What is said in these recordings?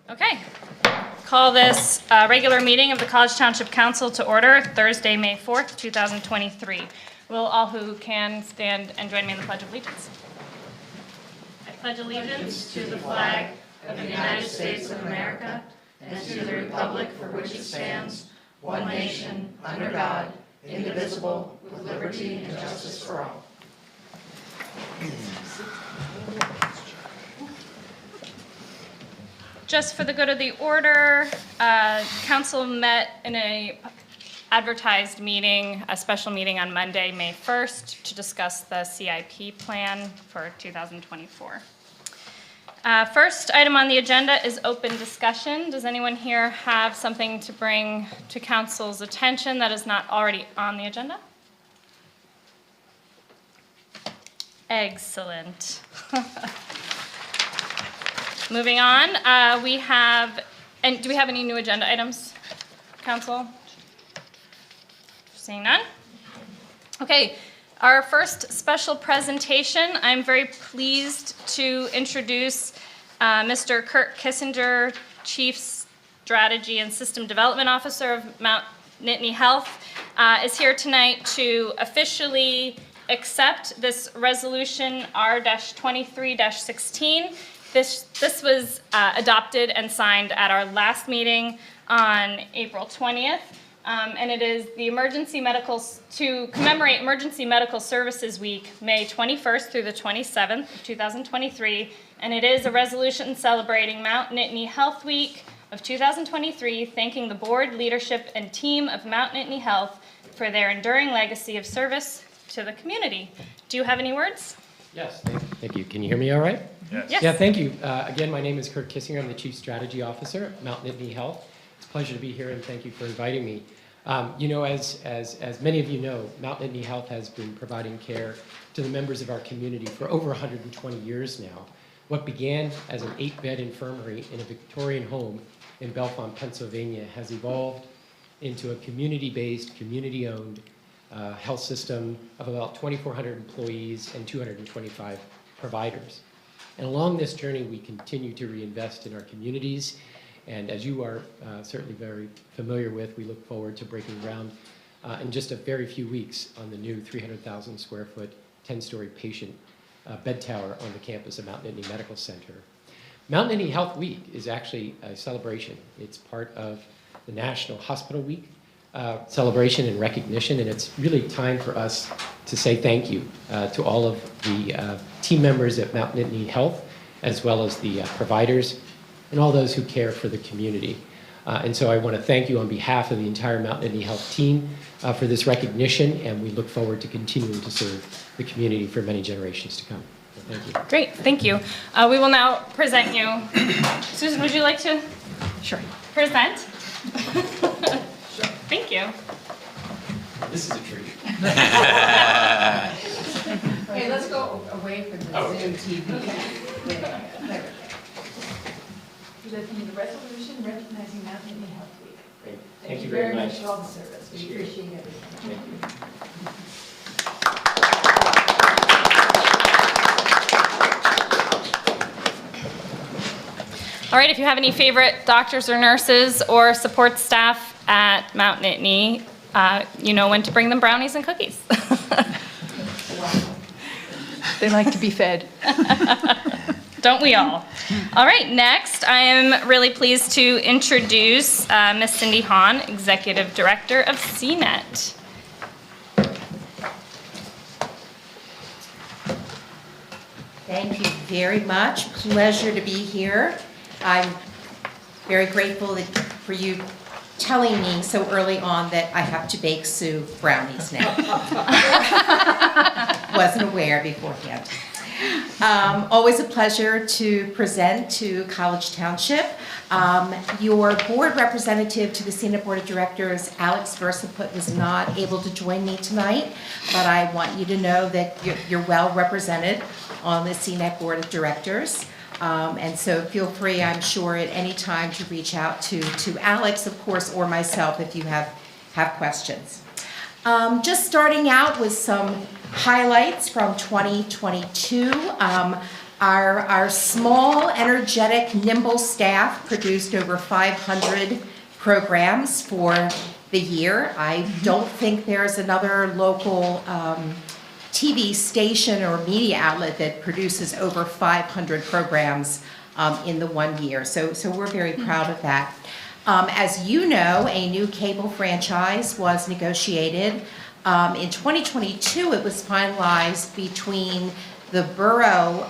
Okay, call this regular meeting of the College Township Council to order Thursday, May 4th, 2023. Will all who can stand and join me in the Pledge of Allegiance? I pledge allegiance to the flag of the United States of America and to the republic for which it stands, one nation, under God, indivisible, with liberty and justice for all. Just for the good of the order, council met in a advertised meeting, a special meeting on Monday, May 1st, to discuss the CIP plan for 2024. First item on the agenda is open discussion. Does anyone here have something to bring to council's attention that is not already on the agenda? Excellent. Moving on, do we have any new agenda items, council? Seeing none? Okay, our first special presentation, I'm very pleased to introduce Mr. Kurt Kissinger, Chief Strategy and System Development Officer of Mount Nittany Health, is here tonight to officially accept this resolution R-23-16. This was adopted and signed at our last meeting on April 20th, and it is the to commemorate Emergency Medical Services Week, May 21st through the 27th of 2023, and it is a resolution celebrating Mount Nittany Health Week of 2023, thanking the board, leadership, and team of Mount Nittany Health for their enduring legacy of service to the community. Do you have any words? Yes, thank you. Can you hear me all right? Yes. Yeah, thank you. Again, my name is Kurt Kissinger. I'm the Chief Strategy Officer at Mount Nittany Health. It's a pleasure to be here, and thank you for inviting me. You know, as many of you know, Mount Nittany Health has been providing care to the members of our community for over 120 years now. What began as an 8-bed infirmary in a Victorian home in Bellefonte, Pennsylvania, has evolved into a community-based, community-owned health system of about 2,400 employees and 225 providers. And along this journey, we continue to reinvest in our communities. And as you are certainly very familiar with, we look forward to breaking ground in just a very few weeks on the new 300,000 square foot, 10-story patient bed tower on the campus of Mount Nittany Medical Center. Mount Nittany Health Week is actually a celebration. It's part of the National Hospital Week celebration and recognition, and it's really time for us to say thank you to all of the team members at Mount Nittany Health, as well as the providers and all those who care for the community. And so I want to thank you on behalf of the entire Mount Nittany Health team for this recognition, and we look forward to continuing to serve the community for many generations to come. So thank you. Great, thank you. We will now present you. Susan, would you like to? Sure. Present? Thank you. This is a treat. Okay, let's go away from the Zoom TV. Presenting the resolution recognizing Mount Nittany Health Week. Great. Thank you very much for all the service. We appreciate everything. Thank you. All right, if you have any favorite doctors or nurses or support staff at Mount Nittany, you know when to bring them brownies and cookies. They like to be fed. Don't we all? All right, next, I am really pleased to introduce Ms. Cindy Hahn, Executive Director of CNET. Thank you very much. Pleasure to be here. I'm very grateful for you telling me so early on that I have to bake Sue brownies now. Wasn't aware beforehand. Always a pleasure to present to College Township. Your board representative to the CNET Board of Directors, Alex Versaput, was not able to join me tonight, but I want you to know that you're well represented on the CNET Board of Directors. And so feel free, I'm sure, at any time to reach out to Alex, of course, or myself if you have questions. Just starting out with some highlights from 2022. Our small, energetic, nimble staff produced over 500 programs for the year. I don't think there's another local TV station or media outlet that produces over 500 programs in the 1 year. So we're very proud of that. As you know, a new cable franchise was negotiated. In 2022, it was finalized between the borough,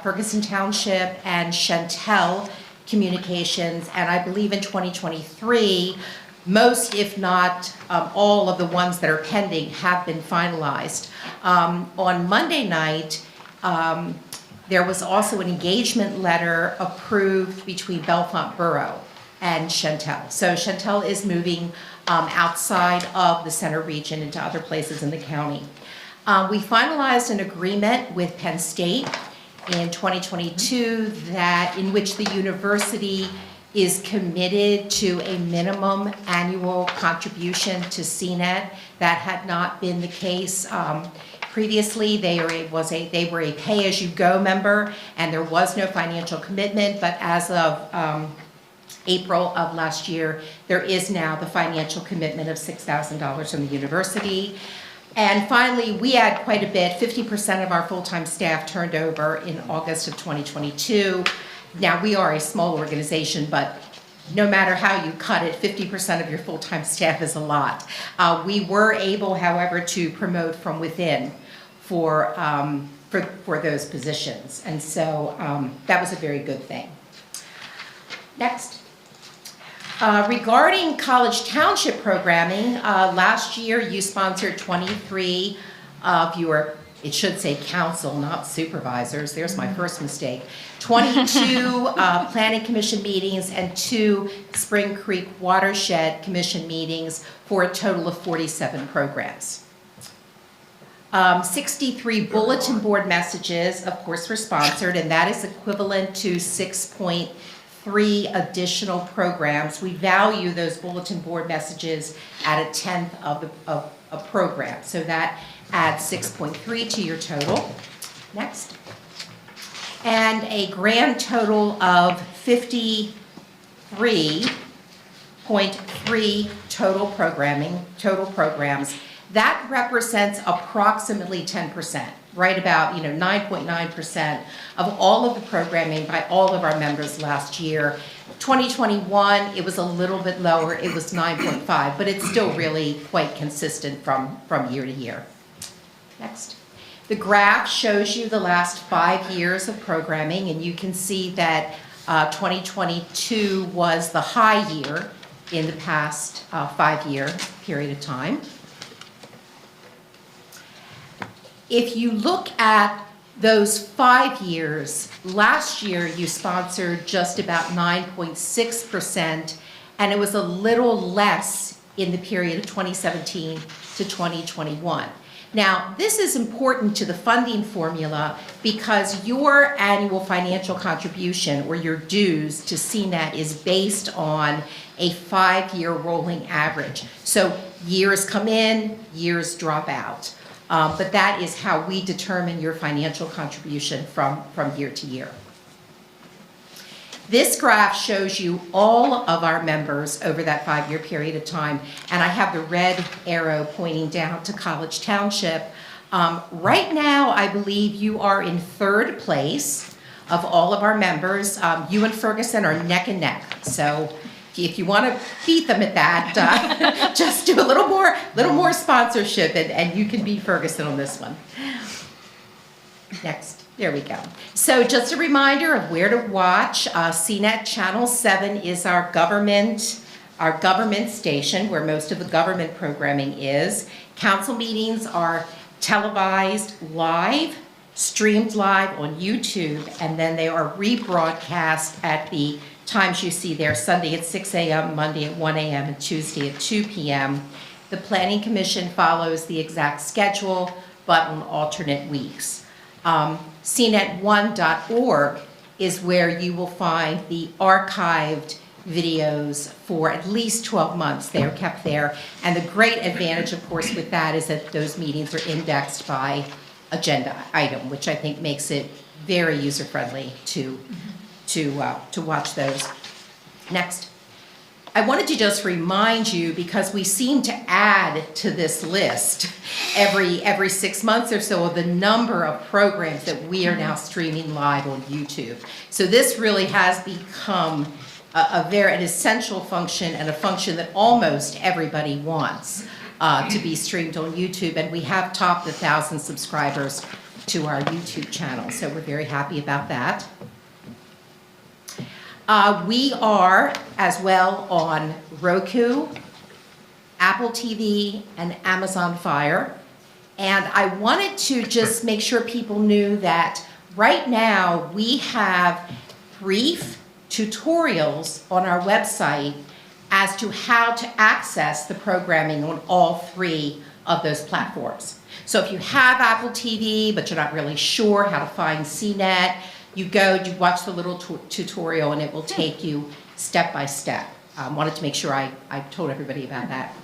Ferguson Township, and Chantel Communications, and I believe in 2023, most, if not all, of the ones that are pending have been finalized. On Monday night, there was also an engagement letter approved between Bellefonte Borough and Chantel. So Chantel is moving outside of the center region into other places in the county. We finalized an agreement with Penn State in 2022 in which the university is committed to a minimum annual contribution to CNET. That had not been the case previously. They were a pay-as-you-go member, and there was no financial commitment, but as of April of last year, there is now the financial commitment of $6,000 from the university. And finally, we had quite a bit, 50% of our full-time staff turned over in August of 2022. Now, we are a small organization, but no matter how you cut it, 50% of your full-time staff is a lot. We were able, however, to promote from within for those positions. And so that was a very good thing. Next. Regarding College Township programming, last year you sponsored 23 of your, it should say council, not supervisors, there's my first mistake, 22 Planning Commission meetings and 2 Spring Creek Watershed Commission meetings for a total of 47 programs. 63 bulletin board messages, of course, were sponsored, and that is equivalent to 6.3 additional programs. We value those bulletin board messages at 1/10 of a program. So that adds 6.3 to your total. Next. And a grand total of 53.3 total programs. That represents approximately 10%. Right about 9.9% of all of the programming by all of our members last year. 2021, it was a little bit lower, it was 9.5, but it's still really quite consistent from year to year. Next. The graph shows you the last 5 years of programming, and you can see that 2022 was the high year in the past 5-year period of time. If you look at those 5 years, last year you sponsored just about 9.6%, and it was a little less in the period of 2017 to 2021. Now, this is important to the funding formula because your annual financial contribution or your dues to CNET is based on a 5-year rolling average. So years come in, years drop out. But that is how we determine your financial contribution from year to year. This graph shows you all of our members over that 5-year period of time, and I have the red arrow pointing down to College Township. Right now, I believe you are in 3rd place of all of our members. You and Ferguson are neck and neck, so if you want to beat them at that, just do a little more sponsorship, and you can beat Ferguson on this one. Next, there we go. So just a reminder of where to watch. CNET Channel 7 is our government station where most of the government programming is. Council meetings are televised live, streamed live on YouTube, and then they are rebroadcast at the times you see there, Sunday at 6 a.m., Monday at 1 a.m., and Tuesday at 2 p.m. The Planning Commission follows the exact schedule, but on alternate weeks. CNET1.org is where you will find the archived videos for at least 12 months. They are kept there. And the great advantage, of course, with that is that those meetings are indexed by agenda item, which I think makes it very user-friendly to watch those. Next. I wanted to just remind you, because we seem to add to this list every 6 months or so, of the number of programs that we are now streaming live on YouTube. So this really has become an essential function, and a function that almost everybody wants to be streamed on YouTube. And we have topped 1,000 subscribers to our YouTube channel, so we're very happy about that. We are as well on Roku, Apple TV, and Amazon Fire. And I wanted to just make sure people knew that right now we have brief tutorials on our website as to how to access the programming on all 3 of those platforms. So if you have Apple TV, but you're not really sure how to find CNET, you watch the little tutorial, and it will take you step by step. Wanted to make sure I told everybody about that.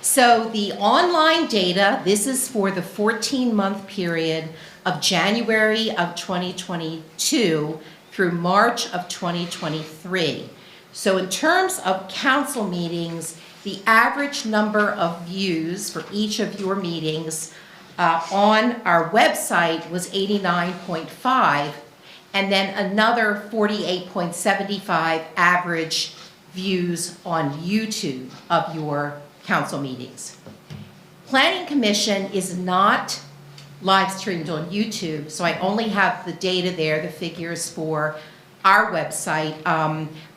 So the online data, this is for the 14-month period of January of 2022 through March of 2023. So in terms of council meetings, the average number of views for each of your meetings on our website was 89.5, and then another 48.75 average views on YouTube of your council meetings. Planning Commission is not live streamed on YouTube, so I only have the data there, the figures for our website,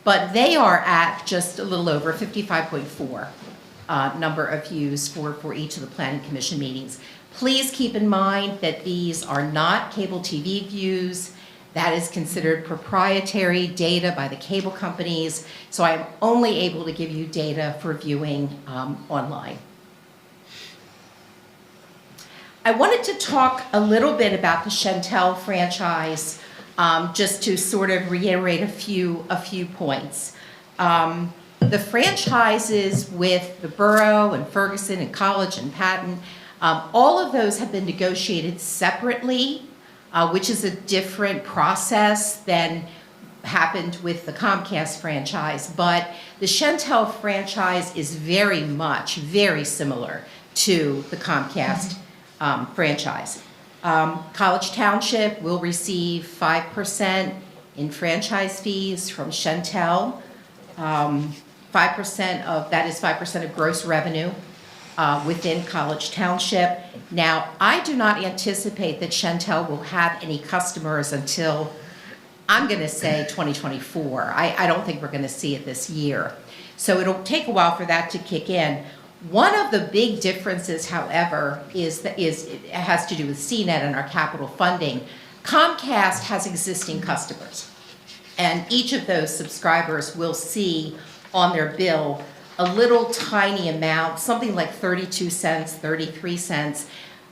but they are at just a little over 55.4 number of views for each of the Planning Commission meetings. Please keep in mind that these are not cable TV views. That is considered proprietary data by the cable companies, so I'm only able to give you data for viewing online. I wanted to talk a little bit about the Chantel franchise, just to sort of reiterate a few points. The franchises with the Borough and Ferguson and College and Patton, all of those have been negotiated separately, which is a different process than happened with the Comcast franchise. But the Chantel franchise is very similar to the Comcast franchise. College Township will receive 5% in franchise fees from Chantel. 5% of that is 5% of gross revenue within College Township. Now, I do not anticipate that Chantel will have any customers until, I'm going to say, 2024. I don't think we're going to see it this year. So it'll take a while for that to kick in. One of the big differences, however, it has to do with CNET and our capital funding. Comcast has existing customers, and each of those subscribers will see on their bill a little tiny amount, something like 32 cents, 33 cents,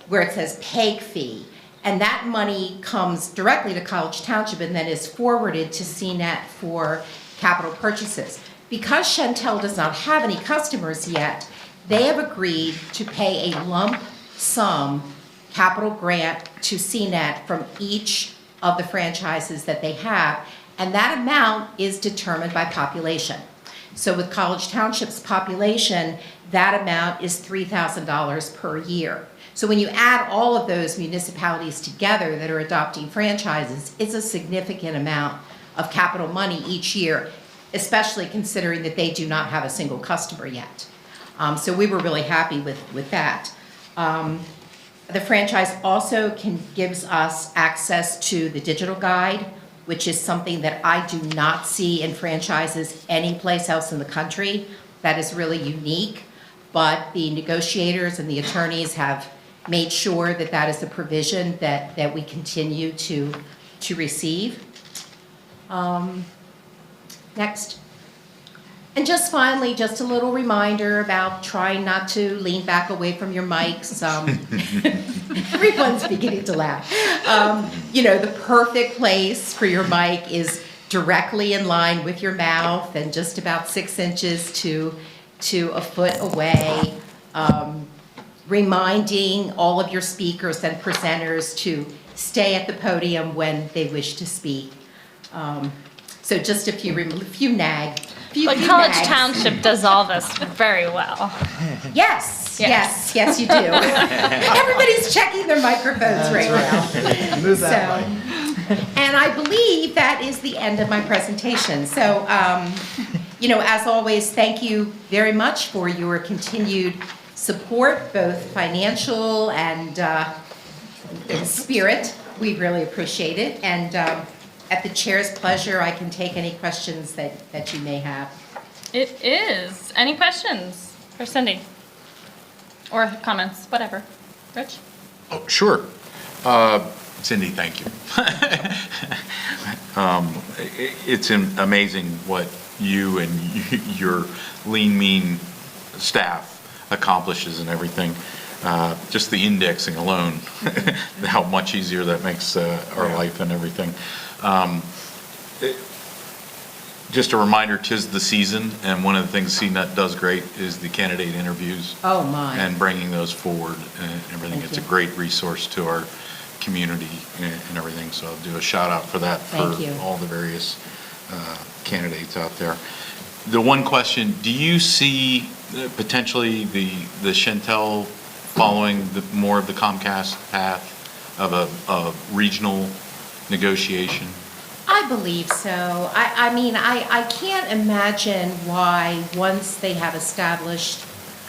where it says PEG fee. And that money comes directly to College Township and then is forwarded to CNET for capital purchases. Because Chantel does not have any customers yet, they have agreed to pay a lump sum capital grant to CNET from each of the franchises that they have, and that amount is determined by population. So with College Township's population, that amount is $3,000 per year. So when you add all of those municipalities together that are adopting franchises, it's a significant amount of capital money each year, especially considering that they do not have a single customer yet. So we were really happy with that. The franchise also gives us access to the digital guide, which is something that I do not see in franchises anyplace else in the country. That is really unique, but the negotiators and the attorneys have made sure that that is a provision that we continue to receive. Next. And just finally, just a little reminder about trying not to lean back away from your mics. Everyone's beginning to laugh. The perfect place for your mic is directly in line with your mouth and just about 6 inches to a foot away. Reminding all of your speakers and presenters to stay at the podium when they wish to speak. So just a few nag. But few College nags. Township does all this very well. Yes, Yes. yes, you do. Everybody's checking their microphones right now. Move that way. And I believe that is the end of my presentation. So, as always, thank you very much for your continued support, both financial and spirit. We really appreciate it. And at the chair's pleasure, I can take any questions that you may have. It is. Any questions for Cindy? Or comments, whatever. Rich? Oh, sure. Cindy, thank you. It's amazing what you and your lean, mean staff accomplishes and everything. Just the indexing alone, how much easier that makes our life and everything. Just a reminder, 'tis the season, and one of the things CNET does great is the candidate interviews. Oh, my. And bringing those forward and everything. Thank It's a you. great resource to our community and everything, so I'll do a shout out for that for Thank you. all the various candidates out there. The one question, do you see potentially the Chantel following more of the Comcast path of a regional negotiation? I believe so. I can't imagine why, once they have established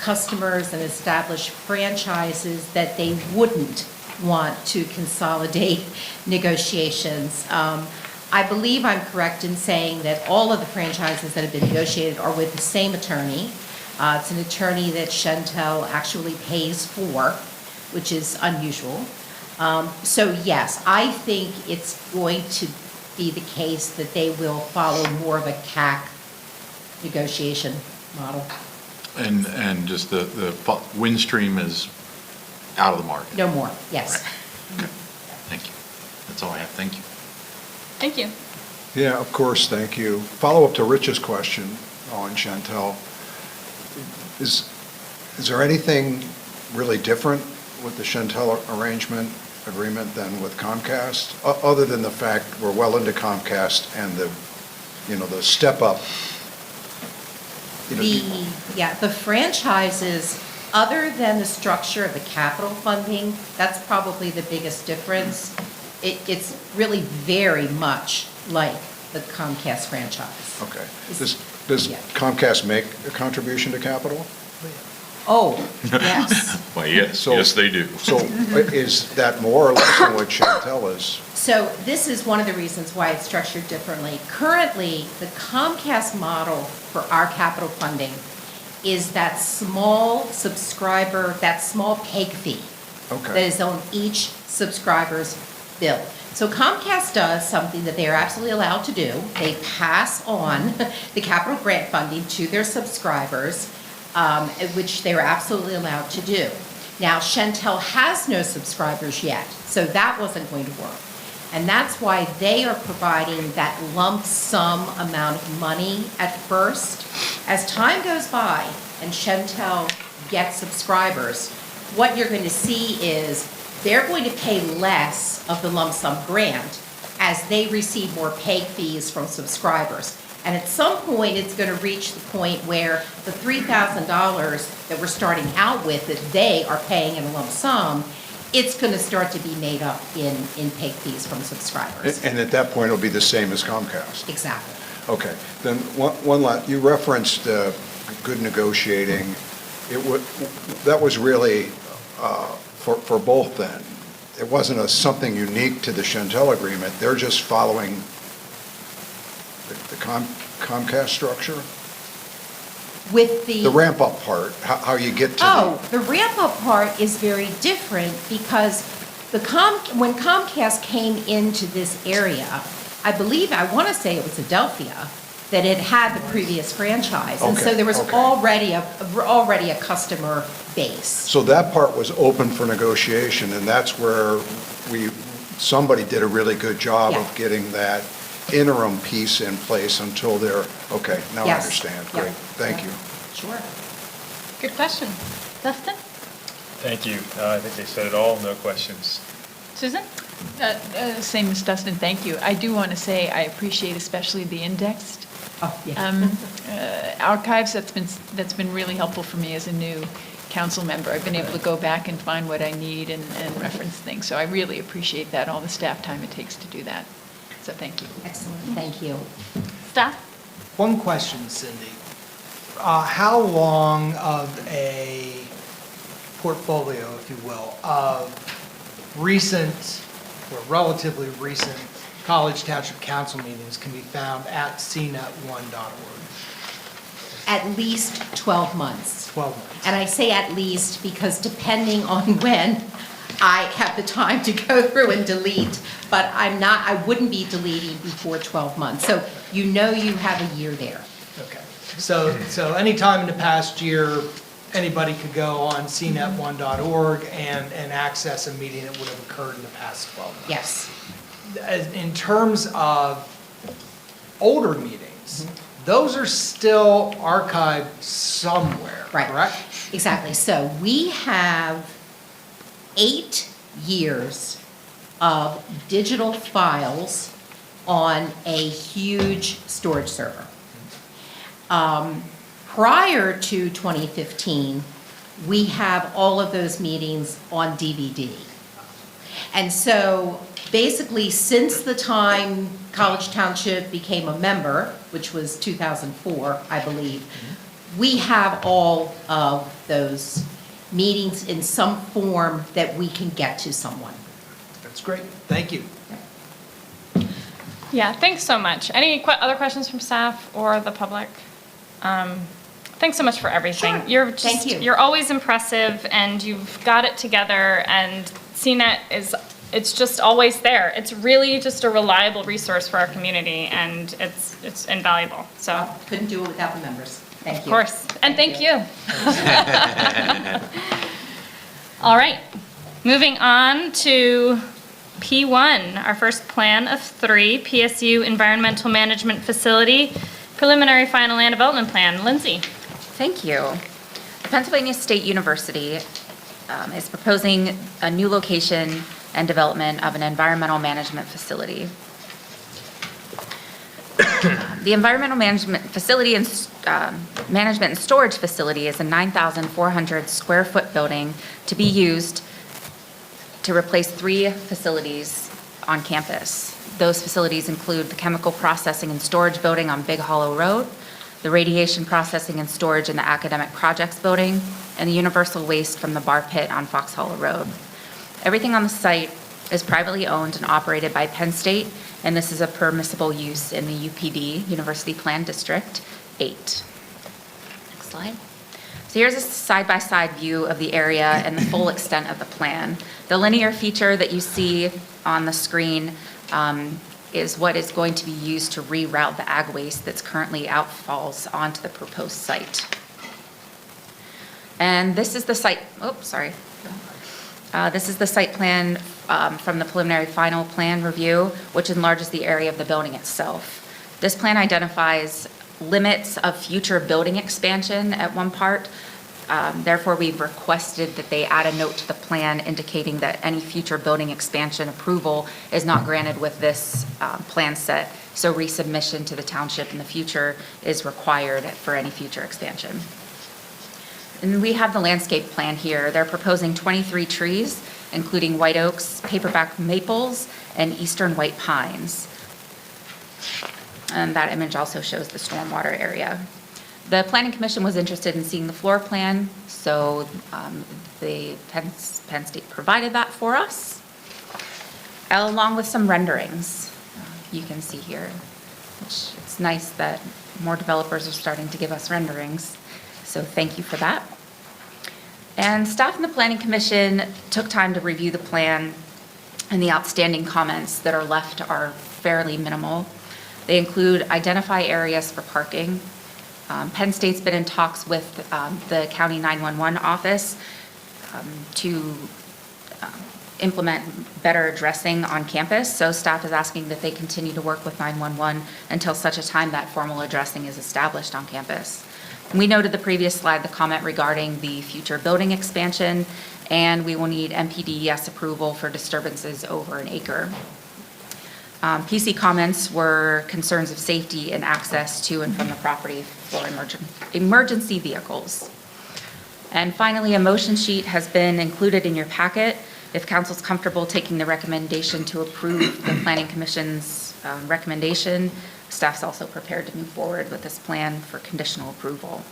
customers and established franchises, that they wouldn't want to consolidate negotiations. I believe I'm correct in saying that all of the franchises that have been negotiated are with the same attorney. It's an attorney that Chantel actually pays for, which is unusual. So yes, I think it's going to be the case that they will follow more of a CAC negotiation model. And just the Windstream is out of the market? No more, yes. Okay, thank you. That's all I have, thank you. Thank you. Yeah, of course, thank you. Follow up to Rich's question on Chantel. Is there anything really different with the Chantel agreement than with Comcast? Other than the fact we're well into Comcast and the step up. The franchises, other than the structure of the capital funding, that's probably the biggest difference. It's really very much like the Comcast franchise. Okay. Does Yeah. Comcast make a contribution to capital? Oh, yes. Well, yes, So- yes, they do. So is that more or less than what Chantel is? So this is one of the reasons why it's structured differently. Currently, the Comcast model for our capital funding is that small subscriber, that small PEG fee that Okay. is on each subscriber's bill. So Comcast does something that they are absolutely allowed to do. They pass on the capital grant funding to their subscribers, which they're absolutely allowed to do. Now, Chantel has no subscribers yet, so that wasn't going to work. And that's why they are providing that lump sum amount of money at first. As time goes by and Chantel gets subscribers, what you're going to see is they're going to pay less of the lump sum grant as they receive more PEG fees from subscribers. And at some point, it's going to reach the point where the $3,000 that we're starting out with, that they are paying in a lump sum, it's going to start to be made up in PEG fees from subscribers. And at that point, it'll be the same as Comcast? Exactly. Okay, then one last, you referenced good negotiating. That was really for both then. It wasn't something unique to the Chantel agreement. They're just following the Comcast structure? With The ramp-up part, how you get to Oh, the ramp-up part is very different because when Comcast came into this area, I want to say it was Adelphia, that it had the previous franchise. And so Okay, there was okay. already a customer base. So that part was open for negotiation, and that's where somebody did a really good job Yeah. of getting that interim piece in place until they're, okay, now I Yes. understand. Yep. Great, thank you. Sure. Good question. Dustin? Thank you. I think they said it all, no questions. Susan? Same as Dustin, thank you. I do want to say I appreciate especially the indexed Oh, yeah. archives. That's been really helpful for me as a new council member. I've been able to go back and find what I need and reference things. So I really appreciate that, all the staff time it takes to do that. So thank you. Excellent, thank you. Staff? One question, Cindy. How long of a portfolio, if you will, of recent or relatively recent College Township Council meetings can be found at cnet1.org? At least 12 months. 12 months. And I say at least because depending on when I have the time to go through and delete, but I wouldn't be deleting before 12 months. So you know you have a year there. Okay. So anytime in the past year, anybody could go on cnet1.org and access a meeting that would have occurred in the past 12 months. Yes. In terms of older meetings, those are still archived somewhere, Right. correct? Exactly. So we have 8 years of digital files on a huge storage server. Prior to 2015, we have all of those meetings on DVD. And so basically, since the time College Township became a member, which was 2004, I believe, we have all of those meetings in some form that we can get to someone. That's great. Thank you. Yeah, thanks so much. Any other questions from staff or the public? Thanks so much for everything. Sure. You're Thank you. You're always impressive, and you've got it together, and CNET it's just always there. It's really just a reliable resource for our community, and it's invaluable. So, Couldn't do it without the members. Thank of you. course. And thank you. All right, moving on to P1, our first plan of 3, PSU Environmental Management Facility, Preliminary Final Land Development Plan. Lindsay? Thank you. Pennsylvania State University is proposing a new location and development of an environmental management facility. The environmental management facility and management and storage facility is a 9,400 square foot building to be used to replace 3 facilities on campus. Those facilities include the chemical processing and storage building on Big Hollow Road, the radiation processing and storage in the academic projects building, and the universal waste from the bar pit on Fox Hollow Road. Everything on the site is privately owned and operated by Penn State, and this is a permissible use in the UPD, University Plan District 8. Next slide. So here's a side-by-side view of the area and the full extent of the plan. The linear feature that you see on the screen is what is going to be used to reroute the ag waste that's currently outfalls onto the proposed site. And this is the site, this is the site plan from the preliminary final plan review, which enlarges the area of the building itself. This plan identifies limits of future building expansion at one part. Therefore, we've requested that they add a note to the plan indicating that any future building expansion approval is not granted with this plan set. So resubmission to the township in the future is required for any future expansion. And we have the landscape plan here. They're proposing 23 trees, including white oaks, paperback maples, and eastern white pines. And that image also shows the stormwater area. The Planning Commission was interested in seeing the floor plan, so the Penn State provided that for us, along with some renderings you can see here, which it's nice that more developers are starting to give us renderings, so thank you for that. And staff and the Planning Commission took time to review the plan, and the outstanding comments that are left are fairly minimal. They include identify areas for parking. Penn State's been in talks with the County 911 office to implement better addressing on campus. So staff is asking that they continue to work with 911 until such a time that formal addressing is established on campus. We noted the previous slide, the comment regarding the future building expansion, and we will need NPDES approval for disturbances over an acre. PC comments were concerns of safety and access to and from the property for emergency vehicles. And finally, a motion sheet has been included in your packet. If council's comfortable taking the recommendation to approve the Planning Commission's recommendation, staff's also prepared to move forward with this plan for conditional approval.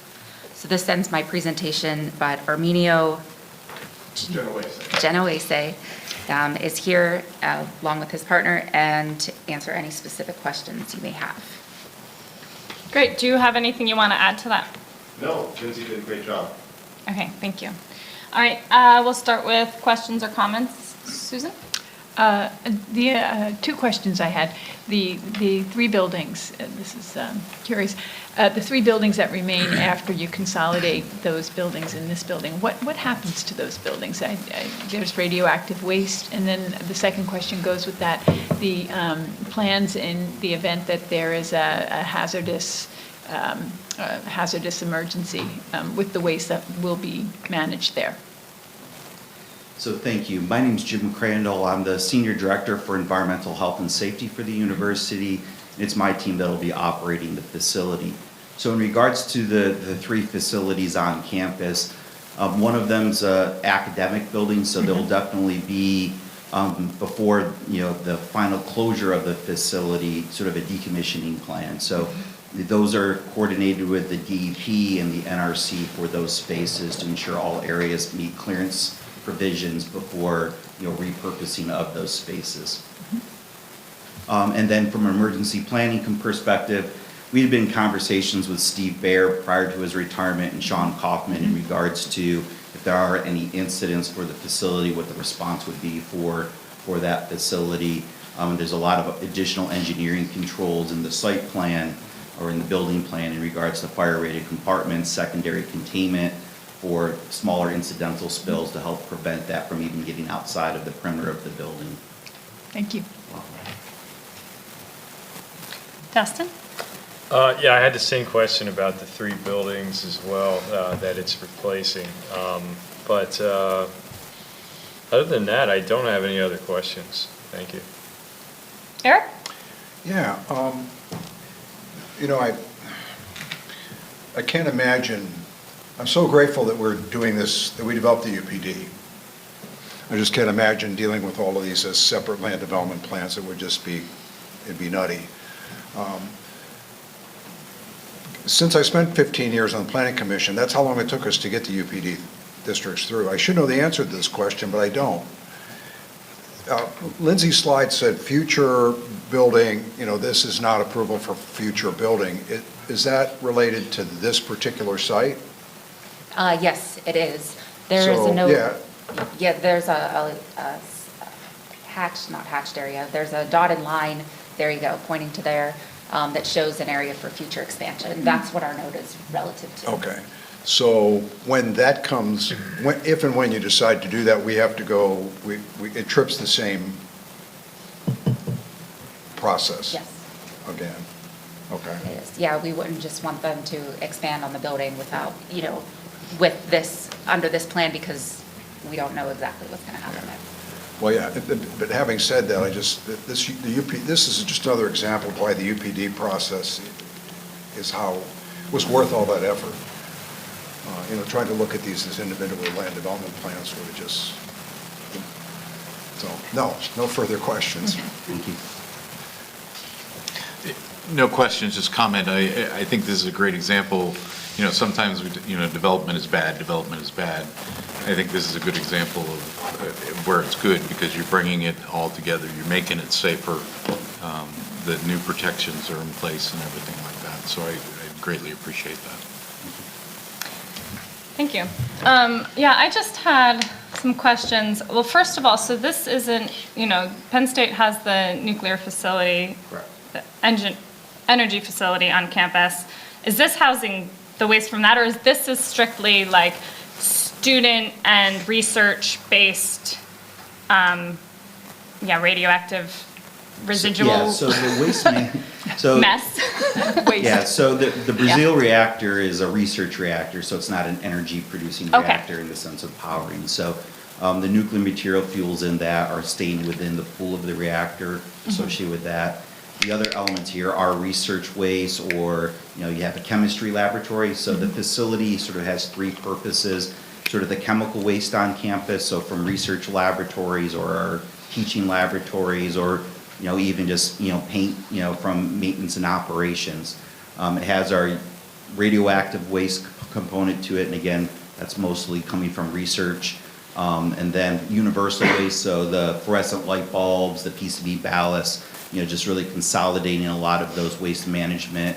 So this ends my presentation, but Arminio Genoese is here along with his partner and to answer any specific questions you may have. Great. Do you have anything you want to add to that? No, Lindsay did a great job. Okay, thank you. All right, we'll start with questions or comments. Susan? The two questions I had, the three buildings, this is curious, the three buildings that remain after you consolidate those buildings in this building, what happens to those buildings? There's radioactive waste, and then the second question goes with that, the plans in the event that there is a hazardous emergency with the waste that will be managed there. So thank you. My name is Jim Crandall. I'm the Senior Director for Environmental Health and Safety for the university. It's my team that will be operating the facility. So in regards to the three facilities on campus, one of them's an academic building, so there will definitely be, before the final closure of the facility, sort of a decommissioning plan. So those are coordinated with the DEP and the NRC for those spaces to ensure all areas meet clearance provisions before repurposing of those spaces. And then from an emergency planning perspective, we had been in conversations with Steve Baer prior to his retirement and Sean Kaufman in regards to if there are any incidents for the facility, what the response would be for that facility. There's a lot of additional engineering controls in the site plan or in the building plan in regards to fire-rated compartments, secondary containment, or smaller incidental spills to help prevent that from even getting outside of the perimeter of the building. Thank you. Dustin? Yeah, I had the same question about the three buildings as well that it's replacing. But other than that, I don't have any other questions. Thank you. Eric? Yeah, I can't imagine, I'm so grateful that we're doing this, that we developed the UPD. I just can't imagine dealing with all of these as separate land development plans. It would just be, it'd be nutty. Since I spent 15 years on the Planning Commission, that's how long it took us to get the UPD districts through. I should know the answer to this question, but I don't. Lindsay's slide said future building, this is not approval for future building. Is that related to this particular site? Yes, it is. There is So, a note. yeah. Yeah, there's a not hatched area. There's a dotted line, there you go, pointing to there, that shows an area for future expansion. That's what our note is relative to. Okay. So when that comes, if and when you decide to do that, we have to go, it trips the same process? Yes. Again? Okay. It is. Yeah, we wouldn't just want them to expand on the building without, with this, under this plan, because we don't know exactly what's going to happen there. Well, yeah, but having said that, this is just another example of why the UPD process was worth all that effort. Trying to look at these as individual land development plans would have just, so, no further questions. Thank you. No questions, just comment. I think this is a great example. Sometimes, development is bad. I think this is a good example of where it's good because you're bringing it all together. You're making it safer. The new protections are in place and everything like that. So I greatly appreciate that. Thank you. Yeah, I just had some questions. Well, first of all, so this isn't, Penn State has the nuclear facility, Correct. the energy facility on campus. Is this housing the waste from that, or is this strictly like student and research-based, radioactive residual Yeah, so the waste mess? Yeah, so the Brazil reactor is a research reactor, so it's not an energy producing Okay. reactor in the sense of powering. So The nuclear material fuels in that are staying within the pool of the reactor associated with that. The other elements here are research waste, or, you have a chemistry laboratory. So the facility sort of has three purposes. Sort of the chemical waste on campus, so from research laboratories or our teaching laboratories, or, even just, paint, from maintenance and operations. It has our radioactive waste component to it, and again, that's mostly coming from research. And then universal waste, so the fluorescent light bulbs, the PCB ballasts, just really consolidating a lot of those waste management,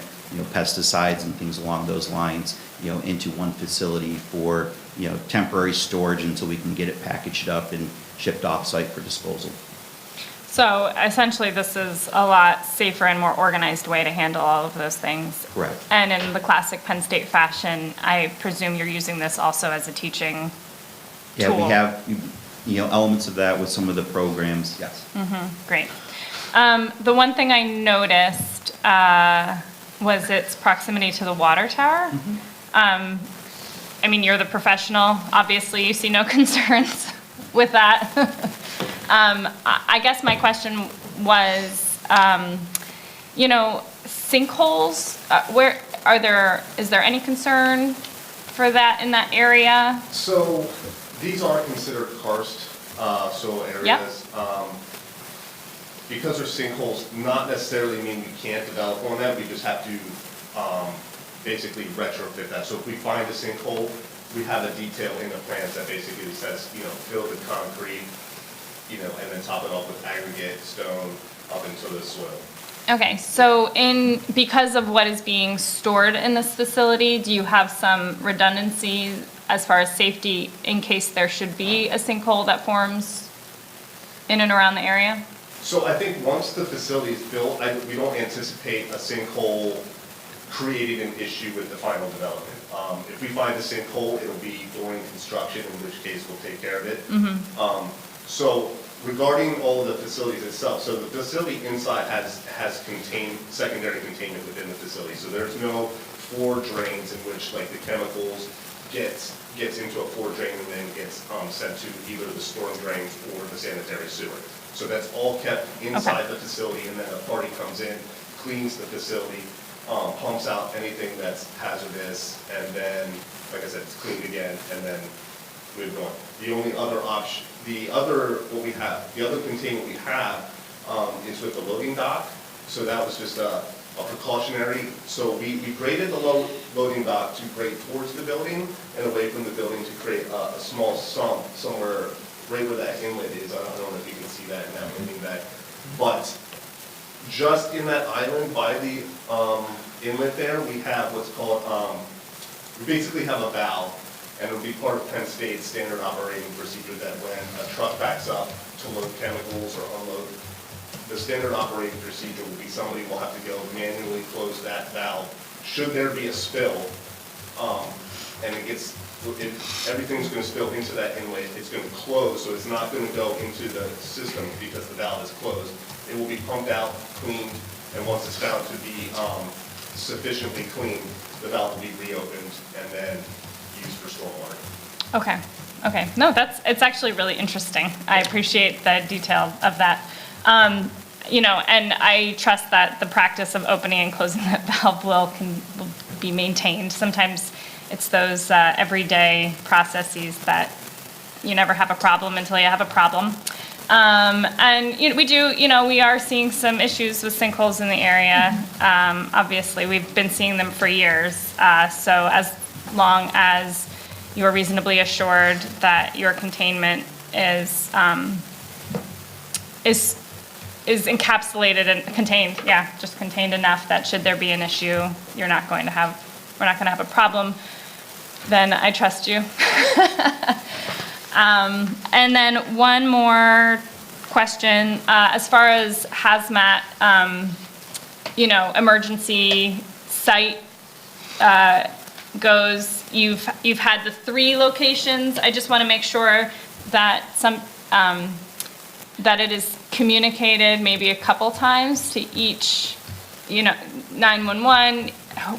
pesticides and things along those lines, into one facility for, temporary storage until we can get it packaged up and shipped off-site for disposal. So essentially, this is a lot safer and more organized way to handle all of those things. Correct. And in the classic Penn State fashion, I presume you're using this also as a teaching Yeah, we tool. have, elements of that with some of the programs, yes. Great. The one thing I noticed was its proximity to the water tower. I mean, you're the professional. Obviously, you see no concerns with that. I guess my question was, sinkholes, is there any concern for that in that area? So these are considered karst soil areas. Because they're sinkholes, not necessarily mean we can't develop on that, we just have to basically retrofit that. So if we find a sinkhole, we have a detail in the plans that basically says, fill the concrete, and then top it off with aggregate stone up into the soil. Okay, so because of what is being stored in this facility, do you have some redundancy as far as safety in case there should be a sinkhole that forms in and around the area? So I think once the facility is built, we don't anticipate a sinkhole creating an issue with the final development. If we find a sinkhole, it'll be during construction, in which case we'll take care of it. So regarding all of the facilities itself, so the facility inside has secondary containment within the facility. So there's no floor drains in which like the chemicals gets into a floor drain and then gets sent to either the storm drains or the sanitary sewer. So that's all kept inside the facility, and then a party comes in, cleans the facility, pumps out anything that's hazardous, and then, like I said, it's cleaned again, and then moved on. The only other option, the other containment we have is with the loading dock. So that was just a precautionary. So we graded the loading dock to grade towards the building and away from the building to create a small sump somewhere right where that inlet is. I don't know if you can see that in that landing bag. But just in that island by the inlet there, we have what's called, we basically have a valve, and it'll be part of Penn State's standard operating procedure that when a truck backs up to load chemicals or unload, the standard operating procedure will be somebody will have to go manually close that valve. Should there be a spill, and everything's going to spill into that inlet, it's going to close, so it's not going to go into the system because the valve is closed. It will be pumped out, cleaned, and once it's found to be sufficiently clean, the valve will be reopened and then used for stormwater. Okay. No, it's actually really interesting. I appreciate the detail of that. And I trust that the practice of opening and closing that valve will be maintained. Sometimes it's those everyday processes that you never have a problem until you have a problem. And we are seeing some issues with sinkholes in the area. Obviously, we've been seeing them for years. So as long as you are reasonably assured that your containment is encapsulated and contained, just contained enough that should there be an issue, we're not going to have a problem, then I trust you. And then one more question, as far as hazmat, emergency site goes, you've had the 3 locations. I just want to make sure that that it is communicated maybe a couple times to each, 911,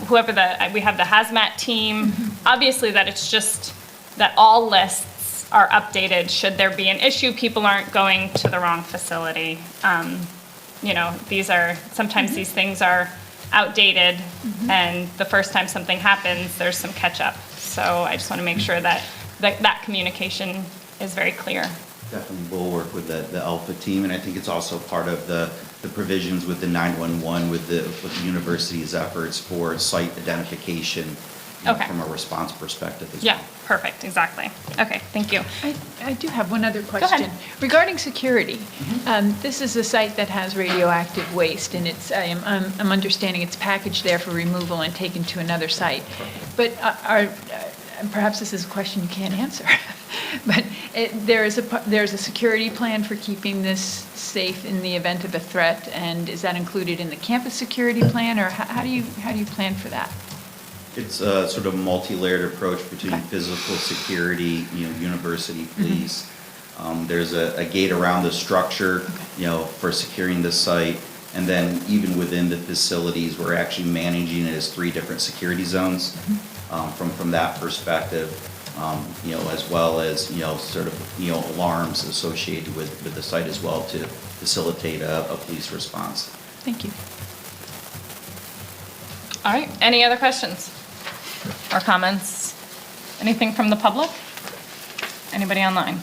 whoever we have the hazmat team. Obviously that it's just that all lists are updated. Should there be an issue, people aren't going to the wrong facility. You know, sometimes these things are outdated, and the first time something happens, there's some catch-up. So I just want to make sure that that communication is very clear. Definitely, we'll work with the Alpha team, and I think it's also part of the provisions with the 911, with the university's efforts for site identification, you know, Okay. from a response perspective as well. Yeah, perfect, exactly. Okay, thank you. I do have one other ahead. question. Regarding security, this is a site that has radioactive waste, and I'm understanding it's packaged there for removal and taken to another site. But perhaps this is a question you can't answer, but there's a security plan for keeping this safe in the event of a threat, and is that included in the campus security plan, or how do you plan for that? It's a sort of multi-layered approach between Okay. physical security, you know, university police. There's a gate around the structure, you know, for securing the site. And then even within the facilities, we're actually managing it as 3 different security zones. From that perspective, you know, as well as, you know, sort of, you know, alarms associated with the site as well to facilitate a police response. Thank you. All right, any other questions or comments? Anything from the public? Anybody online?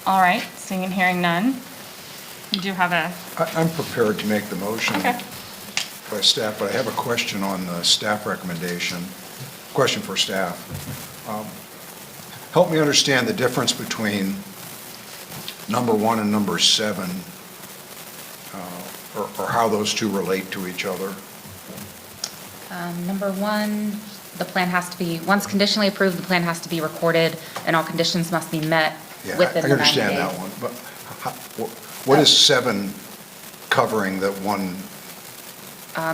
All right, seeing and hearing none. You do have a, I'm prepared to make the motion okay. by staff, but I have a question on the staff recommendation. Question for staff. Help me understand the difference between number 1 and number 7, or how those two relate to each other. Number 1, the plan has to be, once conditionally approved, the plan has to be recorded, and all conditions must be met Yeah, within I the 90 days. understand that one, but what is 7 covering that one?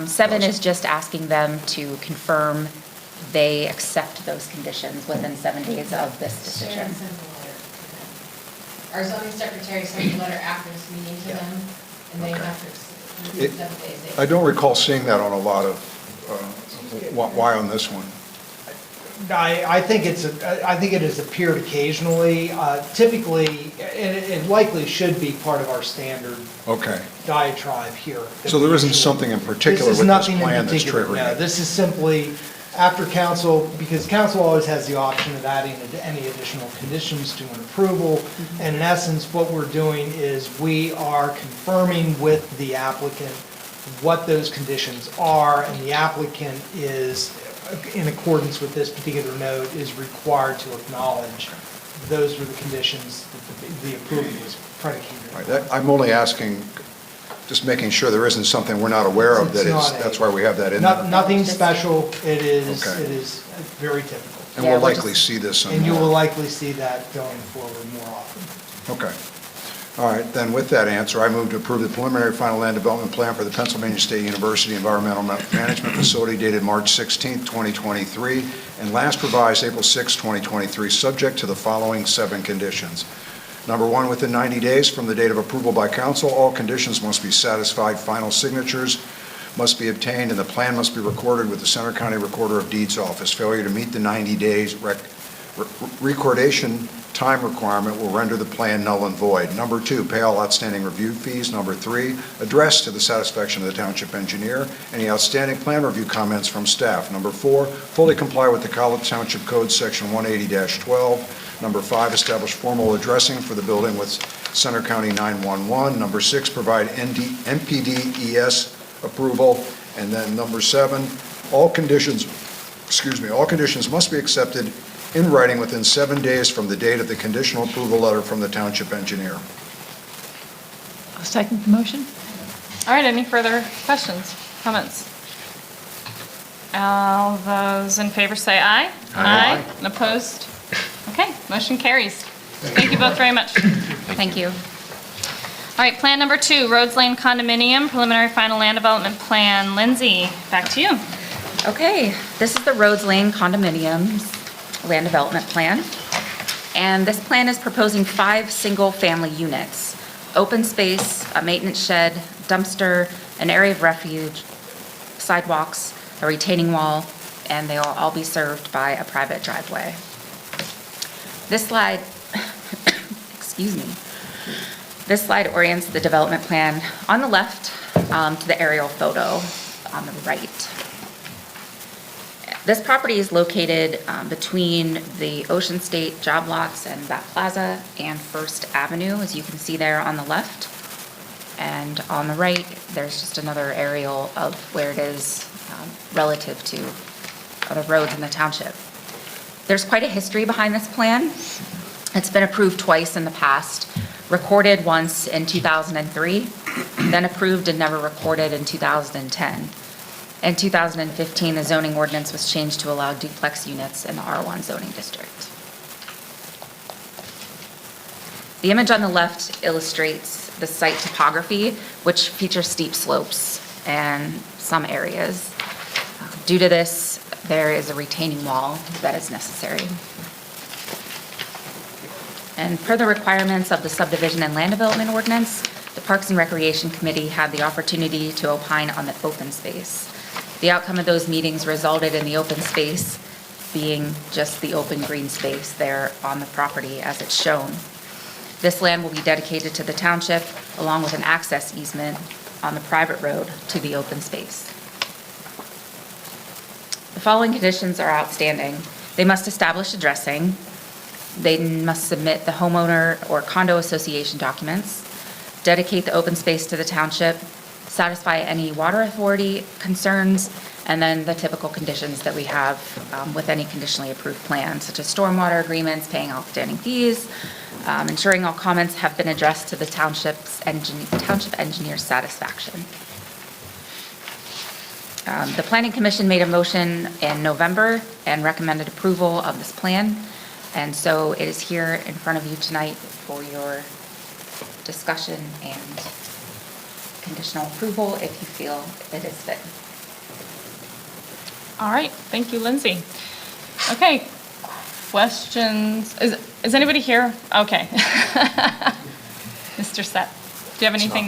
7 is just asking them to confirm they accept those conditions within 7 days of this decision. Sharon sent a letter to them. Our zoning secretary sent a letter after this meeting to them, and they have to, within 7 days. I don't recall seeing that on a lot of, why on this one? I think it has appeared occasionally. Typically, it likely should be part of our standard Okay, diatribe here. so there isn't something in particular with this nothing in plan that's particular, triggering no. it? This is simply after council, because council always has the option of adding any additional conditions to an approval. And in essence, what we're doing is we are confirming with the applicant what those conditions are, and the applicant is, in accordance with this particular note, is required to acknowledge those were the conditions that the approval was predicated Right, on. I'm only asking, just making sure there isn't something we're not aware of, that It's is, not a- that's why we have that in there. Nothing special, it is Okay. very typical. And Yeah, we'll we're likely just- see this And you will some more. likely see that going forward more often. Okay. All right, then with that answer, I move to approve the preliminary final land development plan for the Pennsylvania State University Environmental Management Facility dated March 16th, 2023, and last revised April 6th, 2023, subject to the following 7 conditions. Number 1, within 90 days from the date of approval by council, all conditions must be satisfied, final signatures must be obtained, and the plan must be recorded with the Center County Recorder of Deeds Office. Failure to meet the 90 days recordation time requirement will render the plan null and void. Number 2, pay all outstanding review fees. Number 3, address to the satisfaction of the township engineer any outstanding plan review comments from staff. Number 4, fully comply with the College Township Code Section 180-12. Number 5, establish formal addressing for the building with Center County 911. Number 6, provide NPDES approval. And then number 7, all conditions must be accepted in writing within 7 days from the date of the conditional approval letter from the township engineer. I'll second the motion. All right, any further questions, comments? All those in favor say aye. Aye. And opposed? Okay, motion carries. Thank you both very much. Thank you. All right, plan number 2, Rhodes Lane Condominium, preliminary final land development plan. Lindsay, back to you. Okay, this is the Rhodes Lane Condominiums Land Development Plan. And this plan is proposing 5 single-family units, open space, a maintenance shed, dumpster, an area of refuge, sidewalks, a retaining wall, and they'll all be served by a private driveway. This slide, excuse me, this slide orients the development plan on the left to the aerial photo on the right. This property is located between the Ocean State job lots and that plaza and First Avenue, as you can see there on the left. And on the right, there's just another aerial of where it is relative to other roads in the township. There's quite a history behind this plan. It's been approved twice in the past, recorded once in 2003, then approved and never recorded in 2010. In 2015, the zoning ordinance was changed to allow duplex units in the R1 zoning district. The image on the left illustrates the site topography, which features steep slopes in some areas. Due to this, there is a retaining wall that is necessary. And per the requirements of the subdivision and land development ordinance, the Parks and Recreation Committee had the opportunity to opine on the open space. The outcome of those meetings resulted in the open space being just the open green space there on the property as it's shown. This land will be dedicated to the township along with an access easement on the private road to the open space. The following conditions are outstanding. They must establish addressing. They must submit the homeowner or condo association documents, dedicate the open space to the township, satisfy any water authority concerns, and then the typical conditions that we have with any conditionally approved plan, such as stormwater agreements, paying outstanding fees, ensuring all comments have been addressed to the township engineer's satisfaction. The Planning Commission made a motion in November and recommended approval of this plan. And so it is here in front of you tonight for your discussion and conditional approval if you feel it is fit. All right, thank you, Lindsay. Okay, questions? Is anybody here? Okay. Mr. Sett, do you have anything?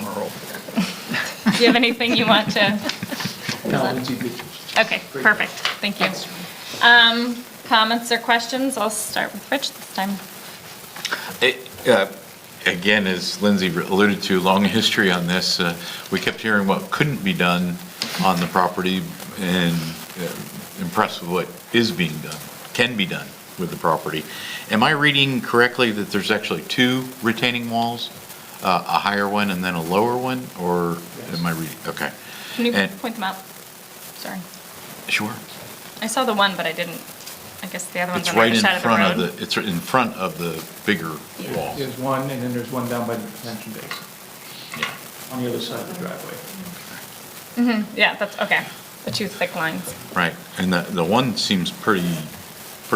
Do you have anything you want to? Okay, perfect, thank you. Comments or questions? I'll start with Rich this time. Again, as Lindsay alluded to, long history on this. We kept hearing what couldn't be done on the property and impressed with what is being done, can be done with the property. Am I reading correctly that there's actually two retaining walls? A higher one and then a lower one, or am I reading? Okay. Can you And- point them out? Sorry. Sure. I saw the one, but I didn't, I guess the other one's It's on the right other in side of the front of road. the, it's in front of the bigger wall. There's one, and then there's one down by the detention base, Yeah. on the other side of the driveway. Yeah, that's, okay. The two thick lines. Right, and the one seems pretty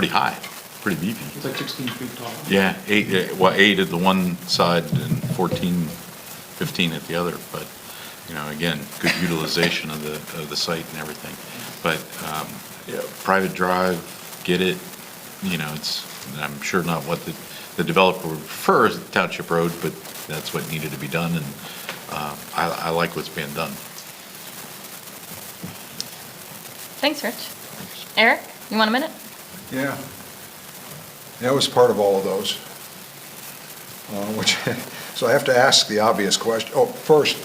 high, pretty beefy. It's like 16 feet tall. Yeah, 8 at the one side and 14, 15 at the other, but, you know, again, good utilization of the site and everything. But, yeah, private drive, get it, you know, it's, I'm sure not what the developer would prefer as a township road, but that's what needed to be done, and I like what's being done. Thanks, Rich. Eric, you want a minute? Yeah. That was part of all of those. So I have to ask the obvious question. Oh, first,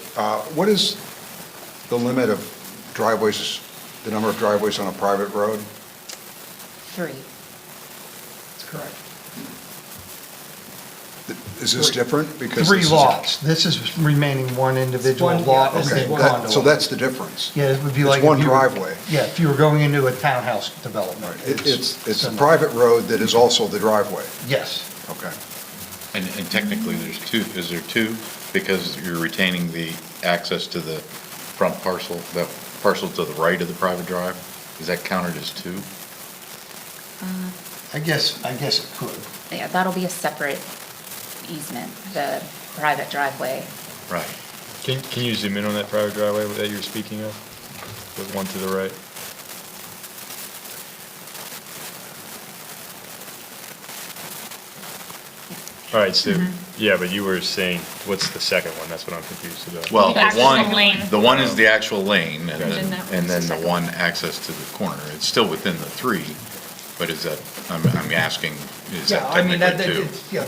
what is the limit of driveways, the number of driveways on a private road? 3. That's correct. Is this different? Because Three this is- lots. This is remaining one individual One, yeah, lot. this is within one condo. That- So that's the difference. Yeah, it would be It's like. one if you were- driveway. Yeah, if you were going into a townhouse development. It's a similar. private road that is also the driveway. Yes. Okay. And technically, there's two, is there two? Because you're retaining the access to the front parcel, that parcel to the right of the private drive? Is that counted as two? I guess it could. Yeah, that'll be a separate easement, the private driveway. Right. Can you zoom in on that private driveway that you're speaking of? The one to the right? All right, so, yeah, but you were saying, what's the second one? That's what I'm confused about. Well, The actual lane. the one is the actual lane, and And then, that and one's then the the one access to the corner. It's still within the 3, but is that, I'm asking, is Yeah, that I mean, that, technically two? it's, yeah,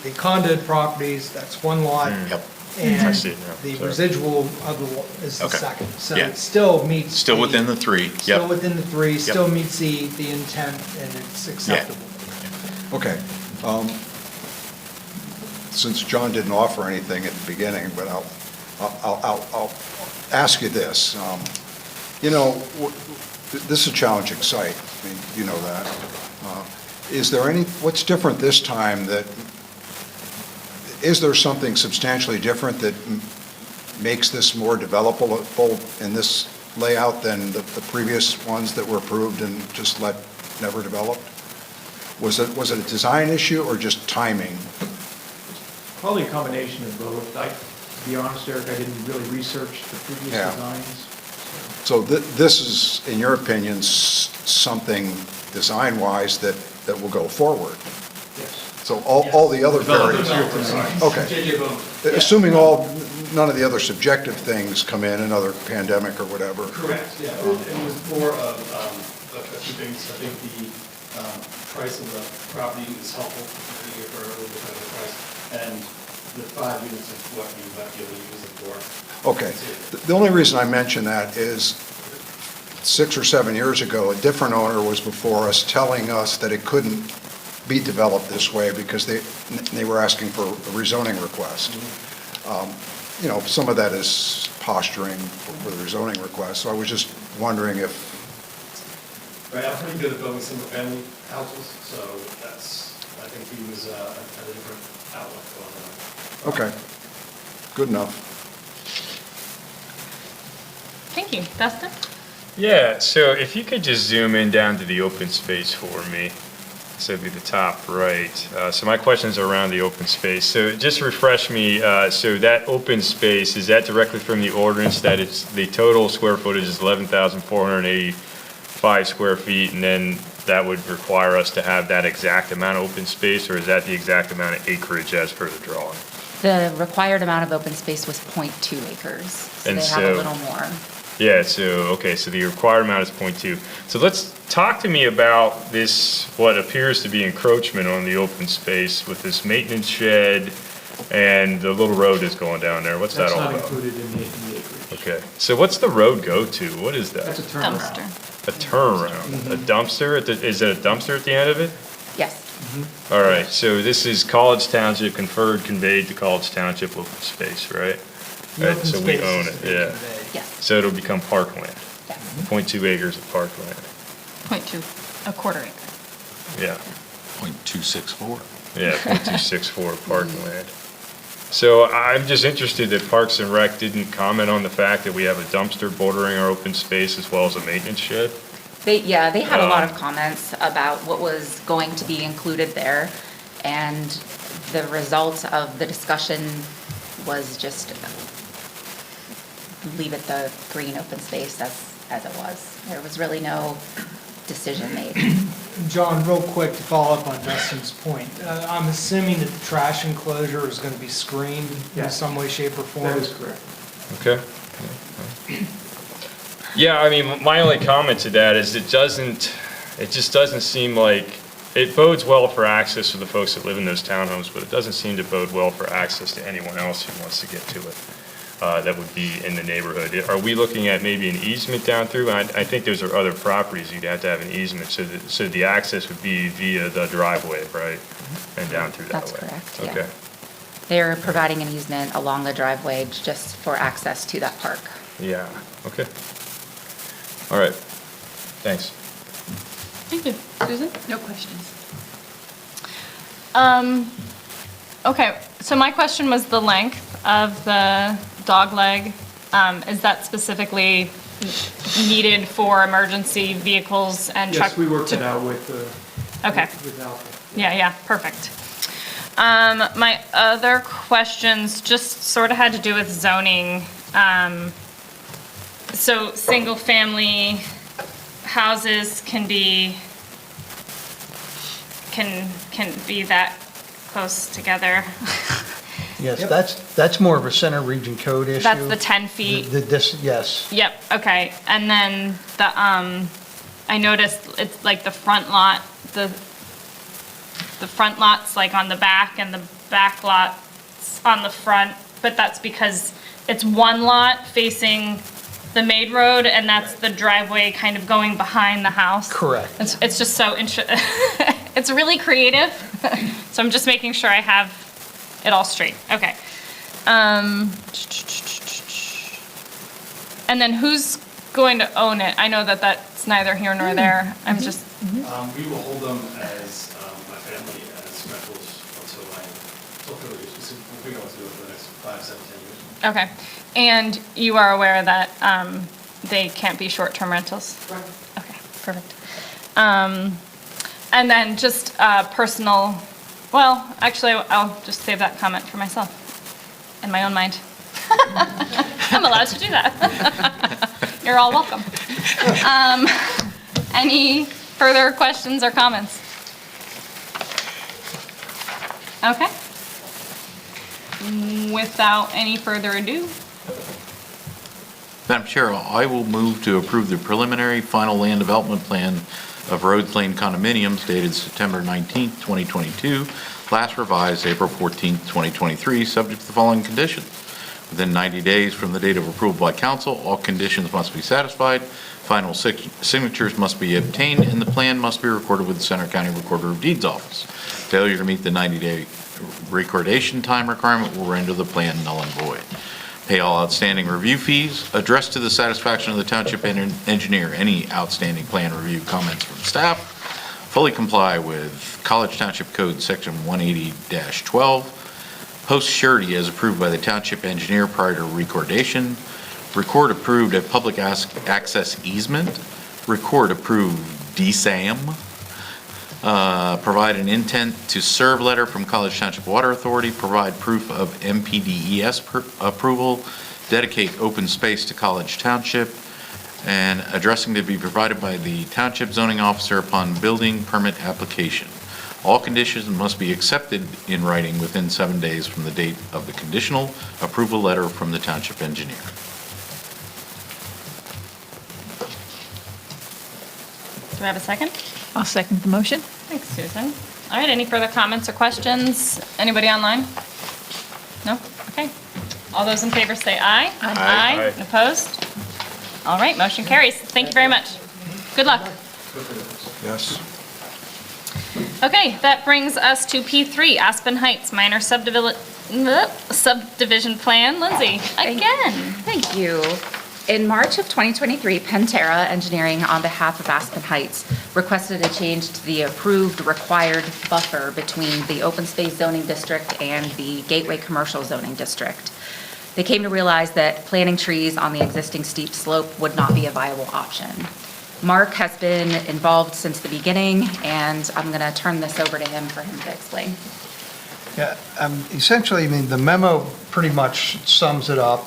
the conduit properties, that's one lot. Yep. I And see it now, the sorry. residual of the, is the Okay. second. So Yeah. it still meets. Still within the three, Still yep. within the three, Yep. still meets the intent, and it's acceptable. Okay. Since John didn't offer anything at the beginning, but I'll ask you this. You know, this is a challenging site. I mean, you know that. Is there what's different this time is there something substantially different that makes this more developable in this layout than the previous ones that were approved and just never developed? Was it a design issue or just timing? Probably a combination of both. To be honest, Eric, I didn't really research the previous Yeah. designs. So this is, in your opinion, something design-wise that will go forward? Yes. So all the other variables? Okay. Assuming none of the other subjective things come in, another pandemic or whatever? Correct, yeah. It was more of a few things. I think the price of the property is helpful for a little bit better price, and the 5 units is what you might be able to use it for. Okay. The only reason I mention that is 6 or 7 years ago, a different owner was before us telling us that it couldn't be developed this way because they were asking for a rezoning request. You know, some of that is posturing for the rezoning request, so I was just wondering if... Right, I'm pretty good at building single-family houses, so I think he was at a different outlook on that. Okay, good enough. Thank you. Dustin? Yeah, so if you could just zoom in down to the open space for me. So it'd be the top right. So my questions are around the open space. So just refresh me, so that open space, is that directly from the ordinance that it's, the total square footage is 11,485 square feet, and then that would require us to have that exact amount of open space, or is that the exact amount of acreage as per the drawing? The required amount of open space was 0.2 acres, so And they have a so- little more. Yeah, so, okay, so the required amount is 0.2. So let's talk to me about this, what appears to be encroachment on the open space with this maintenance shed and the little road that's going down there. What's that That's all not about? included in the acreage. Okay, so what's the road go to? What is That's a that? turnaround. Dumpster. A turnaround? A dumpster? Is it a dumpster at the end of it? Yes, All right, so this is College Township conveyed to College Township open space, right? The Right, open so we space own is it, being yeah. conveyed. yes, So it'll become parkland, yes. 0.2 acres of parkland, 0.2, a quarter acre. yeah. .264. Yeah, .264 parkland. So I'm just interested that Parks and Rec didn't comment on the fact that we have a dumpster bordering our open space as well as a maintenance shed? They had a lot of comments about what was going to be included there, and the result of the discussion was just leave it the green open space as it was. There was really no decision made. John, real quick to follow up on Dustin's point, I'm assuming that the trash enclosure is going to be screened in Yes. some way, shape, or form? That is correct. Okay. Yeah, I mean, my only comment to that is it just doesn't seem like, it bodes well for access for the folks that live in those townhomes, but it doesn't seem to bode well for access to anyone else who wants to get to it, that would be in the neighborhood. Are we looking at maybe an easement down through? I think those are other properties you'd have to have an easement, so the access would be via the driveway, right? And down through that way? That's correct, yeah. Okay, They're providing an easement along the driveway just for access to that park. yeah, okay. All right, thanks. Thank you. Susan? No questions. Okay, so my question was the length of the dog leg. Is that specifically needed for emergency vehicles and truck? Yes, we worked it out with, Okay. with Alpha. Yeah, perfect. My other questions just sort of had to do with zoning. So single-family houses can be that close together. Yes, that's more of a center region code issue. That's the 10 feet. Yes. Yep, okay. And then I noticed it's like the front lot, the front lot's like on the back and the back lot's on the front, but that's because it's one lot facing the main road, and that's the driveway kind of going behind the house. Correct. It's just so it's really creative, so I'm just making sure I have it all straight. Okay. And then who's going to own it? I know that that's neither here nor there. I'm just, We will hold them as my family, as rentals until further use. We'll figure out what to do for the next 5, 7, 10 years. okay. And you are aware that they can't be short-term rentals? Right. Okay, perfect. And then just personal, well, actually, I'll just save that comment for myself in my own mind. I'm allowed to do that. You're all welcome. Any further questions or comments? Okay. Without any further ado, Madam Chair, I will move to approve the preliminary final land development plan of Rhodes Lane condominiums dated September 19th, 2022, last revised April 14th, 2023, subject to the following conditions. Within 90 days from the date of approval by council, all conditions must be satisfied. Final signatures must be obtained, and the plan must be recorded with the Center County Recorder of Deeds Office. Failure to meet the 90-day recordation time requirement will render the plan null and void. Pay all outstanding review fees, address to the satisfaction of the township engineer any outstanding plan review comments from staff, fully comply with College Township Code Section 180-12, post surety as approved by the township engineer prior to recordation, record approved a public access easement, record approved DSAM, provide an intent to serve letter from College Township Water Authority, provide proof of MPDES approval, dedicate open space to College Township, and addressing to be provided by the Township Zoning Officer upon building permit application. All conditions must be accepted in writing within 7 days from the date of the conditional approval letter from the Township Engineer. do I have a second? I'll second the motion. Thanks, Susan. All right, any further comments or questions? Anybody online? No? Okay. All those in favor say aye. Aye. Aye. Opposed? All right, motion carries. Thank you very much. Good luck. Yes. Okay, that brings us to P3, Aspen Heights Minor Subdivision Plan. Lindsay, again. Thank you. In March of 2023, Pantera Engineering, on behalf of Aspen Heights, requested a change to the approved required buffer between the open space zoning district and the gateway commercial zoning district. They came to realize that planting trees on the existing steep slope would not be a viable option. Mark has been involved since the beginning, and I'm going to turn this over to him for him to explain. Yeah, essentially, I mean, the memo pretty much sums it up.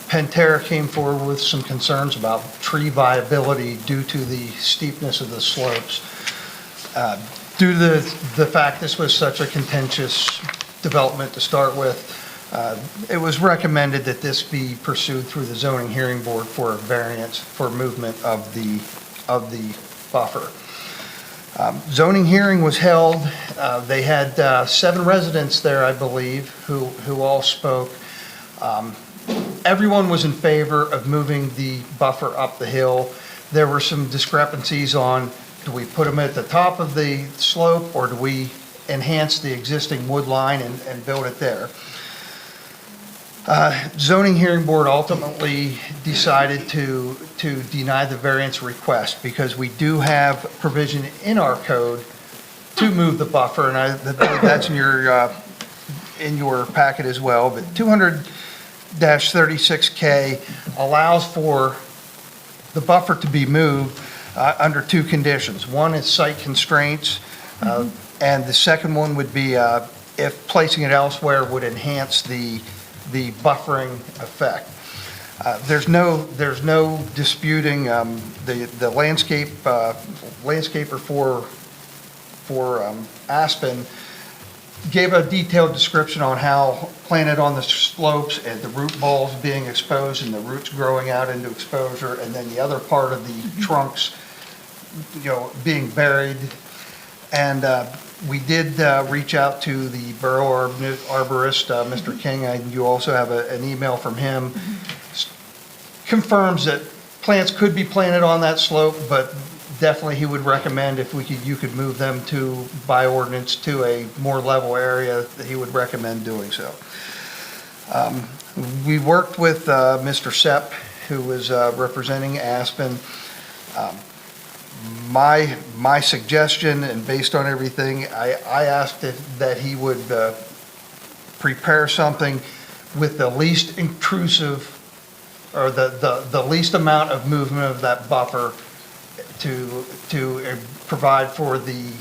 Pantera came forward with some concerns about tree viability due to the steepness of the slopes. Due to the fact this was such a contentious development to start with, it was recommended that this be pursued through the zoning hearing board for a variance for movement of the buffer. Zoning hearing was held. They had 7 residents there, I believe, who all spoke. Everyone was in favor of moving the buffer up the hill. There were some discrepancies on, do we put them at the top of the slope, or do we enhance the existing wood line and build it there? Zoning hearing board ultimately decided to deny the variance request because we do have provision in our code to move the buffer, and that's in your packet as well, but 200-36K allows for the buffer to be moved under 2 conditions. One is site constraints, and the second one would be if placing it elsewhere would enhance the buffering effect. There's no disputing the landscaper for Aspen gave a detailed description on how planted on the slopes and the root balls being exposed and the roots growing out into exposure, and then the other part of the trunks being buried. And we did reach out to the borough arborist, Mr. King, and you also have an email from him. Confirms that plants could be planted on that slope, but definitely he would recommend if you could move them by ordinance to a more level area, that he would recommend doing so. We worked with Mr. Sepp, who was representing Aspen. My suggestion, and based on everything, I asked that he would prepare something with the least intrusive, or the least amount of movement of that buffer to provide for the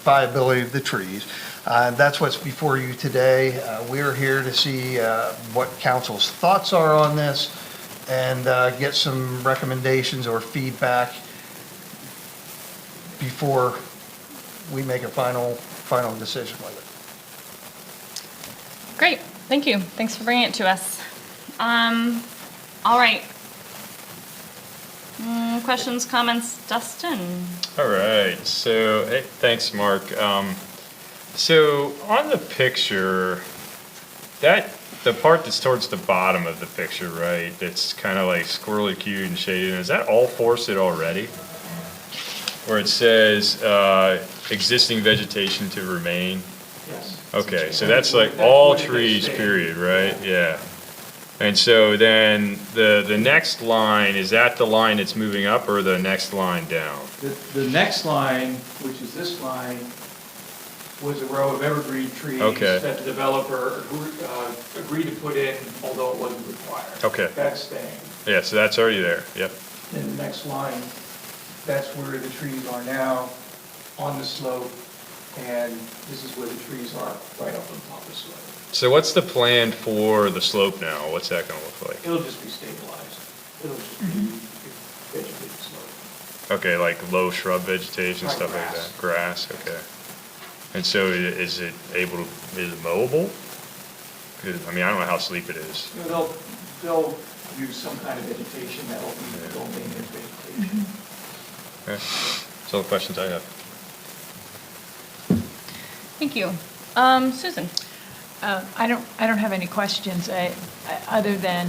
viability of the trees. That's what's before you today. We're here to see what council's thoughts are on this and get some recommendations or feedback before we make a final decision with it. Great, thank you. Thanks for bringing it to us. All right. Questions, comments, Dustin? All right, so, hey, thanks, Mark. So on the picture, the part that's towards the bottom of the picture, right, that's kind of like squirrely cued and shaded, is that all forested already? Where it says, existing vegetation to remain? Yes. Okay, so that's like all trees, period, right? Yeah. And so then the next line, is that the line that's moving up or the next line down? The next line, which is this line, was a row of evergreen trees Okay. that the developer agreed to put in, although it wasn't required. Okay. That's staying. Yeah, so that's already there, yep. Then the next line, that's where the trees are now on the slope, and this is where the trees are, right up on top of the slope. So what's the plan for the slope now? What's that gonna look like? It'll just be stabilized. It'll just be vegetated slope. Okay, like low shrub vegetation, Like stuff like grass. that? Grass, okay. And so is it mowable? 'Cause, I mean, I don't know how steep it is. You know, they'll use some kind of vegetation that'll be low maintenance vegetation. Okay, that's all the questions I have. Thank you. Susan? I don't have any questions, other than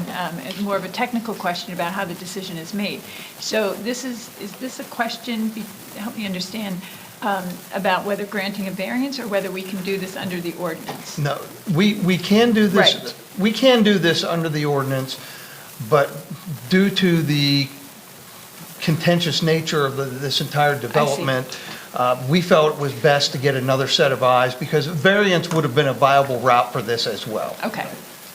more of a technical question about how the decision is made. So is this a question, help me understand, about whether granting a variance or whether we can do this under the ordinance? No, we can do this. Right. We can do this under the ordinance, but due to the contentious nature of this entire development, we felt it was best to get another set of eyes, because variance would have been a viable route for this as well. Okay.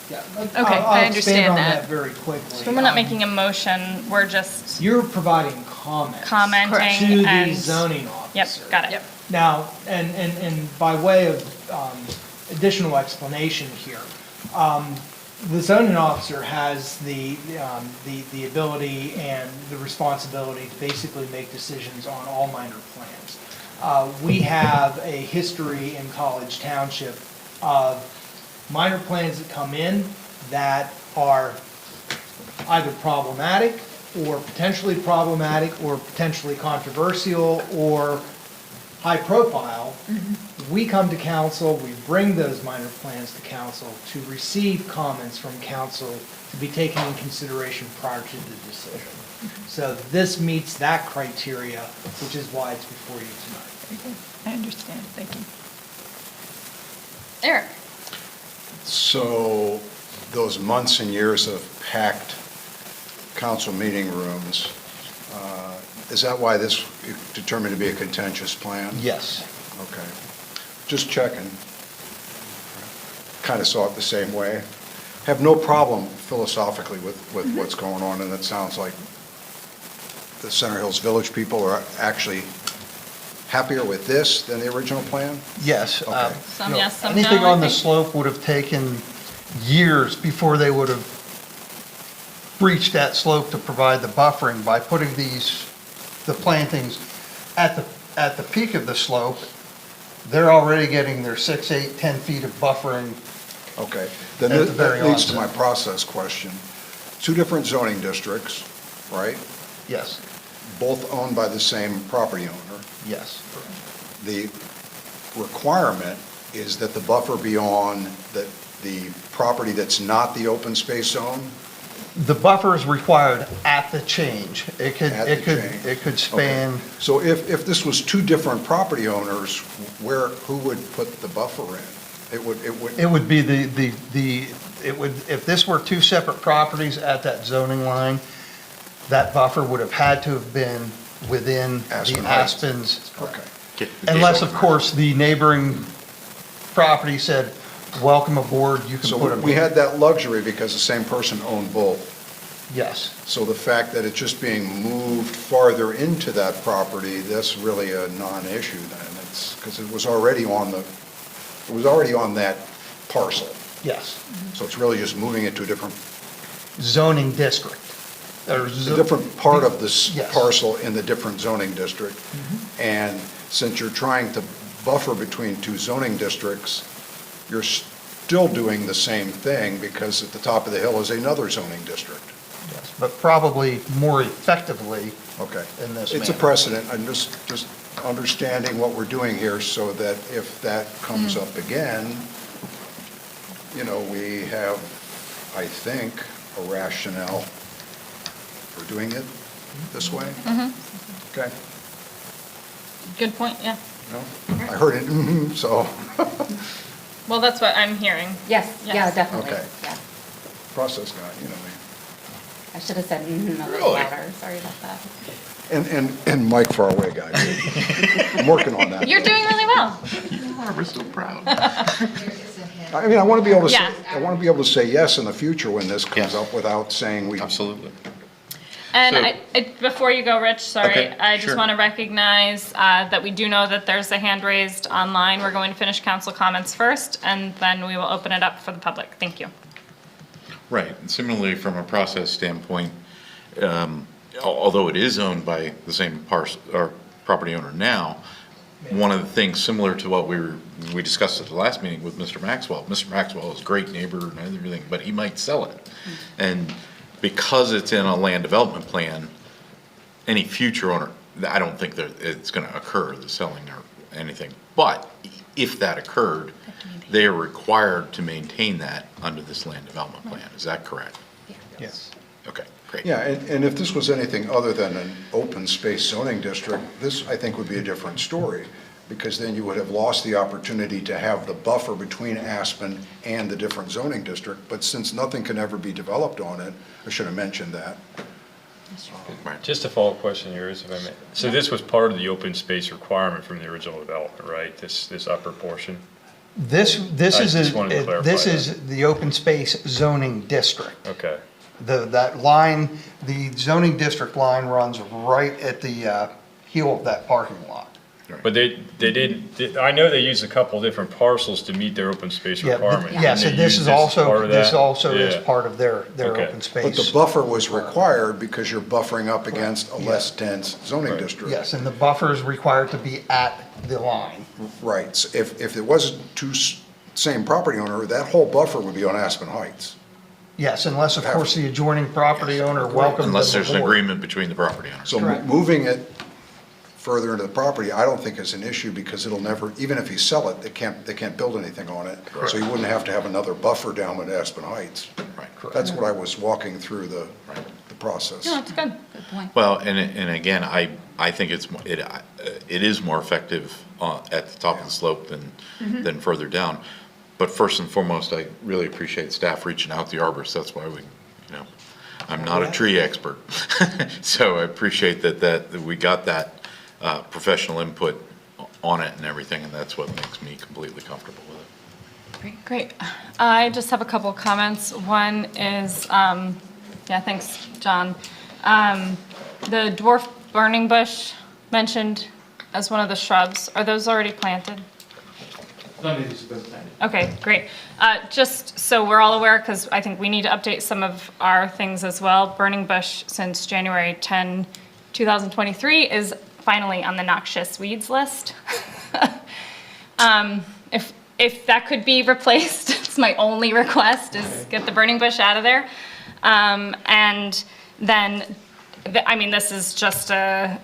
Yeah. Okay, I understand I'll expand on that. that very quickly. So we're not making a motion, we're just You're providing comments. commenting To the and... zoning Yep, officer. got it. Now, and by way of additional explanation here, the zoning officer has the ability and the responsibility to basically make decisions on all minor plans. We have a history in College Township of minor plans that come in that are either problematic or potentially controversial or high profile. We come to council, we bring those minor plans to council to receive comments from council to be taken in consideration prior to the decision. So this meets that criteria, which is why it's before you tonight. I understand, thank you. Eric? So those months and years of packed council meeting rooms, is that why this determined to be a contentious plan? Yes. Okay. Just checking. Kind of saw it the same way. Have no problem philosophically with what's going on, and it sounds like the Center Hills Village people are actually happier with this than the original plan? Yes. Okay. Some yes, some no, Anything I on the think. slope would have taken years before they would have breached that slope to provide the buffering. By putting the plantings at the peak of the slope, they're already getting their 6, 8, 10 feet of buffering. Okay. Then At the very that leads to onset. my process question. Two different zoning districts, right? Yes. both owned by the same property owner. Yes. The requirement is that the buffer be on the property that's not the open space zone? The buffer is required at the change. It could, At it the could, change. it could span, Okay. So if this was two different property owners, who would put the buffer in? It would, it would be it would, if this were two separate properties at that zoning line, that buffer would have had to have been within the Aspen Heights. Aspens. Okay. Unless, of course, the neighboring property said, welcome aboard, you can put So them. we had that luxury because the same person owned both. Yes. So the fact that it's just being moved farther into that property, that's really a non-issue then. It's, because it was already on that parcel. Yes. So it's really just moving it to a different, Zoning district. Or a different part of this Yes. parcel in the different zoning district. And since you're trying to buffer between two zoning districts, you're still doing the same thing because at the top of the hill is another zoning district. Yes, but probably more effectively Okay. in this It's a manner. precedent. I'm just understanding what we're doing here so that if that comes up again, we have, I think, a rationale for doing it this way. Okay. Good point, yeah. No? I heard it, so, Well, that's what I'm hearing. Yes, yeah, Yes. definitely. Okay. Yeah. process guy, I should have said a little Really? louder, sorry about that. And Mike far away guy. I'm working on that. You're doing really well. We're so proud. I mean, I want to be able to say, Yeah. I want to be able to say yes in the future when this comes Yes. up without saying we. Absolutely. And So- before you go, Rich, sorry, Okay, I just sure. want to recognize that we do know that there's a hand raised online. We're going to finish council comments first, and then we will open it up for the public. Thank you. Right, and similarly, from a process standpoint, although it is owned by the same parcel, or property owner now, one of the things similar to what we discussed at the last meeting with Mr. Maxwell, Mr. Maxwell is a great neighbor and everything, but he might sell it. And because it's in a land development plan, any future owner, I don't think that it's gonna occur, the selling or anything. But if that occurred, they are required to maintain that under this land development plan. Is that correct? Yes. Okay, great. Yeah, and if this was anything other than an open space zoning district, this, I think, would be a different story, because then you would have lost the opportunity to have the buffer between Aspen and the different zoning district, but since nothing can ever be developed on it, I should have mentioned that. Right. Just a follow-up question, yours, if I may. So this was part of the open space requirement from the original development, right? This upper portion? This I is, just wanted to clarify this that. is the open space zoning district. Okay. That line, the zoning district line runs right at the heel of that parking lot. But I know they used a couple different parcels to meet their open space Yeah, requirement. yes, Didn't and they this use is as also, part of this that? also is Yeah. part of their Okay. open space. But the buffer was required because you're buffering up against a less dense zoning Right. district. Yes, and the buffer is required to be at the line. Right, so if it wasn't two same property owner, that whole buffer would be on Aspen Heights. Yes, unless, of course, the adjoining property owner welcomes them Unless there's an aboard. agreement between the property owners. So Correct. moving it further into the property, I don't think is an issue, because it'll never, even if you sell it, they can't build anything on it. So you wouldn't have to have another buffer down at Aspen Heights. Right. That's what I was walking through the process. No, it's good. Good point. Well, and again, I think it is more effective at the top of the slope than further down. But first and foremost, I really appreciate staff reaching out to the arborists. That's why I'm not a tree expert. So I appreciate that we got that professional input on it and everything, and that's what makes me completely comfortable with it. Great. I just have a couple comments. One is, thanks, John. The dwarf burning bush mentioned as one of the shrubs, are those already planted? None of these have been planted. Okay, great. Just so we're all aware, because I think we need to update some of our things as well. Burning bush since January 10, 2023 is finally on the noxious weeds list. If that could be replaced, it's my only request, is get the burning bush out of there. And then I mean, this is just a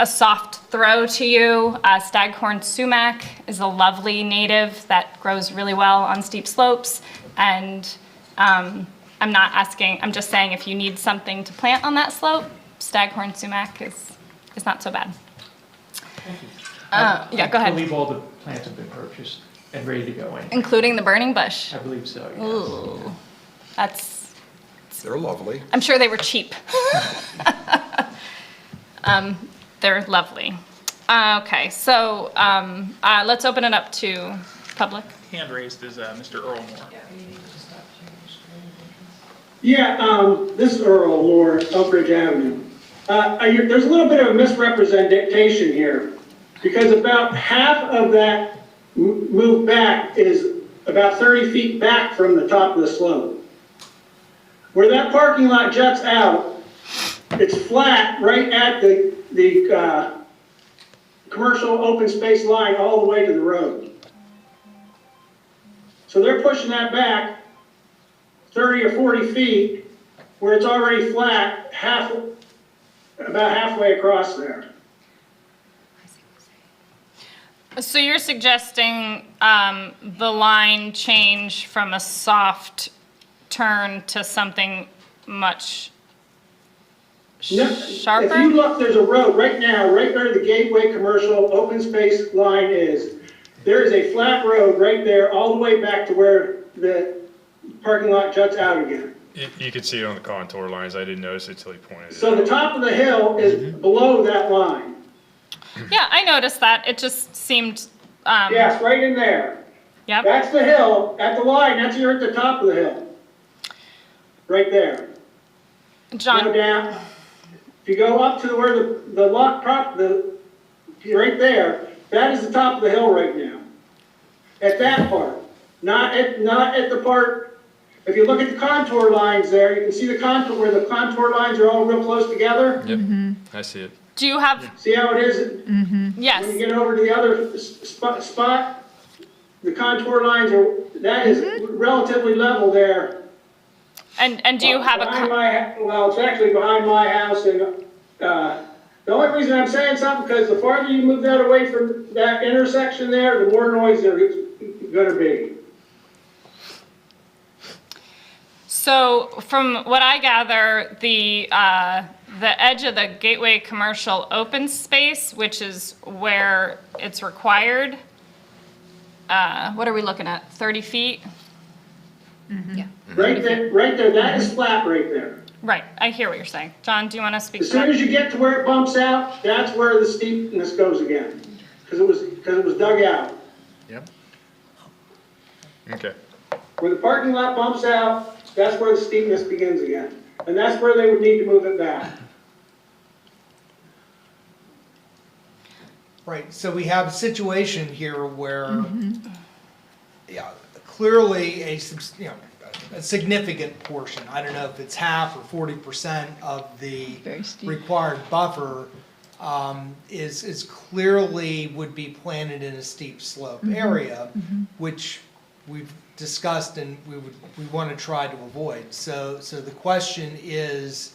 soft throw to you. Staghorn sumac is a lovely native that grows really well on steep slopes. And I'm not asking, I'm just saying if you need something to plant on that slope, Staghorn sumac is not so bad. Yeah, go I ahead. believe all the plants have been purchased and ready to go in. Including the burning bush. I believe so, yes. Ooh, that's, They're lovely. I'm sure they were cheap. They're lovely. Okay, so let's open it up to public. Hand raised is Mr. Earl Moore. Yeah, this is Earl Moore, Oak Ridge Avenue. There's a little bit of a misrepresentation here, because about half of that move back is about 30 feet back from the top of the slope. Where that parking lot juts out, it's flat right at the commercial open space line all the way to the road. So they're pushing that back 30 or 40 feet where it's already flat, about halfway across there. So you're suggesting the line change from a soft turn to something much sharper? If you look, there's a road right now, right where the Gateway Commercial Open Space line is. There is a flat road right there, all the way back to where the parking lot juts out again. You could see it on the contour lines. I didn't notice it till he pointed it So out. the top of the hill is below that line. Yeah, I noticed that. It just seemed. Yes, right in there. Yep. That's the hill, at the line, you're at the top of the hill. Right there. John. Go down. If you go up to where the lot prop, right there, that is the top of the hill right now. At that part, not at the part. If you look at the contour lines there, you can see the contour where the contour lines are all real close together. Yep, I see it. Do you have? See how it is? Yes. When you get over to the other spot, the contour lines that is relatively level there. And do you have Well, it's actually behind my house, and the only reason I'm saying something, because the farther you move that away from that intersection there, the more noise there's gonna be. So from what I gather, the edge of the Gateway Commercial Open Space, which is where it's required, what are we looking at, 30 feet? Yeah. Right there, that is flat right there. Right, I hear what you're saying. John, do you want to speak to As that? soon as you get to where it bumps out, that's where the steepness goes again, because it was dug out. Yep. Okay. Where the parking lot bumps out, that's where the steepness begins again. And that's where they would need to move it back. Right, so we have a situation here where, yeah, clearly a significant portion, I don't know if it's half or 40% of the required buffer, is clearly would be planted in a steep slope area, which we've discussed and we want to try to avoid. So the question is,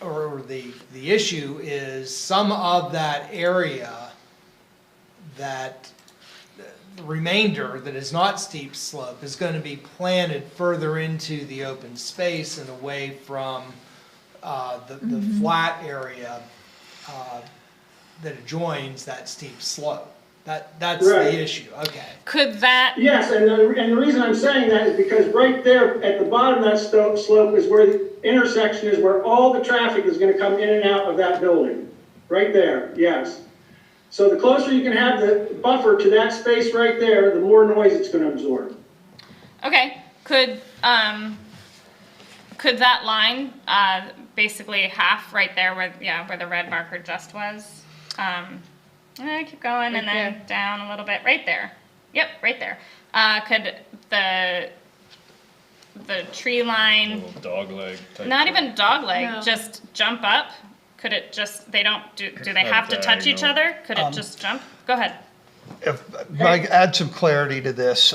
or the issue is, some of that area, that the remainder that is not steep slope is going to be planted further into the open space and away from the flat area that adjoins that steep slope. That's Right. the issue. Okay. Could that? Yes, and the reason I'm saying that is because right there at the bottom of that slope is where the intersection is, where all the traffic is going to come in and out of that building. Right there, yes. So the closer you can have the buffer to that space right there, the more noise it's going to absorb. Okay, could that line, basically half right there where the red marker just was, keep going and then down a little bit, right there. Yep, right there. Could the tree line, Dog leg type. not even dog leg, No. just jump up? Could it just, do they have to touch each Diagonal. other? Could it just jump? Go ahead. If I add some clarity to this,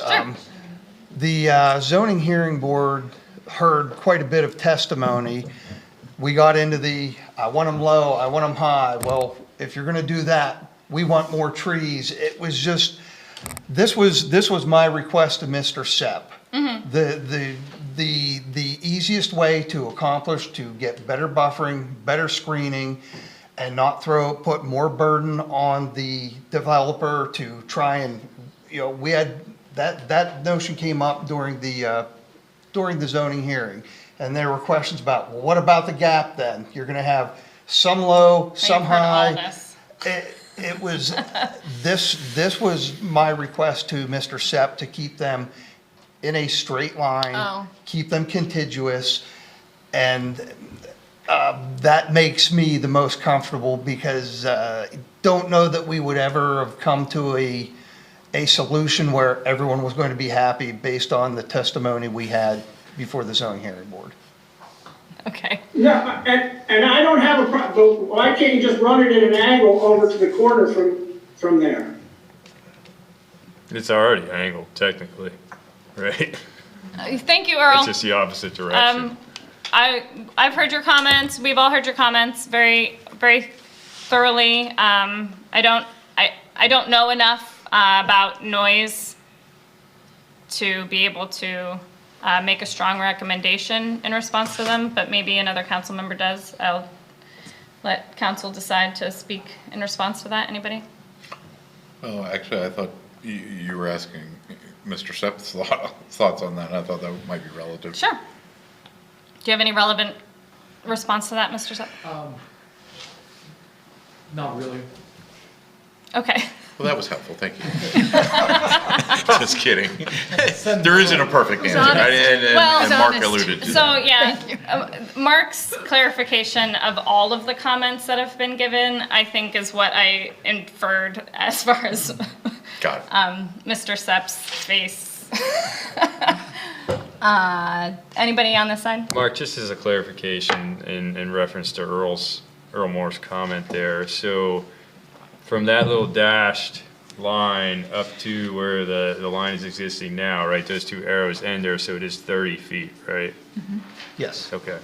the zoning hearing board heard quite a bit of testimony we got into I want them low, I want them high. Well, if you're gonna do that, we want more trees. It was just, this was my request to Mr. Sepp. The easiest way to accomplish, to get better buffering, better screening, and not put more burden on the developer to try and, we had, that notion came up during the zoning hearing. And there were questions about, well, what about the gap then? You're gonna have some low, some You've heard all high. this. It was, this was my request to Mr. Sepp, to keep them in a straight line. Oh. Keep them contiguous, and that makes me the most comfortable, because don't know that we would ever have come to a solution where everyone was going to be happy based on the testimony we had before the zoning hearing board. Okay. Yeah, and I don't have a problem, but why can't you just run it at an angle over to the corner from there? It's already angled technically, right? Thank you, Earl. It's just the opposite direction. I've heard your comments. We've all heard your comments very, very thoroughly. I don't know enough about noise to be able to make a strong recommendation in response to them, but maybe another council member does. I'll let council decide to speak in response to that. Anybody? Well, actually, I thought you were asking Mr. Sepp's thoughts on that, and I thought that might be relative. Sure. Do you have any relevant response to that, Mr. Sepp? Not really. Okay. Well, that was helpful, thank you. Just kidding. There isn't a perfect answer, right? And Mark alluded to So, that. yeah, Mark's clarification of all of the comments that have been given, I think, is what I inferred as far as Got it. Mr. Sepp's face. Anybody on this side? Mark, just as a clarification in reference to Earl Moore's comment there, so from that little dashed line up to where the line is existing now, right, those two arrows end there, so it is 30 feet, right? Yes. Okay.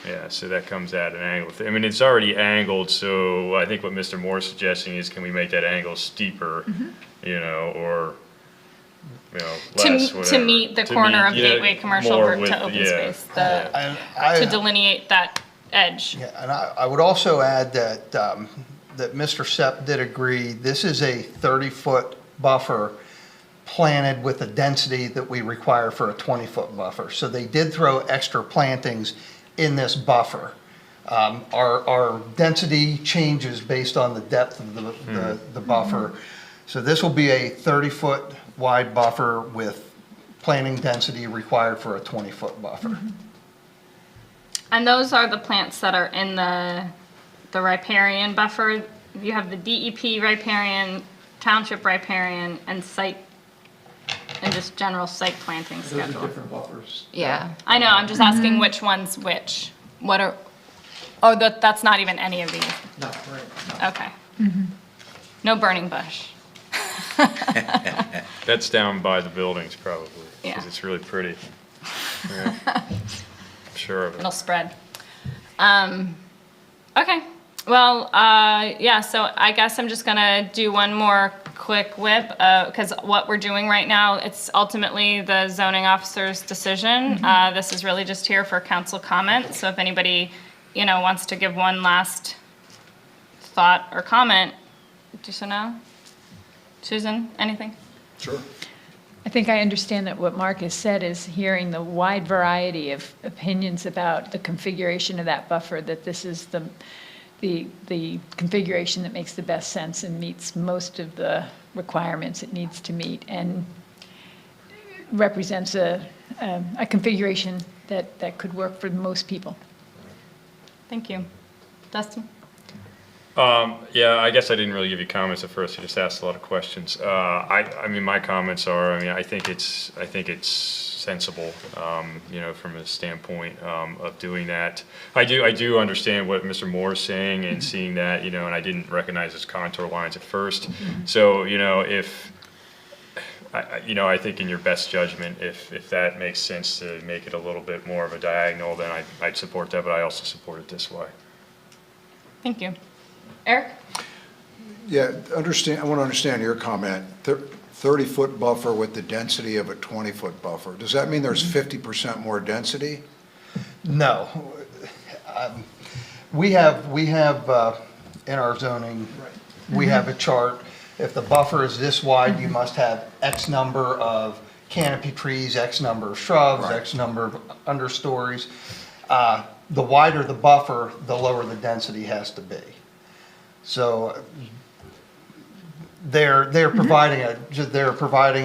Yeah, so that comes at an angle. I mean, it's already angled, so I think what Mr. Moore's suggesting is, can we make that angle steeper, or, less, whatever. To meet the corner of Gateway Commercial more to open space, And to delineate that edge. Yeah, and I would also add that, that Mr. Sepp did agree, this is a 30-foot buffer planted with a density that we require for a 20-foot buffer. So they did throw extra plantings in this buffer. Our density changes based on the depth of the buffer. So this will be a 30-foot wide buffer with planting density required for a 20-foot buffer. And those are the plants that are in the riparian buffer. You have the DEP riparian, township riparian, and site, and just general site planting Those are schedule. different buffers. Yeah. I know, I'm just asking which one's which. That's not even any of these. No, right. Okay. No burning bush. That's down by the buildings probably, Yeah. because it's really pretty. Yeah. I'm sure of it. It'll spread. Okay. Well, yeah, so I guess I'm just gonna do one more quick whip, because what we're doing right now, it's ultimately the zoning officer's decision. This is really just here for council comment, so if anybody, wants to give one last thought or comment, do so now. Susan, anything? Sure. I think I understand that what Mark has said is, hearing the wide variety of opinions about the configuration of that buffer, that this is the configuration that makes the best sense and meets most of the requirements it needs to meet, and represents a configuration that could work for most people. Thank you. Dustin? Yeah, I guess I didn't really give you comments at first. You just asked a lot of questions. I mean, my comments are, I think it's sensible, from a standpoint of doing that. I do understand what Mr. Moore is saying, and seeing that, and I didn't recognize his contour lines at first. So, if I think in your best judgment, if that makes sense to make it a little bit more of a diagonal, then I'd support that, but I also support it this way. Thank you. Eric? Yeah, I want to understand your comment. 30-foot buffer with the density of a 20-foot buffer. Does that mean there's 50% more density? No. We have in our zoning, we have a chart. If the buffer is this wide, you must have X number of canopy trees, X number of shrubs, Right. X number of understories. The wider the buffer, the lower the density has to be. So they're providing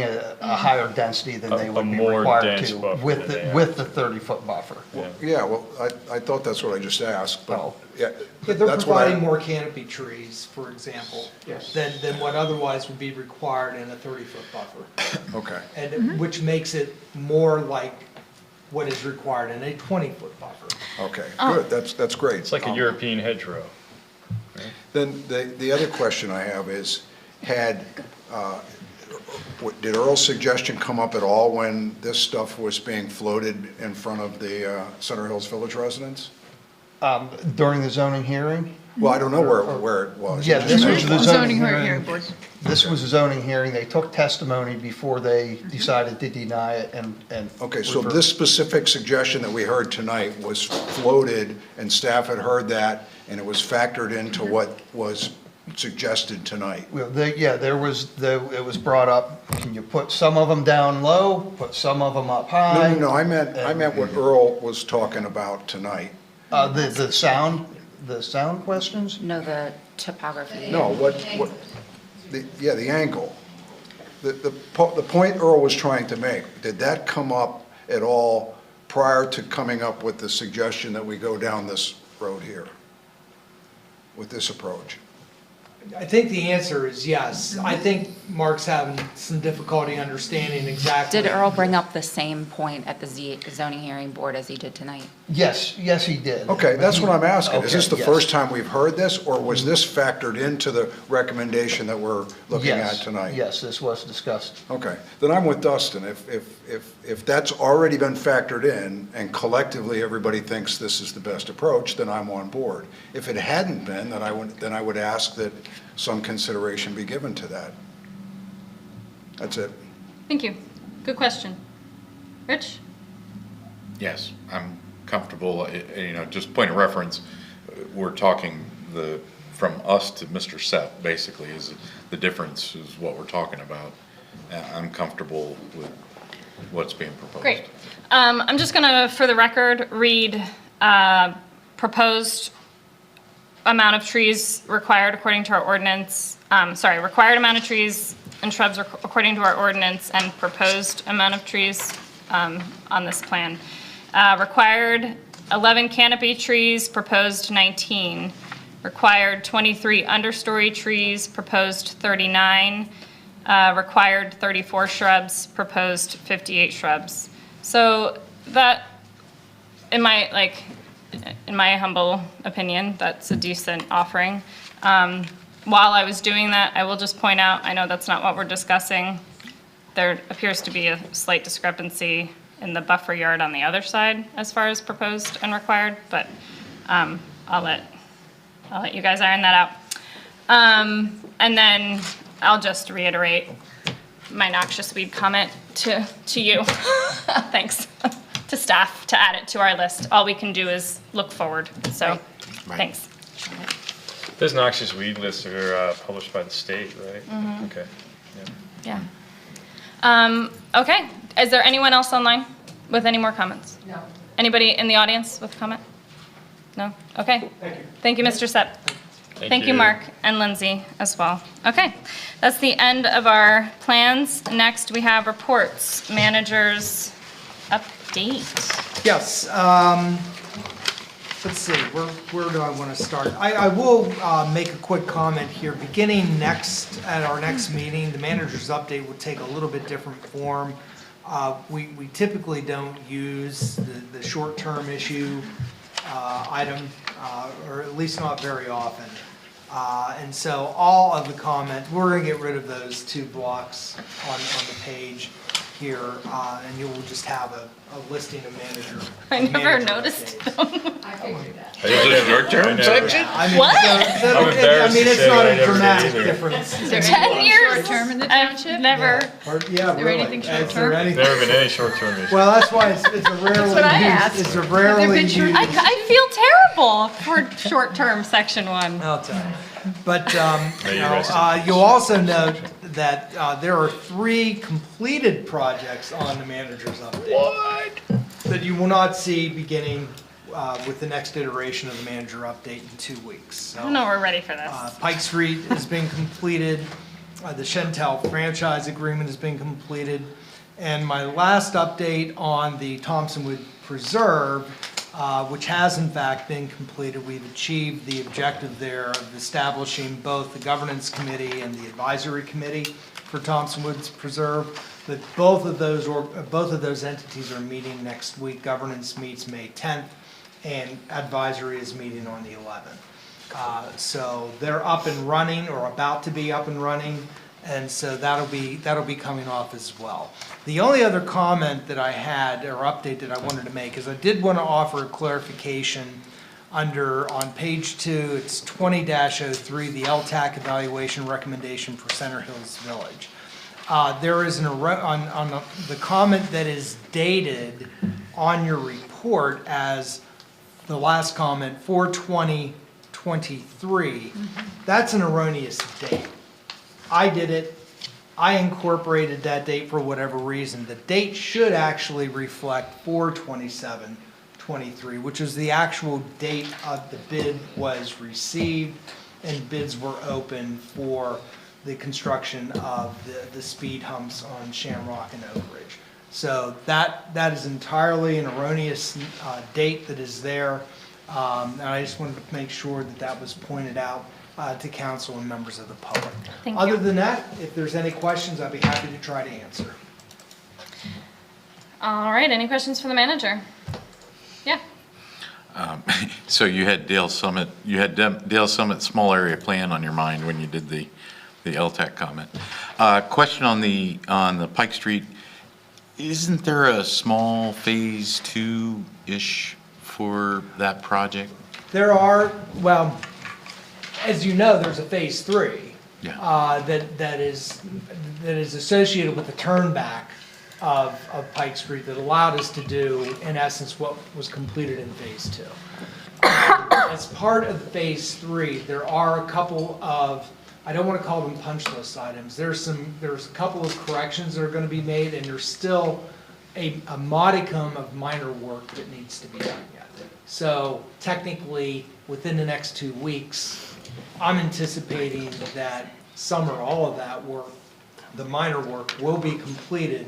a higher density than they A would be more required dense to buffer with than they with the 30-foot buffer. Yeah, well, I thought that's what I just asked, but, Oh. yeah. Yeah, they're that's what I- providing more canopy trees, for example, than what otherwise would be required in a 30-foot buffer. Okay. And which makes it more like what is required in a 20-foot buffer. Okay, good, that's great. It's like a European hedgerow. Then the other question I have is, did Earl's suggestion come up at all when this stuff was being floated in front of the Center Hills Village residents? During the zoning hearing? Well, I don't know where it was. Yeah, this was the zoning hearing hearing. board. This was a zoning hearing. They took testimony before they decided to deny it and. Okay, so this specific suggestion that we heard tonight was floated, and staff had heard that, and it was factored into what was suggested tonight. Well, it was brought up, can you put some of them down low, put some of them up high? No, I meant what Earl was talking about tonight. The sound questions? No, the topography. No, the angle. The point Earl was trying to make, did that come up at all prior to coming up with the suggestion that we go down this road here with this approach? I think the answer is yes. I think Mark's having some difficulty understanding exactly. Did Earl bring up the same point at the zoning hearing board as he did tonight? Yes, he did. Okay, that's what I'm asking. Is this the Okay, first time we've heard this, or was this factored into the recommendation that we're looking at Yes, tonight? yes, this was discussed. Okay, then I'm with Dustin. If that's already been factored in, and collectively everybody thinks this is the best approach, then I'm on board. If it hadn't been, then I would ask that some consideration be given to that. That's it. Thank you. Good question. Rich? Yes, I'm comfortable, just point of reference, we're talking from us to Mr. Sepp, basically, is the difference is what we're talking about. I'm comfortable with what's being proposed. Great. I'm just going to, for the record, read proposed amount of trees required according to our ordinance, required amount of trees and shrubs according to our ordinance, and proposed amount of trees on this plan. Required 11 canopy trees, proposed 19. Required 23 understory trees, proposed 39. Required 34 shrubs, proposed 58 shrubs. So that, in my humble opinion, that's a decent offering. While I was doing that, I will just point out, I know that's not what we're discussing. There appears to be a slight discrepancy in the buffer yard on the other side as far as proposed and required, but I'll let you guys iron that out. And then I'll just reiterate my noxious weed comment to you. Thanks. To staff to add it to our list. All we can do is look forward. So, thanks. Those noxious weed lists are published by the state, right? Mhm. Okay. Yeah. Okay. Is there anyone else online with any more comments? No. Anybody in the audience with a comment? No? Okay. Thank you. Thank you, Mr. Sepp. Thank you, Mark and Lindsay as well. Okay, that's the end of our plans. Next, we have reports, managers update. Yes, let's see, where do I want to start? I will make a quick comment here. Beginning at our next meeting, the manager's update will take a little bit different form. We typically don't use the short-term issue item, or at least not very often. And so all of the comment, we're going to get rid of those 2 blocks on the page here, and you will just have a listing of manager. I never manager noticed update. them. I figured that. Is it a short-term section? Yeah, I mean, What? so- I'm embarrassed I mean, to it's say not that I a never did dramatic either. difference. Is there 10 anything years? short-term in the I've township? never. Yeah, Is there really. anything Is there short-term? anything- Never been any short-term issue. Well, that's why it's a rarely what I used, asked. it's a Have there rarely been short- used. I feel terrible for short-term section 1. I'll tell you. But, May you rest in peace. you'll also note that there are 3 completed projects on the manager's update. What? That you will not see beginning with the next iteration of the manager update in 2 weeks. So, I don't know we're ready for this. Pike Street has been completed, the Chantel franchise agreement has been completed, and my last update on the Thompsonwood Preserve, which has in fact been completed. We've achieved the objective there of establishing both the governance committee and the advisory committee for Thompsonwood's Preserve. That both of those entities are meeting next week. Governance meets May 10th, and advisory is meeting on the 11th. So they're up and running, or about to be up and running, and so that'll be coming off as well. The only other comment that I had, or update that I wanted to make, is I did want to offer a clarification on page 2, it's 20-03, the LTAC evaluation recommendation for Center Hills Village. There is on the comment that is dated on your report as the last comment, 4/20/23, that's an erroneous date. I did it. I incorporated that date for whatever reason. The date should actually reflect 4/27/23, which is the actual date of the bid was received and bids were open for the construction of the speed humps on Shamrock and Oak Ridge. So that is entirely an erroneous date that is there. And I just wanted to make sure that was pointed out to council and members of the public. Thank Other you. than that, if there's any questions, I'd be happy to try to answer. All right, any questions for the manager? Yeah. So you had Dale Summit small area plan on your mind when you did the LTAC comment. Question on the Pike Street, isn't there a small phase 2-ish for that project? There are, well, as you know, there's a phase 3 Yeah. that is associated with the turnback of Pike Street that allowed us to do, in essence, what was completed in phase 2. As part of phase 3, there are a couple of, I don't want to call them punch list items. There's a couple of corrections that are going to be made, and there's still a modicum of minor work that needs to be done yet. So technically, within the next 2 weeks, I'm anticipating that some or all of that work, the minor work, will be completed,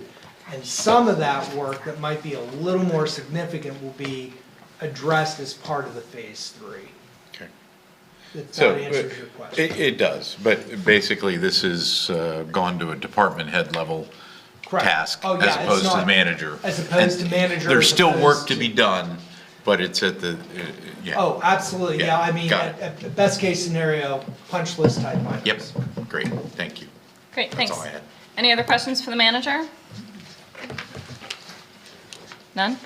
and some of that work that might be a little more significant will be addressed as part of the phase 3. Okay. If So that answers your question. it does, but basically this is gone to a department head level Correct. task Oh, yeah, as it's opposed to the not- manager. as opposed And to manager, There's as still work opposed to be done, but it's at the, yeah. Oh, absolutely, yeah, I mean, got it. at the best case scenario, punch list type items. Yep, great, thank you. Great, thanks. That's all I had. Any other questions for the manager? None?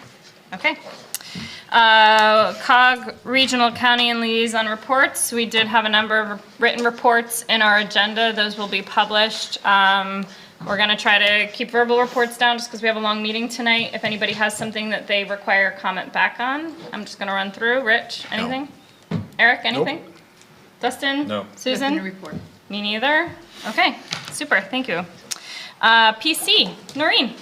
Okay. COG Regional County and Liaison Reports. We did have a number of written reports in our agenda. Those will be published. We're going to try to keep verbal reports down just because we have a long meeting tonight. If anybody has something that they require comment back on, I'm just going to run through. Rich, anything? Eric, anything? Dustin? No. Susan? Nothing to report. Me neither. Okay, super, thank you. PC, Noreen.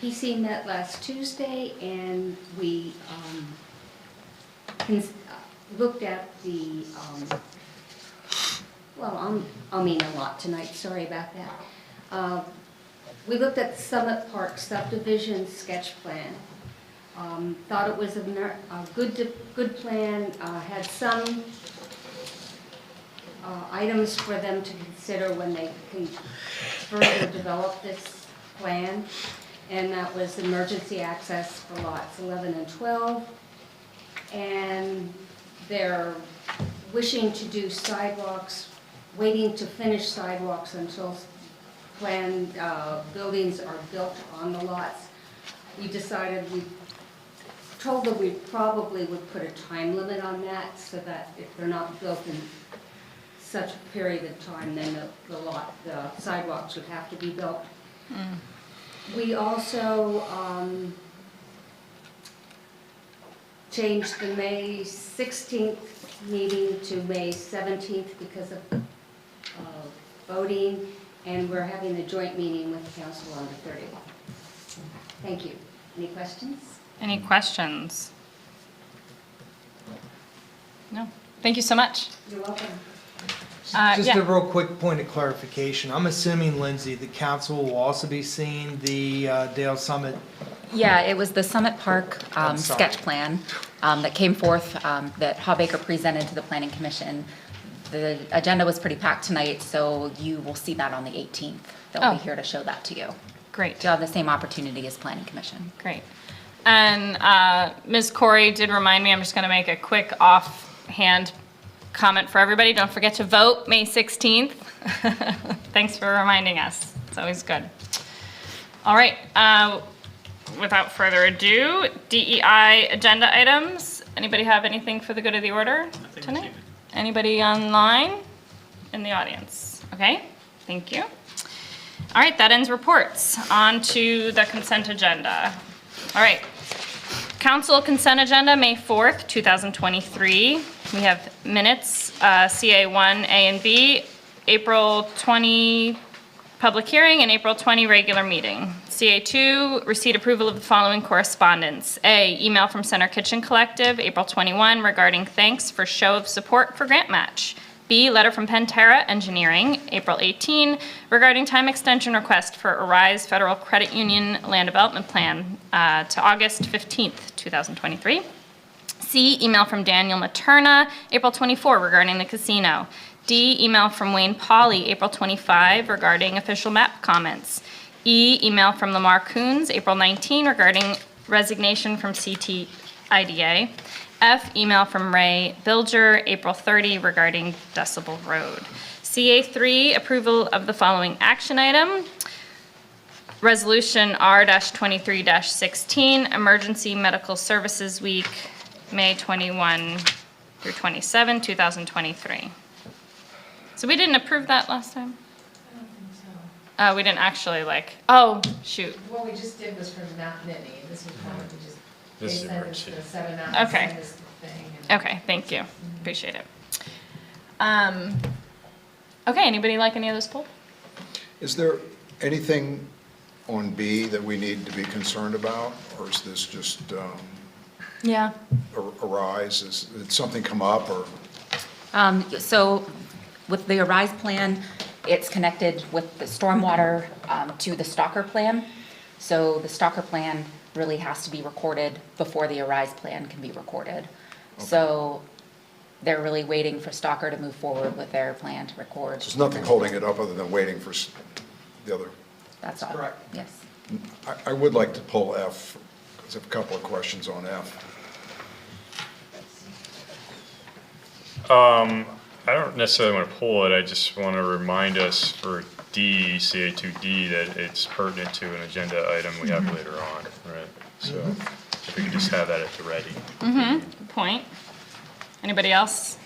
PC met last Tuesday, and we looked at the, well, I mean a lot tonight, sorry about that. We looked at the Summit Park subdivision sketch plan. Thought it was a good plan, had some items for them to consider when they can further develop this plan. And that was emergency access for lots 11 and 12. And they're wishing to do sidewalks, waiting to finish sidewalks until planned buildings are built on the lots. We decided, we told them we probably would put a time limit on that so that if they're not built in such a period of time, then the sidewalks would have to be built. We also changed the May 16th meeting to May 17th because of voting, and we're having a joint meeting with the council on the 30th. Thank you. Any questions? Any questions? No. Thank you so much. You're welcome. Just yeah. a real quick point of clarification. I'm assuming, Lindsay, the council will also be seeing the Dale Summit. Yeah, it was the Summit Park sorry. sketch plan that came forth that Hawbaker presented to the Planning Commission. The agenda was pretty packed tonight, so you will see that on the 18th. They'll be here to show that to you. Great. You'll have the same opportunity as Planning Commission. Great. And Ms. Corey did remind me, I'm just going to make a quick offhand comment for everybody. Don't forget to vote May 16th. Thanks for reminding us. It's always good. All right. Without further ado, DEI agenda items. Anybody have anything for the good of the order tonight? Anybody online in the audience? Okay, thank you. All right, that ends reports. On to the consent agenda. All right. Council consent agenda, May 4th, 2023. We have minutes, CA1, A and B, April 20 public hearing and April 20 regular meeting. CA2, receipt approval of the following correspondence. A, email from Center Kitchen Collective, April 21, regarding thanks for show of support for grant match. B, letter from Pantera Engineering, April 18, regarding time extension request for Arise Federal Credit Union Land Development Plan to August 15th, 2023. C, email from Daniel Materna, April 24, regarding the casino. D, email from Wayne Pauley, April 25, regarding official map comments. E, email from Lamar Coons, April 19, regarding resignation from CTIDA. F, email from Ray Bilger, April 30, regarding Decibel Road. CA3, approval of the following action item. Resolution R-23-16, Emergency Medical Services Week, May 21 through 27, 2023. So we didn't approve that last time? I don't think so. We didn't actually oh, shoot. What we just did was from Mount Nittany, and this was probably just, they This is sent us emergency. the 7 Mountains, Okay. sent us the thing. and- Okay, thank you. Appreciate it. Okay, anybody like any of those pulled? Is there anything on B that we need to be concerned about, or is this just Yeah. Arise? Did something come up, or? So with the Arise plan, it's connected with the stormwater to the Stalker plan. So the Stalker plan really has to be recorded before the Arise plan can be recorded. So they're really waiting for Stalker to move forward with their plan to record. There's nothing holding it up other than waiting for the other? That's all. Correct. Yes. I would like to pull F, because I have a couple of questions on F. I don't necessarily want to pull it, I just want to remind us for D, CA2D, that it's pertinent to an agenda item we have later on, right? So if we could just have that at the ready. Good point. Anybody else?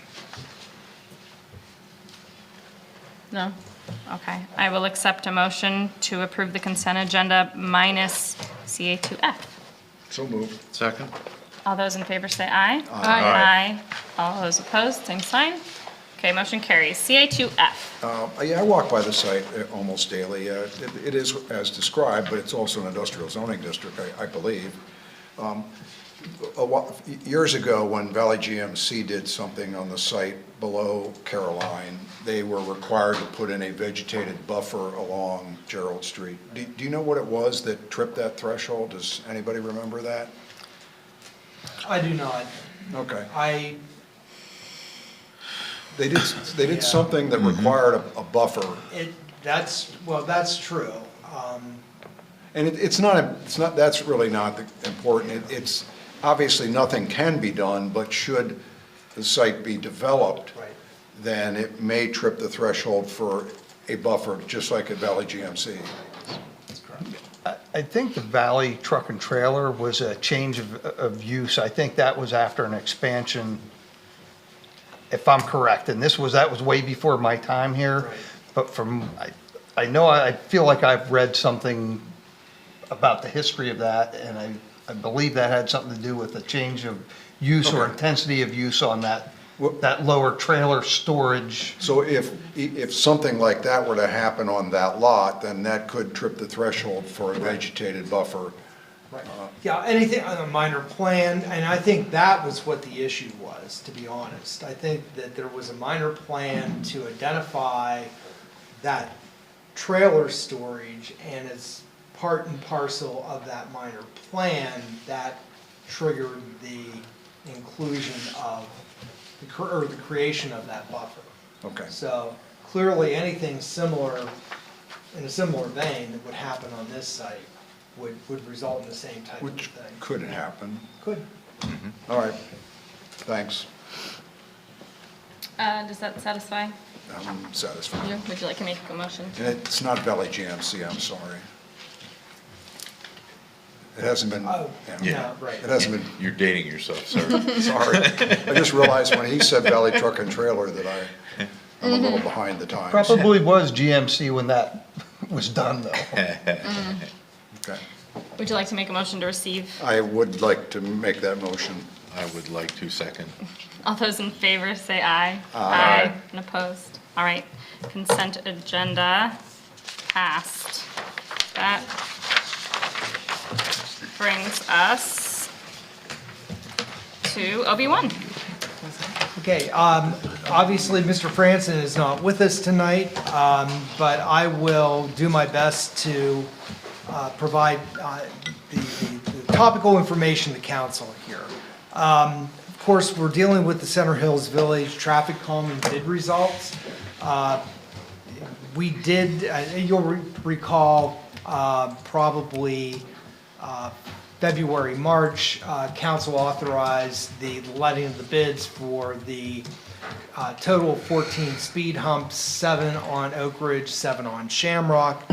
No? Okay. I will accept a motion to approve the consent agenda minus CA2F. So moved. Second? All those in favor say aye. Aye. All those opposed, same sign. Okay, motion carries. CA2F. Yeah, I walk by the site almost daily. It is as described, but it's also an industrial zoning district, I believe. Years ago, when Valley GMC did something on the site below Caroline, they were required to put in a vegetated buffer along Gerald Street. Do you know what it was that tripped that threshold? Does anybody remember that? I do not. Okay. They did something that required a buffer. That's true. And it's not, that's really not important. It's, obviously, nothing can be done, but should the site be developed, then it may trip the threshold for a buffer, just like at Valley GMC. I think the Valley Truck and Trailer was a change of use. I think that was after an expansion, if I'm correct, and that was way before my time here. But I feel like I've read something about the history of that, and I believe that had something to do with the change of use or intensity of use on that lower trailer storage. So if something like that were to happen on that lot, then that could trip the threshold for a vegetated buffer. Yeah, anything on a minor plan, and I think that was what the issue was, to be honest. I think that there was a minor plan to identify that trailer storage, and as part and parcel of that minor plan, that triggered the inclusion of, or the creation of that buffer. Okay. So clearly, anything similar, in a similar vein that would happen on this site would result in the same type of thing. Which could happen. Could. All right, thanks. Does that satisfy I'm satisfied. you? Would you like to make a motion? And it's not Valley GMC, I'm sorry. It hasn't been. Yeah, right. It hasn't been. You're dating yourself, sir. Sorry. I just realized when he said Valley Truck and Trailer that I'm a little behind the times. Probably was GMC when that was done, though. Okay. Would you like to make a motion to receive? I would like to make that motion. I would like to second. All those in favor say aye. Aye. And opposed? All right, consent agenda passed. That brings us to OB1. Okay, obviously, Mr. Franson is not with us tonight, but I will do my best to provide the topical information to council here. Of course, we're dealing with the Center Hills Village traffic calming bid results. We did, you'll recall, probably February, March, council authorized the letting of the bids for the total of 14 speed humps, 7 on Oak Ridge, 7 on Shamrock.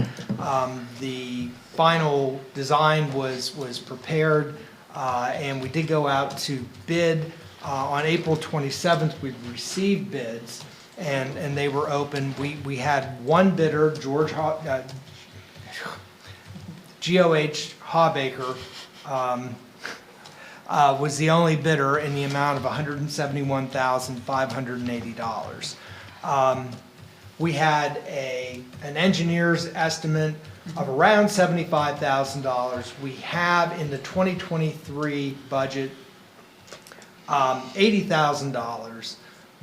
The final design was prepared, and we did go out to bid. On April 27th, we received bids, and they were open. We had one bidder, G.O.H. Hawbaker, was the only bidder in the amount of $171,580. We had an engineer's estimate of around $75,000. We have in the 2023 budget $80,000.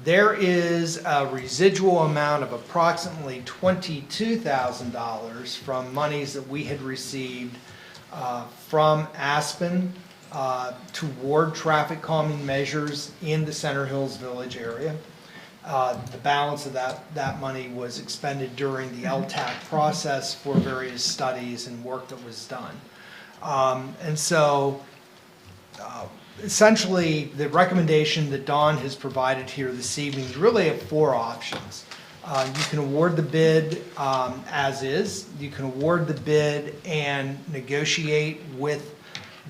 There is a residual amount of approximately $22,000 from monies that we had received from Aspen toward traffic calming measures in the Center Hills Village area. The balance of that money was expended during the LTAC process for various studies and work that was done. And so essentially, the recommendation that Dawn has provided here this evening is really have 4 options. You can award the bid as is. You can award the bid and negotiate with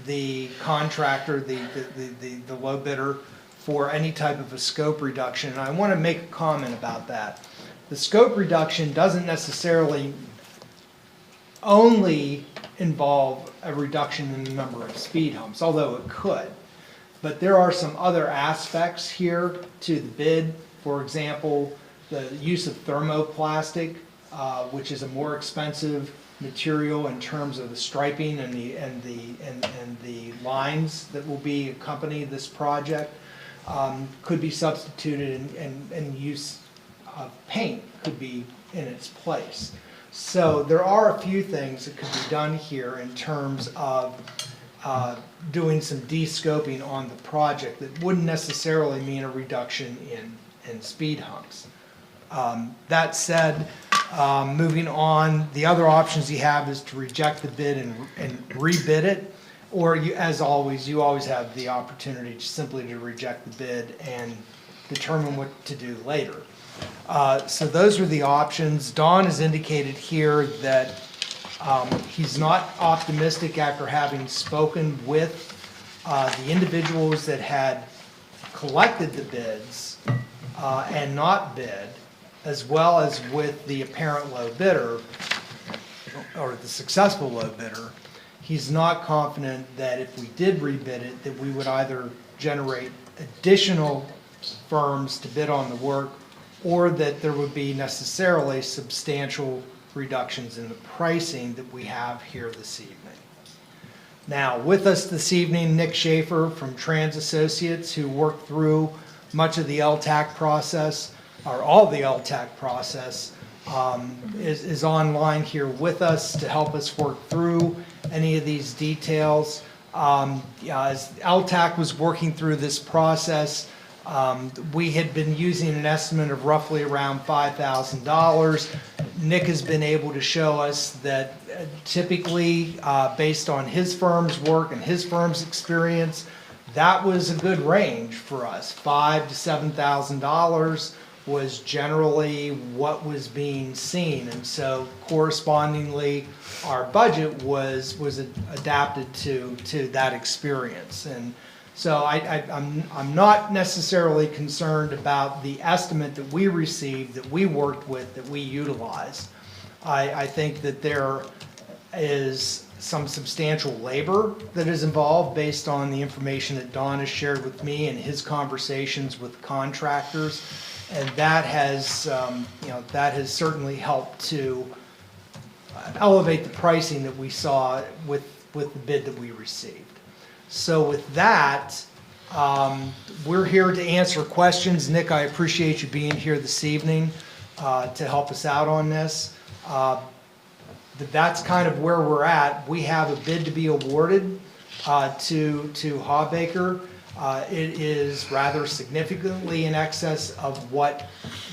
the contractor, the low bidder, for any type of a scope reduction. And I want to make a comment about that. The scope reduction doesn't necessarily only involve a reduction in the number of speed humps, although it could. But there are some other aspects here to the bid. For example, the use of thermoplastic, which is a more expensive material in terms of the striping and the lines that will be accompany this project, could be substituted, and use of paint could be in its place. So there are a few things that could be done here in terms of doing some de-scoping on the project that wouldn't necessarily mean a reduction and speed humps. That said, moving on, the other options you have is to reject the bid and rebid it, or as always, you always have the opportunity simply to reject the bid and determine what to do later. So those are the options. Don has indicated here that he's not optimistic after having spoken with the individuals that had collected the bids and not bid, as well as with the apparent low bidder, or the successful low bidder. He's not confident that if we did rebid it, that we would either generate additional firms to bid on the work, or that there would be necessarily substantial reductions in the pricing that we have here this evening. Now, with us this evening, Nick Schaefer from Trans Associates, who worked through much of the LTAC process, or all of the LTAC process, is online here with us to help us work through any of these details. As LTAC was working through this process, we had been using an estimate of roughly around $5,000. Nick has been able to show us that typically, based on his firm's work and his firm's experience, that was a good range for us. $5,000 to $7,000 was generally what was being seen, and so correspondingly, our budget was adapted to that experience. And so I'm not necessarily concerned about the estimate that we received, that we worked with, that we utilized. I think that there is some substantial labor that is involved based on the information that Don has shared with me and his conversations with contractors, and that has that has certainly helped to elevate the pricing that we saw with the bid that we received. So with that, we're here to answer questions. Nick, I appreciate you being here this evening to help us out on this. That's kind of where we're at. We have a bid to be awarded to Hawbaker. It is rather significantly in excess of what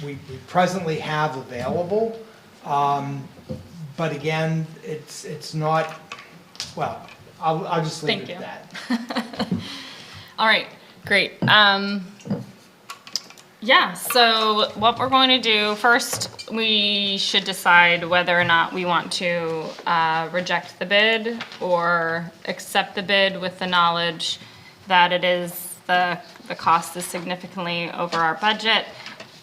we presently have available. But again, it's not, well, I'll just leave it at that. All right, great. Yeah, so what we're going to do, first, we should decide whether or not we want to reject the bid or accept the bid with the knowledge that it is, the cost is significantly over our budget,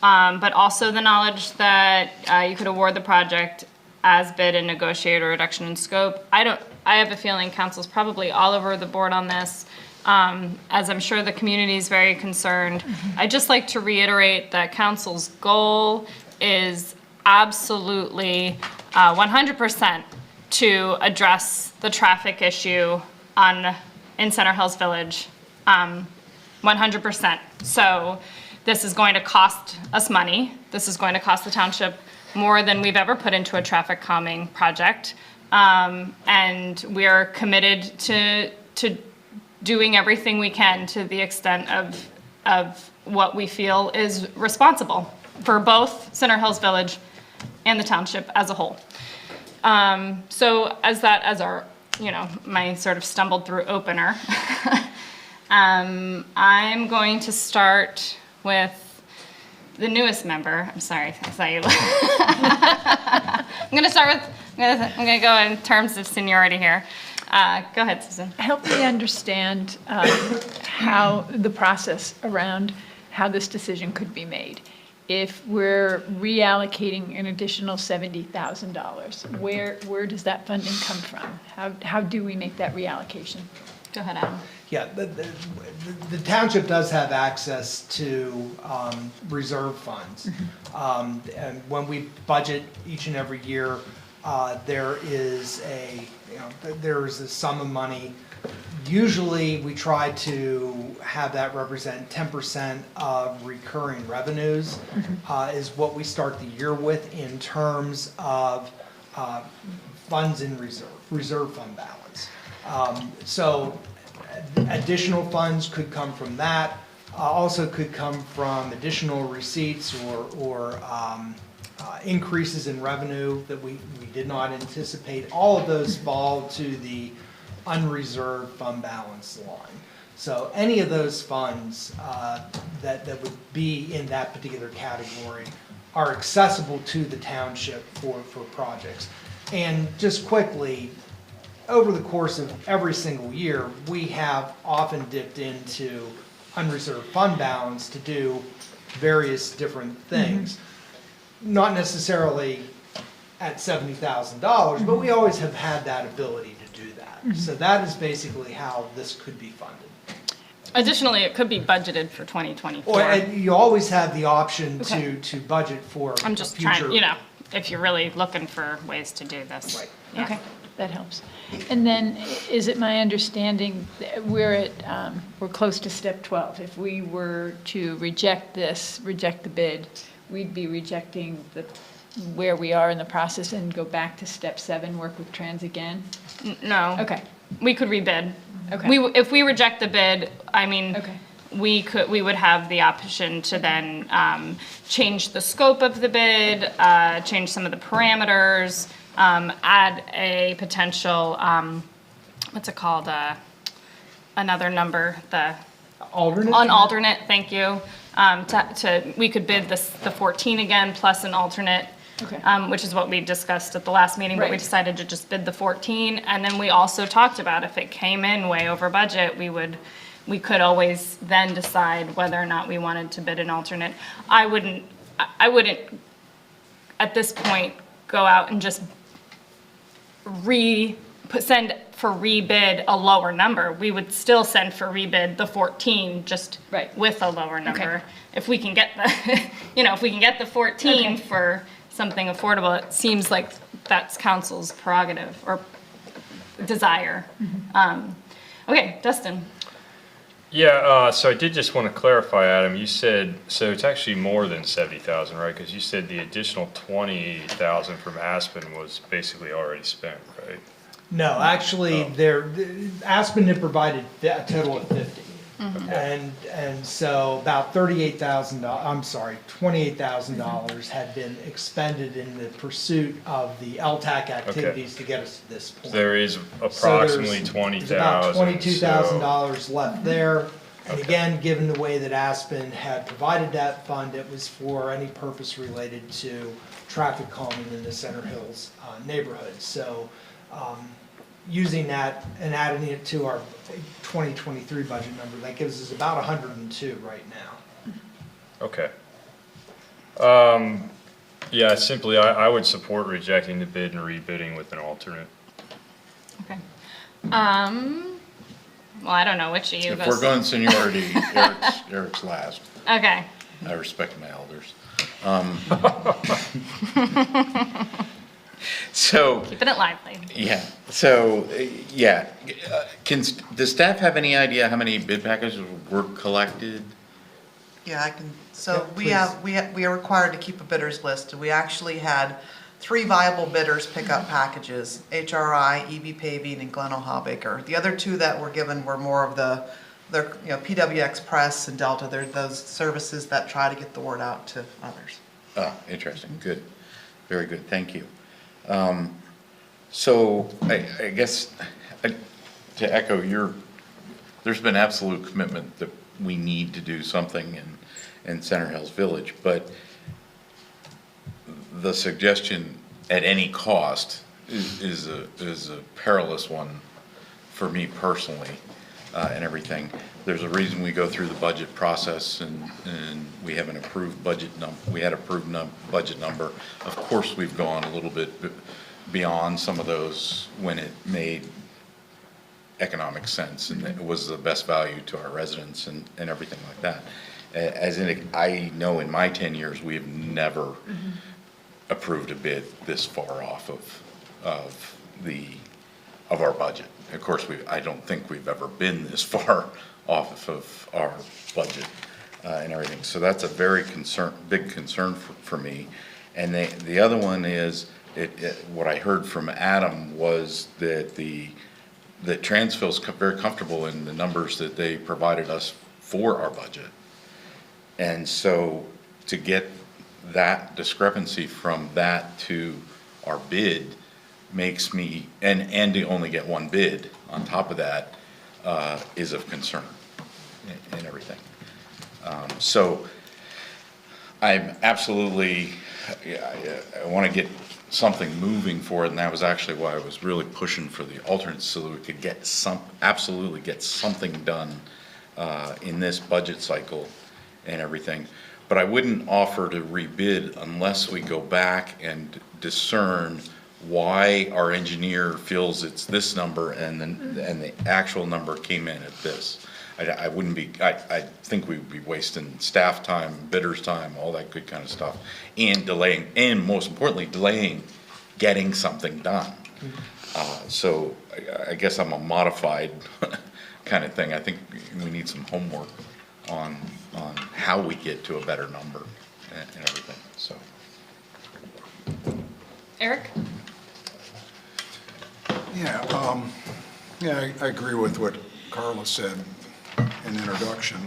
but also the knowledge that you could award the project as bid and negotiate a reduction in scope. I have a feeling council's probably all over the board on this. As I'm sure the community is very concerned. I'd just like to reiterate that council's goal is absolutely 100% to address the traffic issue in Center Hills Village, 100%. So this is going to cost us money. This is going to cost the township more than we've ever put into a traffic calming project. And we are committed to doing everything we can to the extent of what we feel is responsible for both Center Hills Village and the township as a whole. So as our, my sort of stumbled through opener, I'm going to start with the newest member. I'm sorry, I saw you. I'm gonna go in terms of seniority here. Go ahead, Susan. Help me understand how the process around how this decision could be made. If we're reallocating an additional $70,000, where does that funding come from? How do we make that reallocation? Go ahead, Adam. Yeah, the township does have access to reserve funds. And when we budget each and every year, there is a sum of money. Usually we try to have that represent 10% of recurring revenues, is what we start the year with in terms of funds in reserve fund balance. So additional funds could come from that. Also could come from additional receipts or increases in revenue that we did not anticipate. All of those fall to the unreserved fund balance line. So any of those funds that would be in that particular category are accessible to the township for projects. And just quickly, over the course of every single year, we have often dipped into unreserved fund balance to do various different things. Not necessarily at $70,000, but we always have had that ability to do that. So that is basically how this could be funded. Additionally, it could be budgeted for 2024. Or and you always have the option Okay. to budget for I'm just future. trying, if you're really looking for ways to do this. Right. Yeah. Okay, that helps. And then, is it my understanding that we're close to step 12? If we were to reject the bid, we'd be rejecting where we are in the process and go back to step 7, work with Trans again? No. Okay, We could rebid. Okay. If we reject the bid, I mean, okay, we would have the option to then change the scope of the bid, change some of the parameters, add a potential, what's it called, another number, the Alternate? an alternate, thank you. We could bid the 14 again plus an alternate, okay. which is what we discussed at the last meeting, but we Right. decided to just bid the 14. And then we also talked about if it came in way over budget, we could always then decide whether or not we wanted to bid an alternate. I wouldn't at this point go out and just send for rebid a lower number. We would still send for rebid the 14, just Right. with a lower number. Okay. If we can get the 14 for something affordable, it seems like that's council's prerogative or desire. Okay, Dustin. Yeah, so I did just want to clarify, Adam, you said, so it's actually more than 70,000, right? Because you said the additional 20,000 from Aspen was basically already spent, right? No, actually, Aspen had provided a total of 50. And so about $28,000 had been expended in the pursuit of the LTAC activities to get us to this point. There is So approximately there's 20,000. about $22,000 so- left there. And Okay. again, given the way that Aspen had provided that fund, it was for any purpose related to traffic calming in the Center Hills neighborhood. So using that and adding it to our 2023 budget number, that gives us about 102 right now. Okay. Yeah, simply, I would support rejecting the bid and rebidding with an alternate. Okay. Well, I don't know which of you If goes. we're going seniority, Eric's last. Okay. I respect my elders. So, Keeping it lively. yeah, so, does staff have any idea how many bid packages were collected? Yeah, I can, Yeah, so please. we are required to keep a bidders list. We actually had 3 viable bidders pick up packages, HRI, EV Paving, and Glen O'Habaker. The other 2 that were given were more of they're, PW Express and Delta. They're those services that try to get the word out to others. Oh, interesting, good, very good, thank you. So, I guess, to echo there's been absolute commitment that we need to do something in Center Hills Village, but the suggestion at any cost is a perilous one for me personally, and everything. There's a reason we go through the budget process and we have an approved budget budget number. Of course, we've gone a little bit beyond some of those when it made economic sense and it was the best value to our residents and everything like that. I know in my 10 years, we have never approved a bid this far off of our budget. Of course, I don't think we've ever been this far off of our budget and everything. So that's a very big concern for me. And the other one is, what I heard from Adam was that that Transfield's very comfortable in the numbers that they provided us for our budget. And so to get that discrepancy from that to our bid makes me, and to only get one bid on top of that, is of concern and everything. So I'm absolutely, I want to get something moving for it, and that was actually why I was really pushing for the alternates, so that we could get absolutely get something done in this budget cycle and everything. But I wouldn't offer to rebid unless we go back and discern why our engineer feels it's this number and the actual number came in at this. I wouldn't be, I think we would be wasting staff time, bidders' time, all that good kind of stuff, and delaying, and most importantly, delaying getting something done. So I guess I'm a modified kind of thing. I think we need some homework on how we get to a better number and everything, so. Eric? Yeah, I agree with what Carla said in the introduction.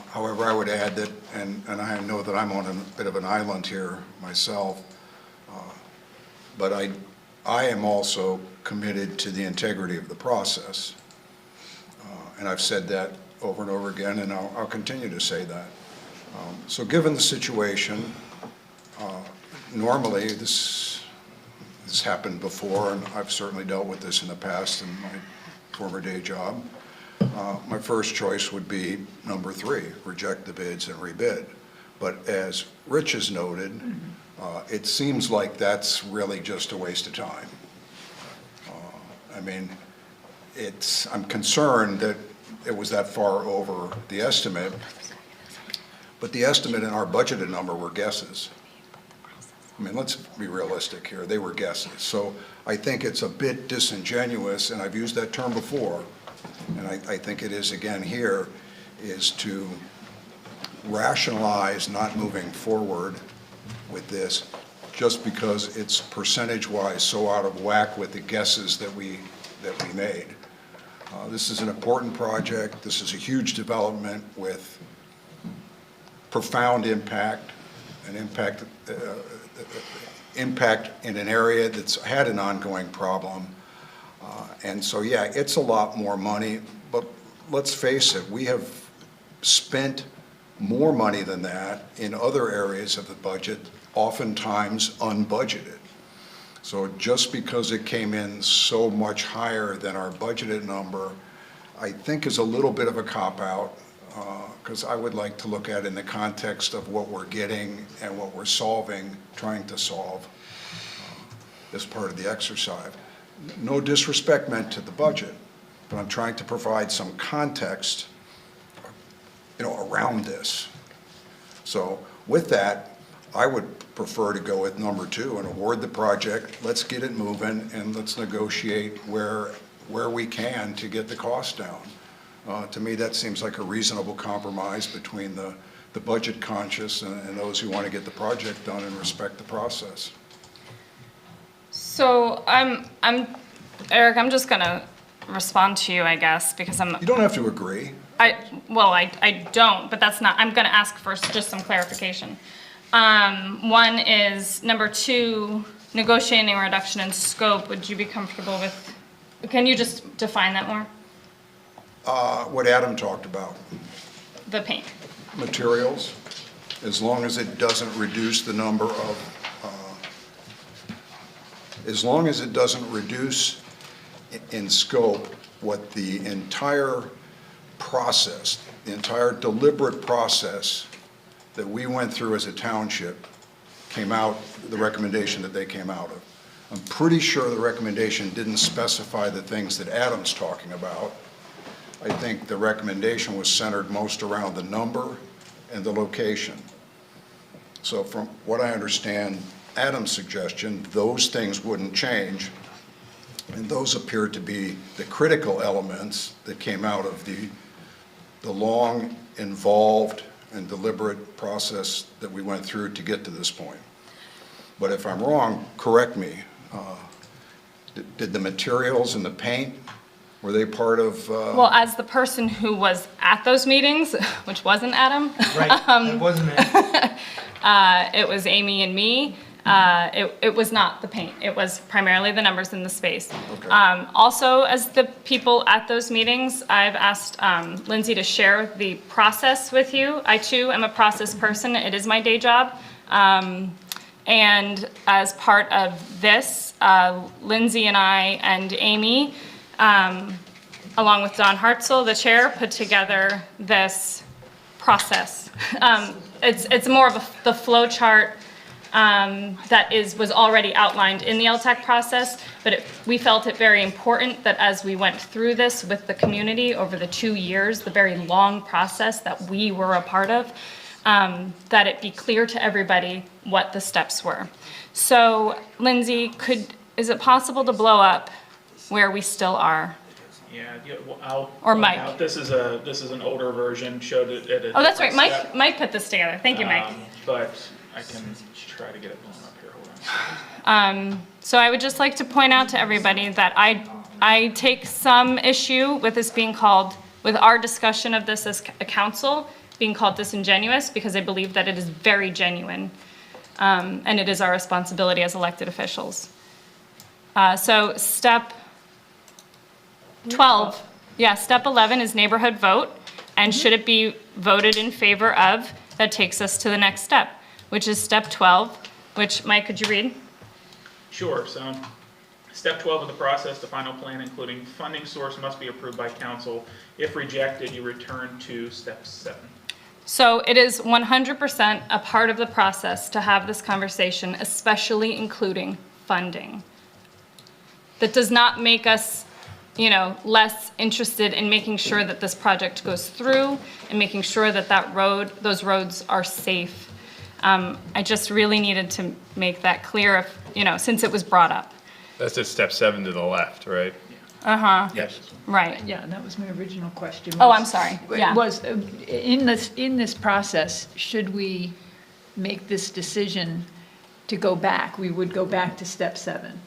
However, I would add that, and I know that I'm on a bit of an island here myself, but I am also committed to the integrity of the process. And I've said that over and over again, and I'll continue to say that. So given the situation, normally this happened before, and I've certainly dealt with this in the past in my former day job. My first choice would be number 3, reject the bids and rebid. But as Rich has noted, it seems like that's really just a waste of time. I mean, I'm concerned that it was that far over the estimate, but the estimate and our budgeted number were guesses. I mean, let's be realistic here. They were guesses. So I think it's a bit disingenuous, and I've used that term before, and I think it is again here, is to rationalize not moving forward with this just because it's percentage-wise so out of whack with the guesses that we made. This is an important project. This is a huge development with profound impact, an impact in an area that's had an ongoing problem. And so, yeah, it's a lot more money, but let's face it, we have spent more money than that in other areas of the budget, oftentimes unbudgeted. So just because it came in so much higher than our budgeted number, I think is a little bit of a cop-out, because I would like to look at it in the context of what we're getting and what we're solving, trying to solve as part of the exercise. No disrespect meant to the budget, but I'm trying to provide some context, around this. So with that, I would prefer to go with number 2 and award the project. Let's get it moving and let's negotiate where we can to get the cost down. To me, that seems like a reasonable compromise between the budget conscious and those who want to get the project done and respect the process. So Eric, I'm just gonna respond to you, I guess, because You don't have to agree. I don't, but that's not, I'm gonna ask for just some clarification. One is, number 2, negotiating a reduction in scope. Would you be comfortable with, can you just define that more? What Adam talked about. The paint. Materials, as long as it doesn't reduce the number of, as long as it doesn't reduce in scope what the entire process, the entire deliberate process that we went through as a township came out, the recommendation that they came out of. I'm pretty sure the recommendation didn't specify the things that Adam's talking about. I think the recommendation was centered most around the number and the location. So from what I understand, Adam's suggestion, those things wouldn't change, and those appear to be the critical elements that came out of the long, involved, and deliberate process that we went through to get to this point. But if I'm wrong, correct me. Did the materials and the paint Were they part of? Well, as the person who was at those meetings, which wasn't Adam. Right, it wasn't it. It was Amy and me. It was not the paint. It was primarily the numbers in the space. Okay. Also, as the people at those meetings, I've asked Lindsay to share the process with you. I too am a process person. It is my day job. And as part of this, Lindsay and I and Amy, along with Don Hartzell, the chair, put together this process. It's more of the flow chart that was already outlined in the LTAC process, but we felt it very important that as we went through this with the community over the 2 years, the very long process that we were a part of, that it be clear to everybody what the steps were. So, Lindsay, is it possible to blow up where we still are? Yeah, well, I'll. Or point Mike. out, This is an older version, showed it at a. Oh, that's right, different step. Mike put this together. Thank you, Mike. But I can try to get it blown up here, hold on. So I would just like to point out to everybody that I take some issue with this being called, with our discussion of this as a council, being called disingenuous, because I believe that it is very genuine. And it is our responsibility as elected officials. So step 12, step 11 is neighborhood vote, and should it be voted in favor of, that takes us to the next step, which is step 12, which, Mike, could you read? Sure, so step 12 of the process, the final plan, including funding source, must be approved by council. If rejected, you return to step 7. So it is 100% a part of the process to have this conversation, especially including funding. That does not make us, less interested in making sure that this project goes through and making sure that those roads are safe. I just really needed to make that clear, since it was brought up. That's at step 7 to the left, right? Uh-huh. Yes. Right. Yeah, that was my original question. Oh, I'm sorry. Yeah. Was, in this process, should we make this decision to go back, we would go back to step 7?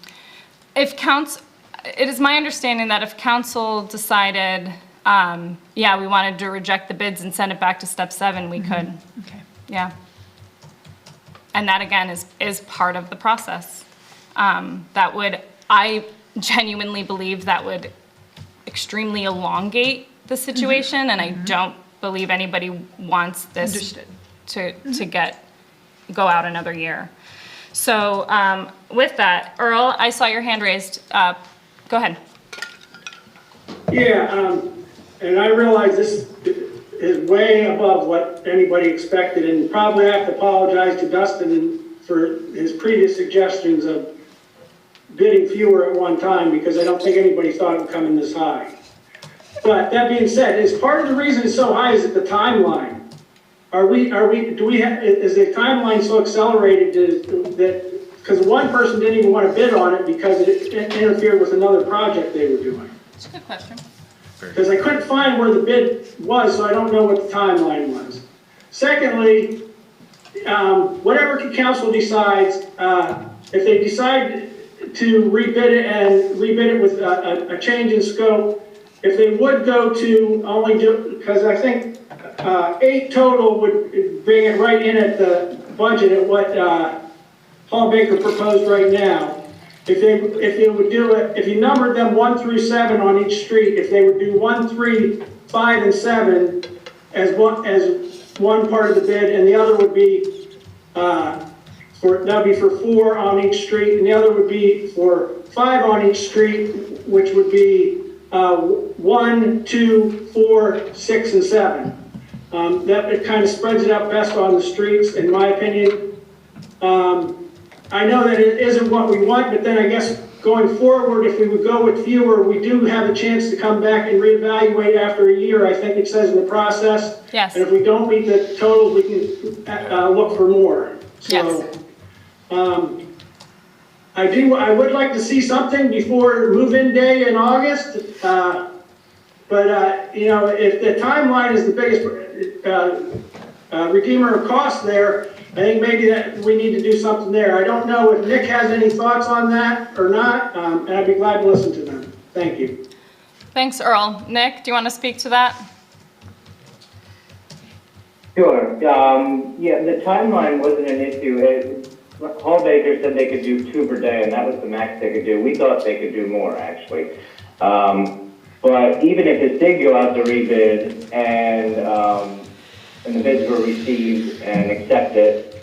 It is my understanding that if council decided, we wanted to reject the bids and send it back to step 7, we could. Okay. Yeah. And that, again, is part of the process. I genuinely believe that would extremely elongate the situation, and I don't believe anybody wants this to go out another year. So with that, Earl, I saw your hand raised. Go ahead. Yeah, and I realize this is way above what anybody expected, and probably have to apologize to Dustin for his previous suggestions of bidding fewer at one time, because I don't think anybody thought it would come in this high. But that being said, is part of the reason it's so high is it the timeline? Is the timeline so accelerated that, because one person didn't even want to bid on it because it interfered with another project they were doing? That's a good question. Because I couldn't find where the bid was, so I don't know what the timeline was. Secondly, whatever council decides, if they decide to rebid it with a change in scope, if they would go to only do, because I think 8 total would bring it right in at the budget at what Paul Baker proposed right now. If they would do it, if you numbered them 1 through 7 on each street, if they would do 1, 3, 5, and 7 as one part of the bid, and the other would be that would be for 4 on each street, and the other would be for 5 on each street, which would be 1, 2, 4, 6, and 7. That it kind of spreads it out best on the streets, in my opinion. I know that it isn't what we want, but then I guess going forward, if we would go with fewer, we do have a chance to come back and reevaluate after a year, I think it says in the process. Yes. And if we don't meet the totals, we can look for more. So, Yes. I would like to see something before move-in day in August. But if the timeline is the biggest redeemer of cost there, I think maybe that we need to do something there. I don't know if Nick has any thoughts on that or not, and I'd be glad to listen to them. Thank you. Thanks, Earl. Nick, do you want to speak to that? Sure. Yeah, the timeline wasn't an issue. Hall Baker said they could do 2 per day, and that was the max they could do. We thought they could do more, actually. But even if it did go out to rebid and the bids were received and accepted,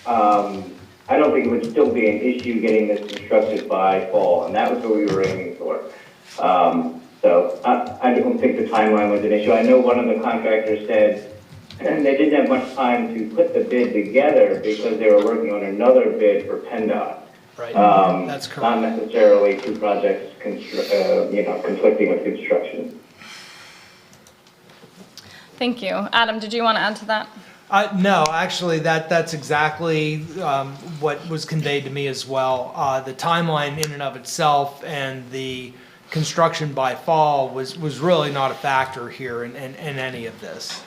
I don't think it would still be an issue getting this constructed by fall, and that was what we were aiming for. So I don't think the timeline was an issue. I know one of the contractors said they didn't have much time to put the bid together because they were working on another bid for PennDOT. Right, that's correct. Not necessarily 2 projects, conflicting with construction. Thank you. Adam, did you want to add to that? No, actually, that's exactly what was conveyed to me as well. The timeline in and of itself and the construction by fall was really not a factor here in any of this.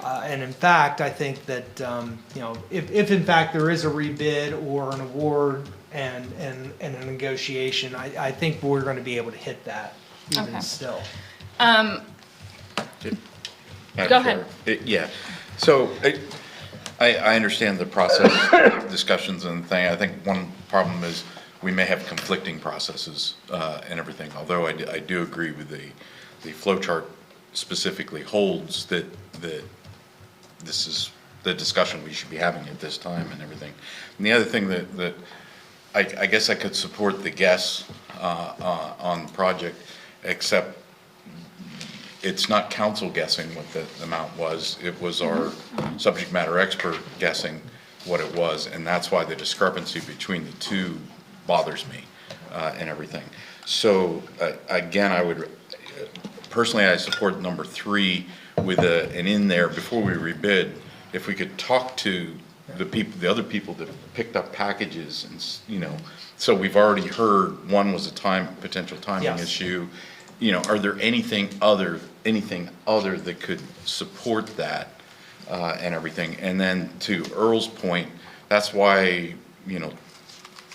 And in fact, I think that, if in fact there is a rebid or an award and a negotiation, I think we're going to be able to hit that even Okay. still. Go ahead. Yeah, so I understand the process discussions and thing. I think one problem is we may have conflicting processes and everything, although I do agree with the flow chart specifically holds that this is the discussion we should be having at this time and everything. And the other thing that I guess I could support the guess on the project, except it's not council guessing what the amount was. It was our subject matter expert guessing what it was, and that's why the discrepancy between the two bothers me and everything. So again, I would personally, I support number 3 with an in there before we rebid. If we could talk to the other people that picked up packages, and so we've already heard one was a potential timing Yes. issue. Are there anything other that could support that and everything? And then to Earl's point, that's why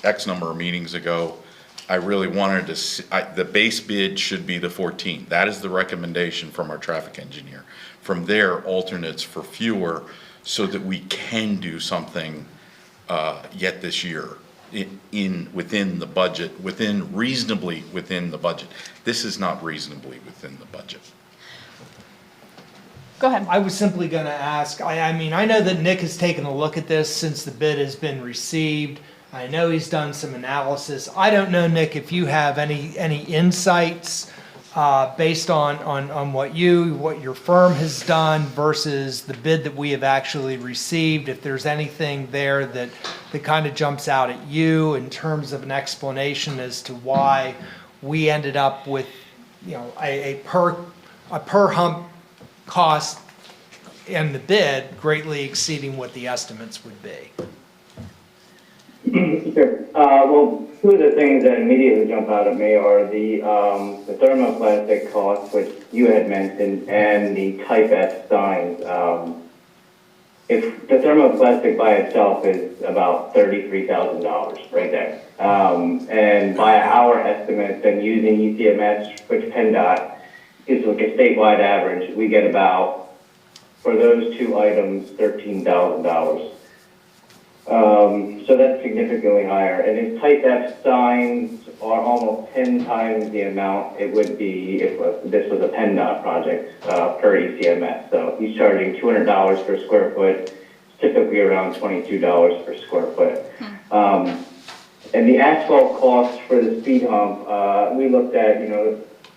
X number of meetings ago, I really wanted to see, the base bid should be the 14. That is the recommendation from our traffic engineer. From there, alternates for fewer, so that we can do something yet this year within the budget, reasonably within the budget. This is not reasonably within the budget. Go ahead. I was simply going to ask, I mean, I know that Nick has taken a look at this since the bid has been received. I know he's done some analysis. I don't know, Nick, if you have any insights based on what your firm has done versus the bid that we have actually received, if there's anything there that kind of jumps out at you in terms of an explanation as to why we ended up with, a per hump cost in the bid greatly exceeding what the estimates would be. Sure. Well, 2 of the things that immediately jump out at me are the thermoplastic costs, which you had mentioned, and the Type F signs. If the thermoplastic by itself is about $33,000 right there. And by our estimates and using ECMS, which PennDOT is like a statewide average, we get about, for those 2 items, $13,000. So that's significantly higher. And his Type F signs are almost 10 times the amount it would be if this was a PennDOT project per ECMS. So he's charging $200 per square foot. It's typically around $22 per square foot. And the asphalt costs for the speed hump, we looked at,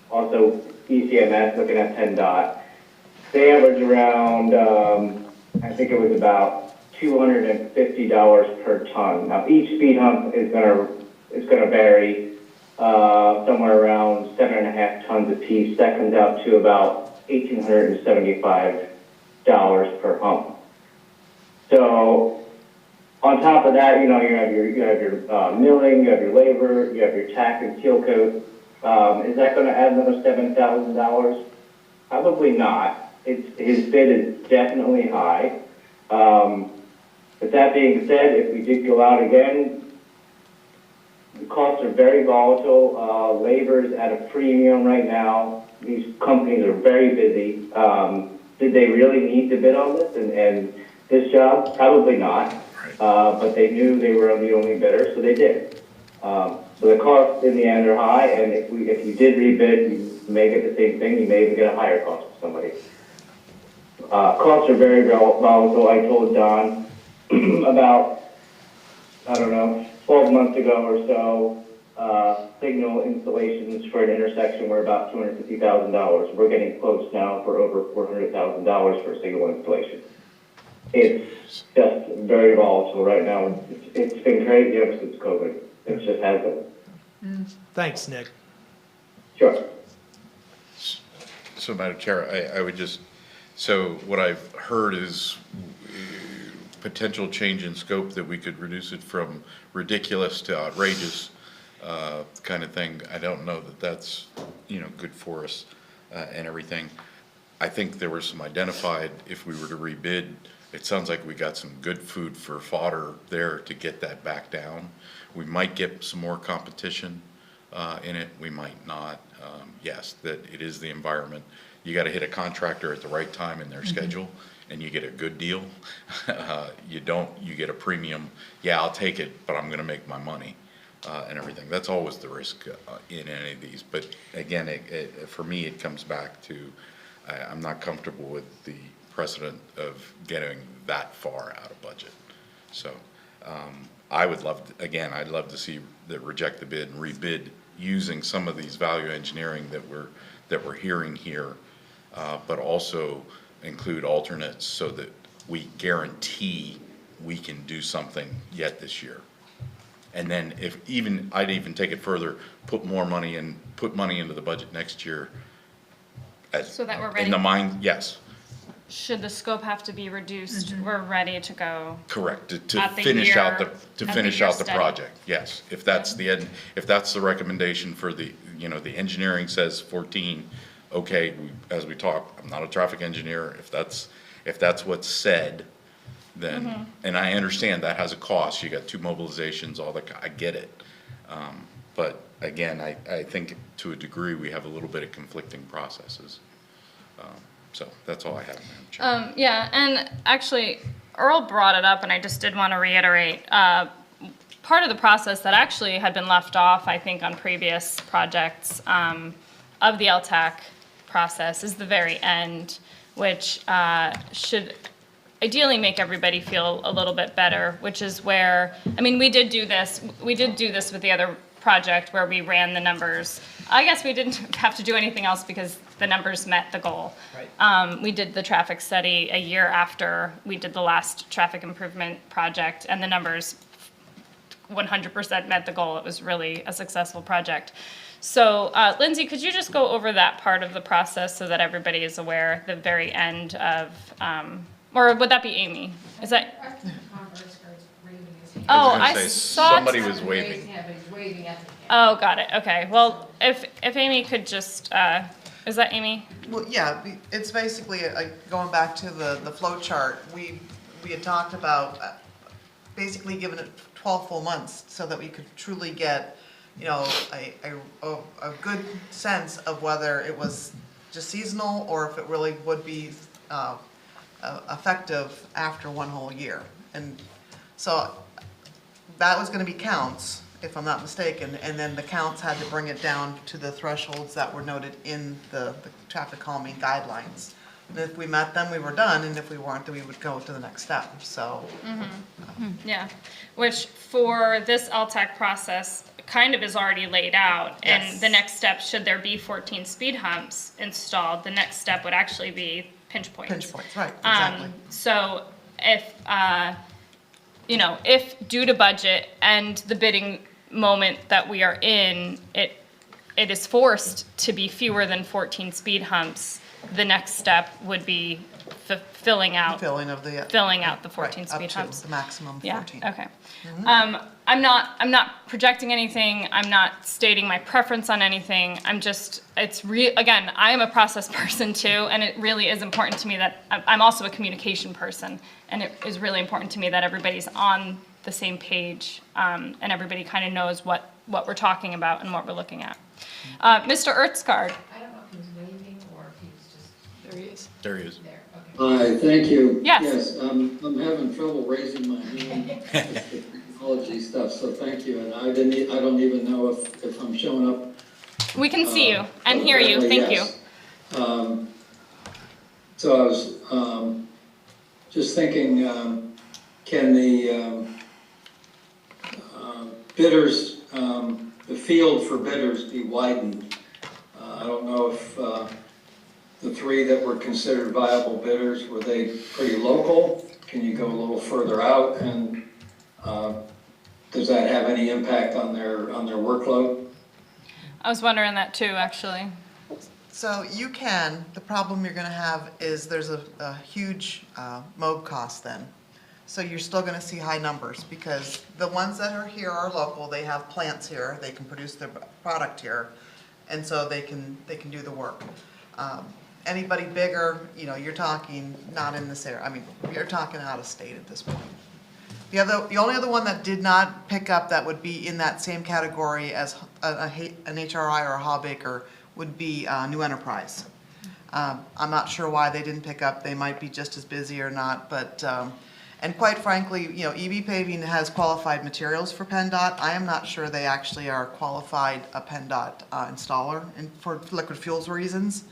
also ECMS, looking at PennDOT. They average around, I think it was about $250 per ton. Now, each speed hump is going to vary somewhere around 7.5 tons a piece. That comes out to about $1,875 per hump. So, on top of that, you have your milling, you have your labor, you have your tack and seal coat. Is that going to add another $7,000? Probably not. His bid is definitely high. But that being said, if we did go out again, The costs are very volatile. Labor's at a premium right now. These companies are very busy. Did they really need to bid on this and this job? Probably not. But they knew they were the only bidder, so they did. So the costs in the end are high, and if you did rebid, you may get the same thing. You may even get a higher cost for somebody. Costs are very volatile. I told Don about, I don't know, 12 months ago or so, signal installations for an intersection were about $250,000. We're getting close now for over $400,000 for a signal installation. It's just very volatile right now. It's been crazy ever since COVID. It just has been. Thanks, Nick. Sure. So, Madam Chair, I would just, so what I've heard is potential change in scope that we could reduce it from ridiculous to outrageous kind of thing. I don't know that that's, good for us and everything. I think there were some identified, if we were to rebid, it sounds like we got some good food for fodder there to get that back down. We might get some more competition in it, we might not. Yes, that it is the environment. You gotta hit a contractor at the right time in their schedule, and you get a good deal. You don't, you get a premium, yeah, I'll take it, but I'm gonna make my money, and everything. That's always the risk in any of these. But again, for me, it comes back to, I'm not comfortable with the precedent of getting that far out of budget. So, I would love, again, I'd love to see that reject the bid and rebid using some of these value engineering that we're hearing here, but also include alternates so that we guarantee we can do something yet this year. And then I'd even take it further, put money into the budget next year. So that we're ready. In the mind, yes, Should the scope have to be reduced, we're ready to go. correct, to At the finish out year- to at finish year out the study. project, yes. If that's the end, if that's the recommendation for the, the engineering says 14, okay, as we talk, I'm not a traffic engineer, if that's what's said, then, and I understand that has a cost, you got 2 mobilizations, all that, I get it. But again, I think to a degree, we have a little bit of conflicting processes. So that's all I have, Madam Chair. Yeah, and actually, Earl brought it up, and I just did want to reiterate, part of the process that actually had been left off, I think, on previous projects of the LTAC process is the very end, which should ideally make everybody feel a little bit better, which is where, I mean, we did do this with the other project where we ran the numbers. I guess we didn't have to do anything else because the numbers met the goal. Right. We did the traffic study a year after we did the last traffic improvement project, and the numbers 100% met the goal. It was really a successful project. So, Lindsay, could you just go over that part of the process so that everybody is aware, the very end of, or would that be Amy? Is that? Oh, I saw. Somebody was waving. Yeah, but he's waving at the camera. Oh, got it. Okay. Well, if Amy could just, is that Amy? Well, yeah, it's basically, going back to the flow chart, we had talked about basically giving it 12 full months so that we could truly get, a good sense of whether it was just seasonal or if it really would be effective after one whole year. And so that was gonna be counts, if I'm not mistaken, and then the counts had to bring it down to the thresholds that were noted in the traffic calming guidelines. And if we met them, we were done, and if we weren't, then we would go to the next step, so. Yeah, which for this LTAC process kind of is already laid out. And Yes. the next step, should there be 14 speed humps installed, the next step would actually be pinch points. Pinch points, right, exactly. So if due to budget and the bidding moment that we are in, it is forced to be fewer than 14 speed humps, the next step would be filling out the 14 Right, speed up to humps. the maximum 14. Yeah, okay. I'm not projecting anything, I'm not stating my preference on anything, again, I am a process person too, and it really is important to me that, I'm also a communication person, and it is really important to me that everybody's on the same page, and everybody kind of knows what what we're talking about and what we're looking at. Mr. Ertzgaard. I don't know if he was waving or if he was just. There he is. There he is. There, okay. Hi, thank you. Yes. I'm having trouble raising my hand with the technology stuff, so thank you. And I don't even know if I'm showing up. We can see you and hear you. Thank you. So I was just thinking, can the bidders, the field for bidders be widened? I don't know if the three that were considered viable bidders, were they pretty local? Can you go a little further out? And does that have any impact on their workload? I was wondering that too, actually. So you can, the problem you're gonna have is there's a huge MOB cost then. So you're still gonna see high numbers because the ones that are here are local, they have plants here, they can produce their product here, and so they can do the work. Anybody bigger, you know, you're talking not in this area, I mean, you're talking out of state at this point. The only other one that did not pick up that would be in that same category as an HRI or a Hawbaker would be New Enterprise. I'm not sure why they didn't pick up. They might be just as busy or not, but, and quite frankly, you know, EB Paving has qualified materials for PennDOT. I am not sure they actually are qualified a PennDOT installer, and for liquid fuels reasons.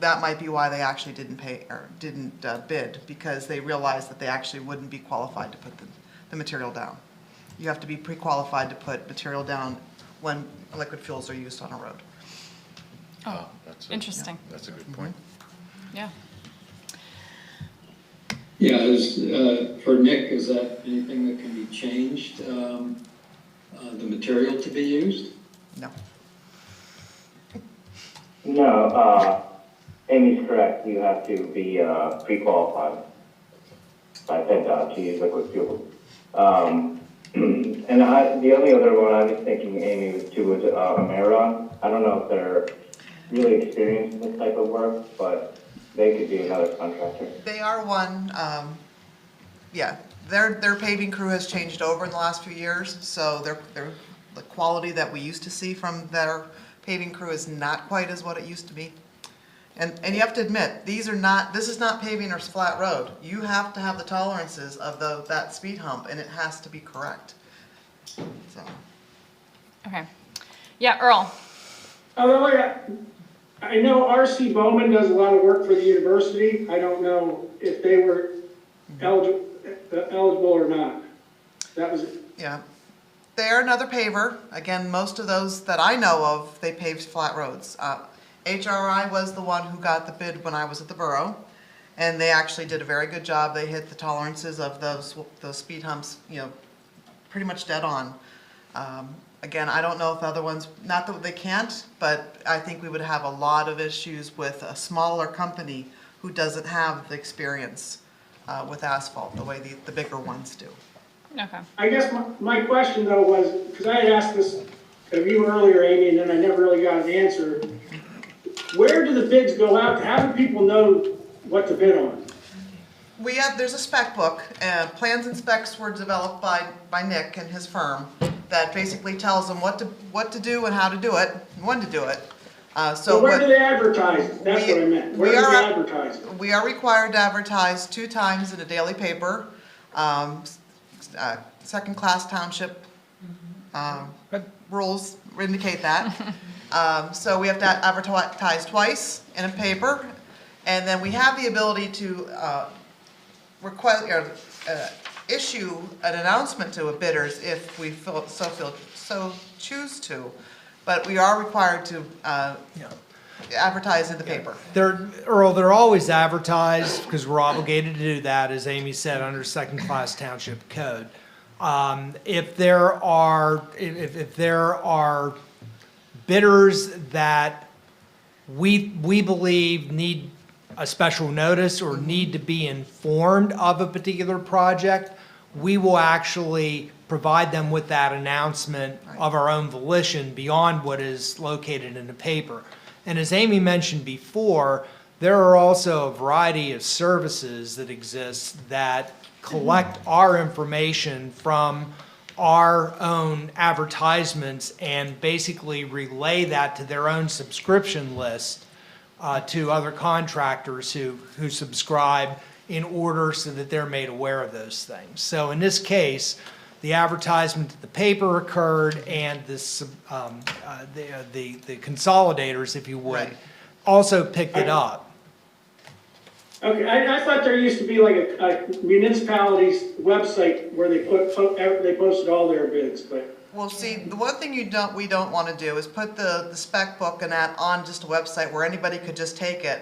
That might be why they actually didn't pay or didn't bid, because they realized that they actually wouldn't be qualified to put the material down. You have to be pre-qualified to put material down when liquid fuels are used on a road. Oh, interesting. That's a good point. Yeah. Yeah, for Nick, is that anything that can be changed, the material to be used? No. No, Amy's correct. You have to be pre-qualified by PennDOT to use liquid fuel. And the only other one I was thinking, Amy, was Amera. I don't know if they're really experienced in this type of work, but they could be another contractor. They are one, yeah, their paving crew has changed over in the last few years, so the quality that we used to see from their paving crew is not quite as what it used to be. And you have to admit, this is not paving or flat road. You have to have the tolerances of that speed hump, and it has to be correct. So. Okay. Yeah, Earl. I know R.C. Bowman does a lot of work for the university. I don't know if they were eligible or not. That was it. Yeah. They're another paver. Again, most of those that I know of, they paved flat roads. HRI was the one who got the bid when I was at the borough, and they actually did a very good job. They hit the tolerances of those speed humps, you know, pretty much dead on. Again, I don't know if other ones, not that they can't, but I think we would have a lot of issues with a smaller company who doesn't have the experience with asphalt the way the bigger ones do. Okay. I guess my question though was, because I had asked this of you earlier, Amy, and then I never really got an answer. Where do the bids go out? How do people know what to bid on? There's a spec book, plans and specs were developed by Nick and his firm that basically tells them what to do and how to do it, and when to do it. So where do they advertise? That's what I meant. Where do they advertise? We are required to advertise 2 times in a daily paper. Second class township rules indicate that. So we have to advertise twice in a paper, and then we have the ability to request or issue an announcement to bidders if we so choose to, but we are required to advertise in the paper. Earl, they're always advertised because we're obligated to do that, as Amy said, under second-class township code. If there are bidders that we believe need a special notice or need to be informed of a particular project, we will actually provide them with that announcement of our own volition beyond what is located in the paper. And as Amy mentioned before, there are also a variety of services that exist that collect our information from our own advertisements and basically relay that to their own subscription list to other contractors who subscribe in order so that they're made aware of those things. So in this case, the advertisement to the paper occurred and this, the consolidators, if you would, also picked it up. Okay, I thought there used to be like a municipality's website where they posted all their bids, but. Well, see, the one thing we don't want to do is put the spec book and that on just a website where anybody could just take it.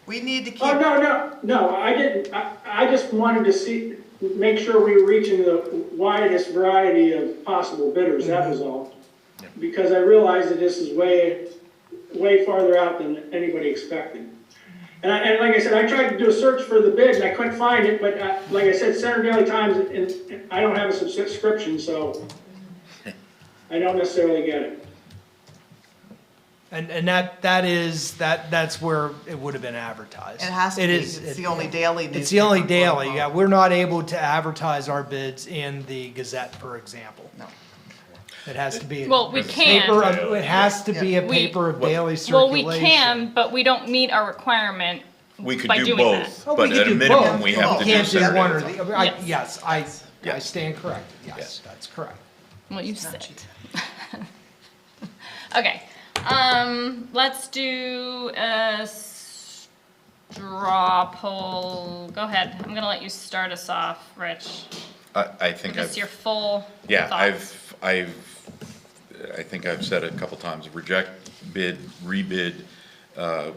We need to keep. Oh, no, I didn't, I just wanted to make sure we were reaching the widest variety of possible bidders, that was all. Because I realized that this is way farther out than anybody expected. And like I said, I tried to do a search for the bid and I couldn't find it, but like I said, Center Daily Times, and I don't have a subscription, so I don't necessarily get it. And that's where it would have been advertised. It has to be, it's the only daily newspaper. It's the only daily, yeah. We're not able to advertise our bids in the Gazette, for example. No. It has to be. Well, we can. It has to be a paper of daily Well, circulation. we can, but we don't meet our requirement We could by do doing both, that. but at a minimum, we have to do can't do separate. one or the other. Yes. I stand corrected. Yes, that's correct. Well, you said. Okay, let's do a straw poll. Go ahead. I'm gonna let you start us off, Rich. I think Give us your full Yeah, thoughts. I think I've said it a couple times, reject bid, rebid,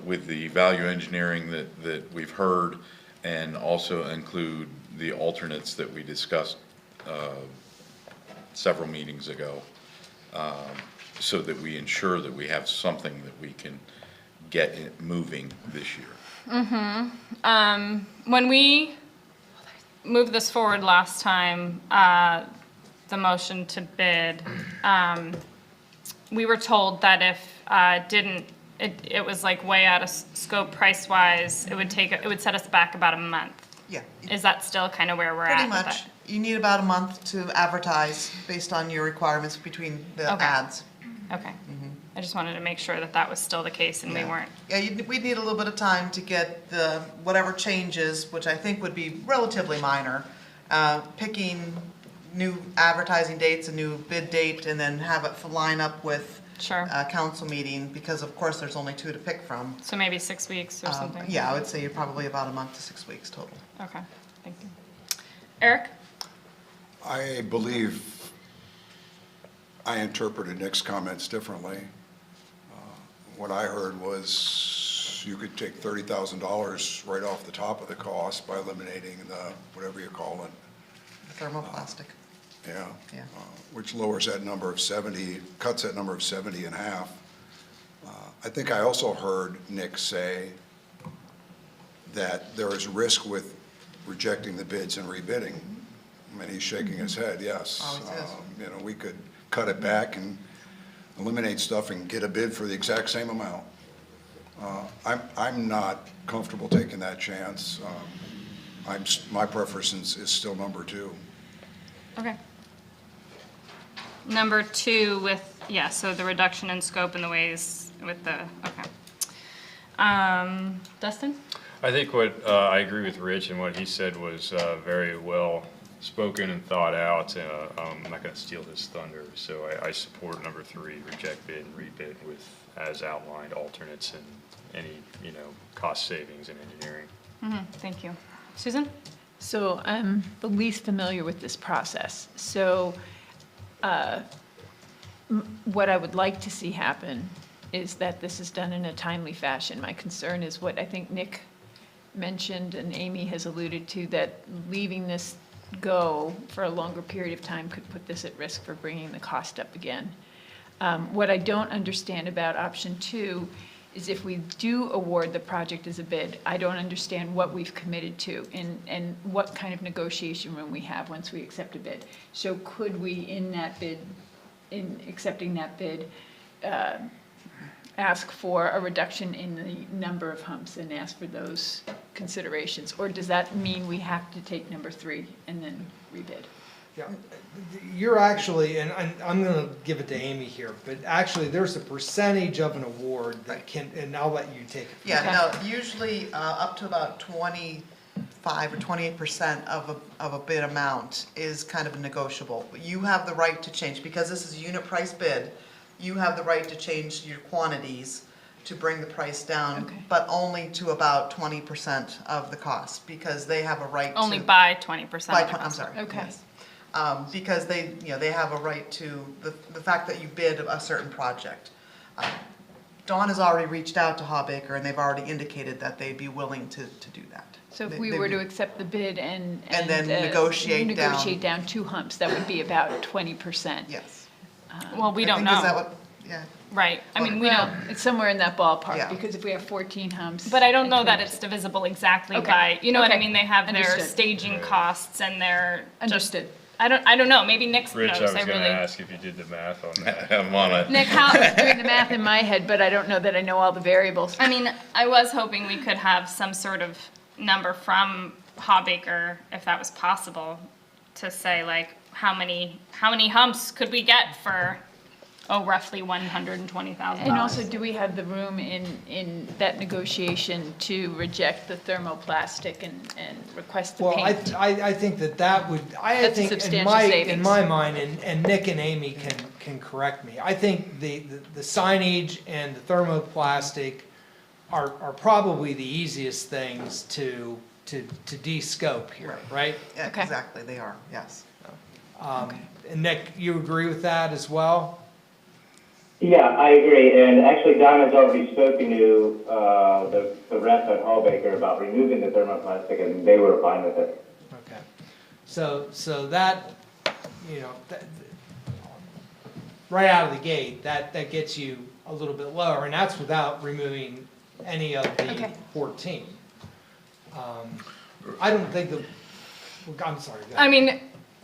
with the value engineering that we've heard, and also include the alternates that we discussed, several meetings ago, so that we ensure that we have something that we can get it moving this year. When we moved this forward last time, the motion to bid, we were told that if it was like way out of scope price-wise, it would set us back about a month. Yeah. Is that still kind of where we're at? Pretty with much. that? You need about a month to advertise based on your requirements between the Okay. ads. Okay. I just wanted to make sure that that was still the case and we weren't. Yeah, we need a little bit of time to get the, whatever changes, which I think would be relatively minor, picking new advertising dates, a new bid date, and then have it line up with a council meeting, because of course there's only 2 to pick from. So maybe 6 weeks or something? Yeah, I would say probably about a month to 6 weeks total. Okay, thank you. Eric? I believe I interpreted Nick's comments differently. What I heard was you could take $30,000 right off the top of the cost by eliminating the, whatever you call it. Thermoplastic. Yeah. Yeah. Which lowers that number of 70, cuts that number of 70 in half. I think I also heard Nick say that there is risk with rejecting the bids and rebidding. I mean, he's shaking his head, yes. Always is. You know, we could cut it back and eliminate stuff and get a bid for the exact same amount. I'm not comfortable taking that chance. My preference is still number 2. Okay. Number 2 with, so the reduction in scope and the ways with the, okay. Dustin? I think what, I agree with Rich, and what he said was very well spoken and thought out. I'm not going to steal his thunder, so I support number 3, reject bid and rebid with, as outlined, alternates and any, cost savings in engineering. Thank you. Susan? So I'm the least familiar with this process. So what I would like to see happen is that this is done in a timely fashion. My concern is what I think Nick mentioned and Amy has alluded to, that leaving this go for a longer period of time could put this at risk for bringing the cost up again. What I don't understand about option 2 is if we do award the project as a bid, I don't understand what we've committed to and what kind of negotiation room we have once we accept a bid. So could we, in that bid, in accepting that bid, ask for a reduction in the number of humps and ask for those considerations? Or does that mean we have to take number 3 and then rebid? Yeah, you're actually, and I'm gonna give it to Amy here, but actually, there's a percentage of an award that can, and I'll let you take it. Yeah, no, usually up to about 25 or 28% of a bid amount is kind of negotiable. You have the right to change, because this is a unit price bid, you have the right to change your quantities to bring the price down, but only to about 20% of the cost, because they have a right to. Only by 20%. By 20, I'm sorry. Okay. Yes. Because they, they have a right to, the fact that you bid a certain project. Dawn has already reached out to Hawbaker, and they've already indicated that they'd be willing to do that. So if we were to accept the bid and then negotiate down. negotiate down 2 humps, that would be about 20%. Yes. Well, we I don't think, know. is that what, yeah. Right, I mean, we Well, don't, it's somewhere in that ballpark, Yeah. because if we have 14 humps. but I don't and know that 20%. it's divisible exactly Okay. by, you know what I Okay. mean? They have their Understood. staging costs and their. just- Understood. I don't know, maybe Nick knows, Rich, I was gonna really. ask if you did the math on that. I'm on it. Nick, how, I was doing the math in my head, but I don't know that I know all the variables. I mean, I was hoping we could have some sort of number from Hawbaker, if that was possible, to say like, how many humps could we get for, roughly $120,000? And also, do we have the room in that negotiation to reject the thermoplastic and request the Well, paint? I think that would, I That's a think, in substantial my savings. mind, and Nick and Amy can correct me, I think the signage and the thermoplastic are probably the easiest things to de-scope here, right? Yeah, Okay. exactly, they are, yes. And Nick, you agree with that as well? Yeah, I agree, and actually Don has already spoken to the rep at Hallbaker about removing the thermoplastic, and they were fine with it. Okay. So that, right out of the gate, that gets you a little bit lower, and that's without removing any of the 14. I don't think I'm sorry. go ahead. I mean,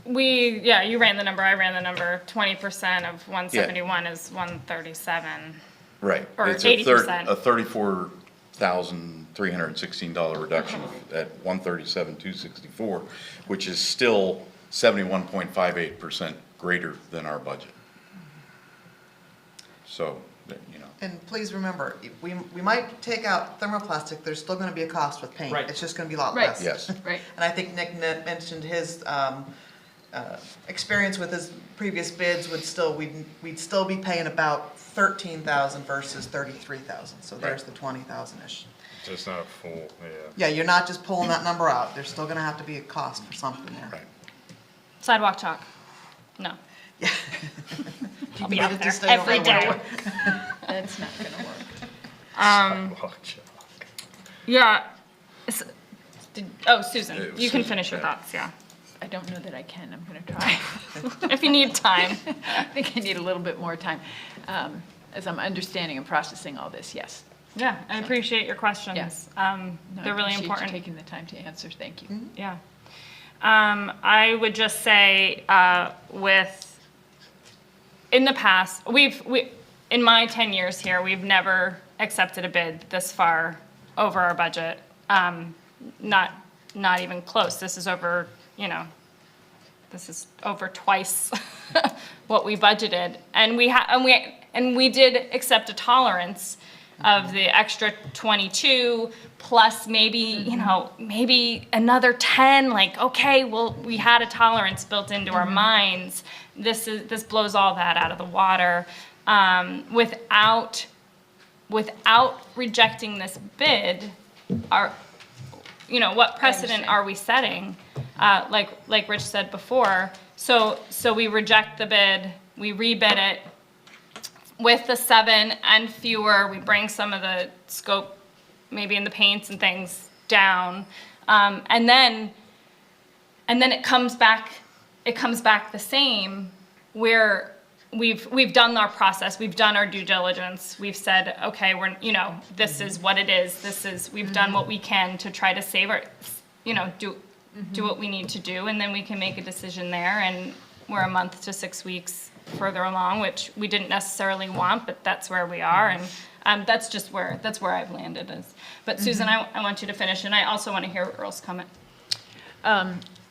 you ran the number, I ran the number, 20% of 171 is 137. Right. Or It's 80%. a $34,316 reduction at 137,264, which is still 71.58% greater than our budget. So, And please remember, we might take out thermoplastic, there's still gonna be a cost with paint. Right. It's just gonna be a lot Right. less. yes. Right. And I think Nick mentioned his experience with his previous bids we'd still be paying about 13,000 versus 33,000. So there's the 20,000-ish. So it's not a full, Yeah, you're not just pulling that number out. There's still gonna have to be a cost for something there. Right. Sidewalk chalk, no. I'll be Need out it to there stay every over day. winter. That's not gonna work. sidewalk chalk. Yeah. Susan, you can finish your thoughts, yeah. I don't know that I can, I'm gonna try. If you need time. I think I need a little bit more time, as I'm understanding and processing all this, yes. Yeah, I appreciate your questions. Yes. They're No, I really appreciate you important. taking the time to answer, thank you. Yeah. I would just say, in the past, in my 10 years here, we've never accepted a bid this far over our budget. Not even close. This is over, this is over twice what we budgeted. And we did accept a tolerance of the extra 22 plus maybe, maybe another 10, like, okay, well, we had a tolerance built into our minds. This blows all that out of the water. Without rejecting this bid, what precedent are we setting? Like Rich said before, so we reject the bid, we rebid it. With the 7 and fewer, we bring some of the scope, maybe in the paints and things, down, and then it comes back the same, where we've done our process, we've done our due diligence, we've said, okay, this is what it is, we've done what we can to try to save our, do what we need to do, and then we can make a decision there, and we're a month to 6 weeks further along, which we didn't necessarily want, but that's where we are, and that's where I've landed. But Susan, I want you to finish, and I also want to hear Earl's comment.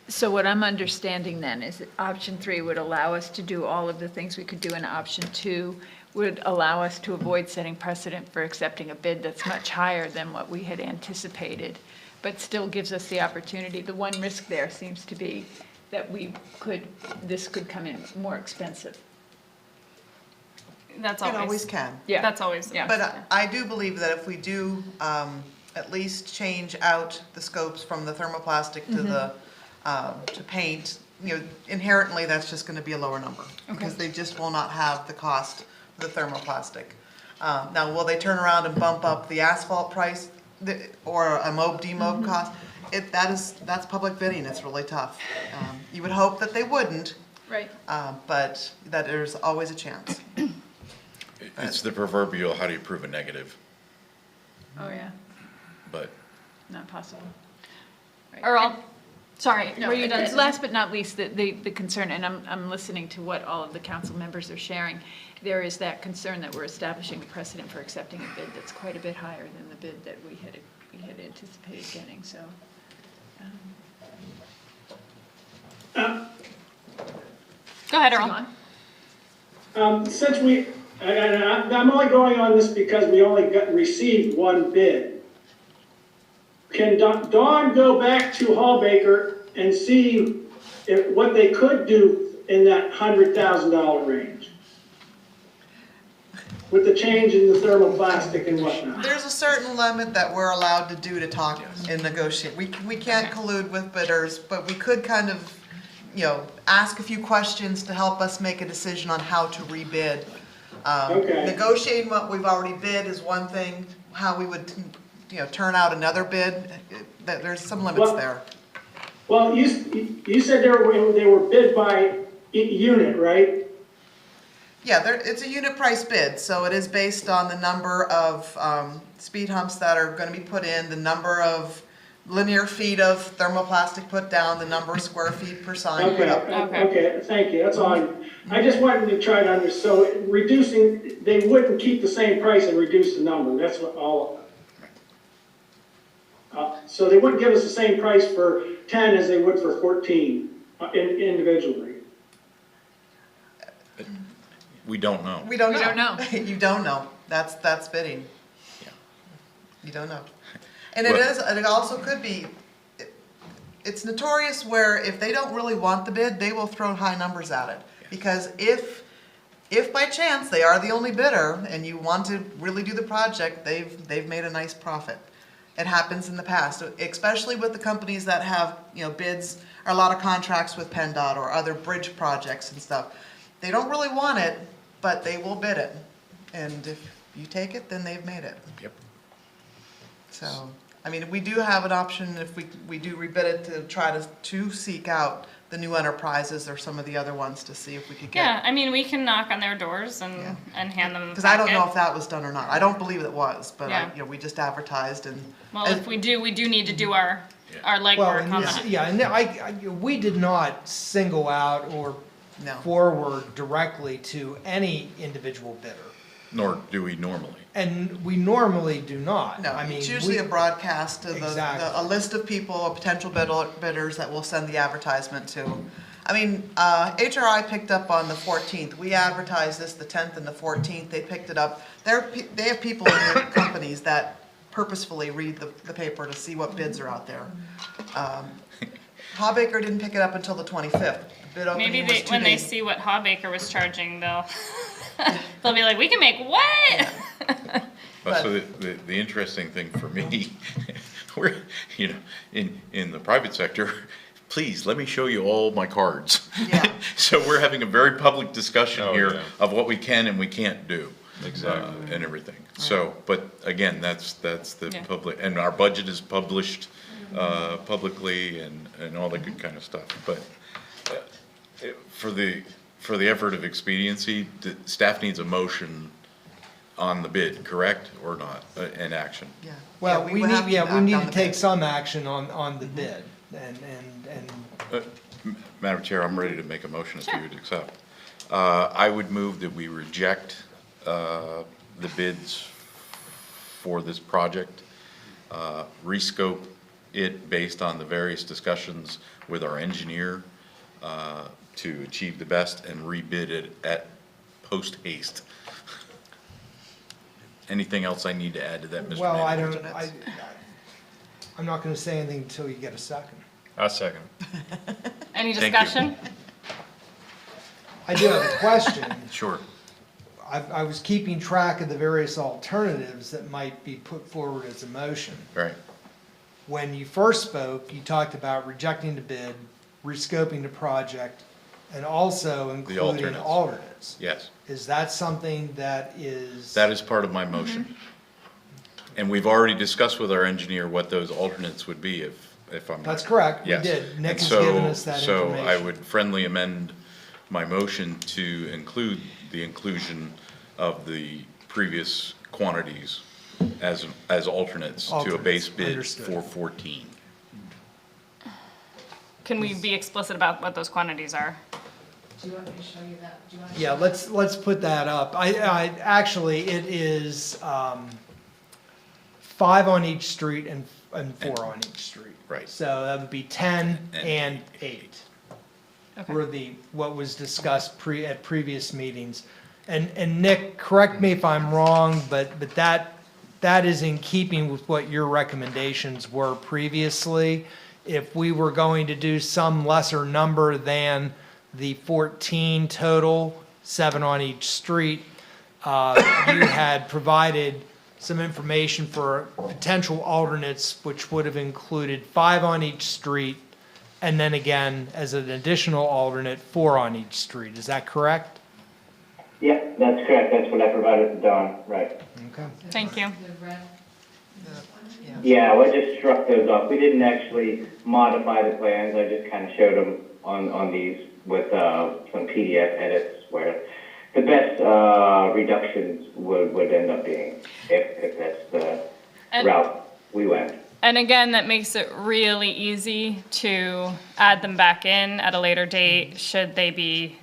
So what I'm understanding then is that option 3 would allow us to do all of the things we could do in option 2, would allow us to avoid setting precedent for accepting a bid that's much higher than what we had anticipated, but still gives us the opportunity. The one risk there seems to be that this could come in more expensive. That's It always. always can. Yeah. That's always, yeah. But I do believe that if we do at least change out the scopes from the thermoplastic to the, to paint, you know, inherently, that's just gonna be a lower number. Because they just will not have the cost of the thermoplastic. Now, will they turn around and bump up the asphalt price or a demob cost? That's public bidding, it's really tough. You would hope that they wouldn't, Right. but that there's always a chance. It's the proverbial, how do you prove a negative? Oh, yeah, But not possible. Right. Earl, sorry, No, were you done? last but not least, the concern, and I'm listening to what all of the council members are sharing, there is that concern that we're establishing a precedent for accepting a bid that's quite a bit higher than the bid that we had anticipated getting, so. Go ahead, Earl. Since I'm only going on this because we only received one bid. Can Dawn go back to Hallbaker and see what they could do in that $100,000 range? With the change in the thermoplastic and whatnot? There's a certain limit that we're allowed to do to talk and negotiate. We can't collude with bidders, but we could kind of, you know, ask a few questions to help us make a decision on how to rebid. Negotiating what we've already bid is one thing, how we would, you know, turn out another bid, there's some limits there. Well, you said they were bid by unit, right? Yeah, it's a unit price bid, so it is based on the number of speed humps that are gonna be put in, the number of linear feet of thermoplastic put down, the number of square feet per sign put up. Okay, thank you, that's all. I just wanted to try to understand, so reducing, they wouldn't keep the same price and reduce the number, that's what all. So they wouldn't give us the same price for 10 as they would for 14 individually. we don't know. We don't know. We don't know. You don't know. That's bidding. Yeah. You don't know. And it also could be, it's notorious where if they don't really want the bid, they will throw high numbers at it. Because if by chance they are the only bidder and you want to really do the project, they've made a nice profit. It happens in the past, especially with the companies that have, you know, bids or a lot of contracts with PennDOT or other bridge projects and stuff. They don't really want it, but they will bid it. And if you take it, then they've made it. Yep. So, I mean, we do have an option if we do rebid it to try to seek out the new enterprises or some of the other ones to see if we could get. Yeah, I mean, we can knock on their doors and hand them the Because I don't know packet. if that was done or not. I don't believe it was, but Yeah. you know, we just advertised and. Well, if we do need to do our Well, legwork and on this- that. yeah, and we did not single out or No. forward directly to any individual bidder. Nor do we normally. And we normally do not. No, I mean, it's usually a broadcast of Exactly. a list of people, potential bidders that we'll send the advertisement to. I mean, HRI picked up on the 14th. We advertised this the 10th and the 14th. They picked it up. They have people in their companies that purposefully read the paper to see what bids are out there. Hawbaker didn't pick it up until the 25th. The bid opening Maybe was 2 when they days. see what Hawbaker was charging, they'll be like, we can make what? Well, so the interesting thing for me, we're, you know, in the private sector, please, let me show you all my cards. Yeah. So we're having a very public discussion Oh, here yeah. of what we can and we can't do. Exactly. And everything. So, but again, that's the Yeah. public, and our budget is published publicly and all that good kind of stuff. But for the effort of expediency, the staff needs a motion on the bid, correct, or not, in action? Yeah. Well, Yeah, we would have need, act we on need the to take bid. some action on the bid. And Madam Chair, I'm ready to make a motion if you would accept. I would move that we reject the bids for this project, rescope it based on the various discussions with our engineer to achieve the best and rebid it at post haste. Anything else I need to add to that, Mr. Well, Manager? I'm not going to say anything until you get a second. I'll second. Any Thank you. discussion? I do have a question. Sure. I was keeping track of the various alternatives that might be put forward as a motion. Right. When you first spoke, you talked about rejecting the bid, rescoping the project, and also including alternates. alternates. Yes. Is that something that is? That is part of my motion. And we've already discussed with our engineer what those alternates would be if I'm. That's correct. We Yes. did. Nick And has so- given us that So I information. would friendly amend my motion to include the inclusion of the previous quantities as alternates to a base Alternates, bid understood. for 14. Can we be explicit about what those quantities are? Do you want me to show you that? Do you want to Yeah, show let's put that up. I actually, it is 5 on each street and 4 on each street. Right. So that would be 10 And and 8. Were what was discussed at previous meetings. And Nick, correct me if I'm wrong, but that is in keeping with what your recommendations were previously. If we were going to do some lesser number than the 14 total, 7 on each street, you had provided some information for potential alternates, which would have included 5 on each street, and then again, as an additional alternate, 4 on each street. Is that correct? Yeah, that's correct. That's what I provided to Don, right. Okay. Thank you. the red? Yeah, I just struck those off. We didn't actually modify the plans. I just kind of showed them on these with some PDF edits where the best reductions would end up being if that's the route we went. And again, that makes it really easy to add them back in at a later date, should they be,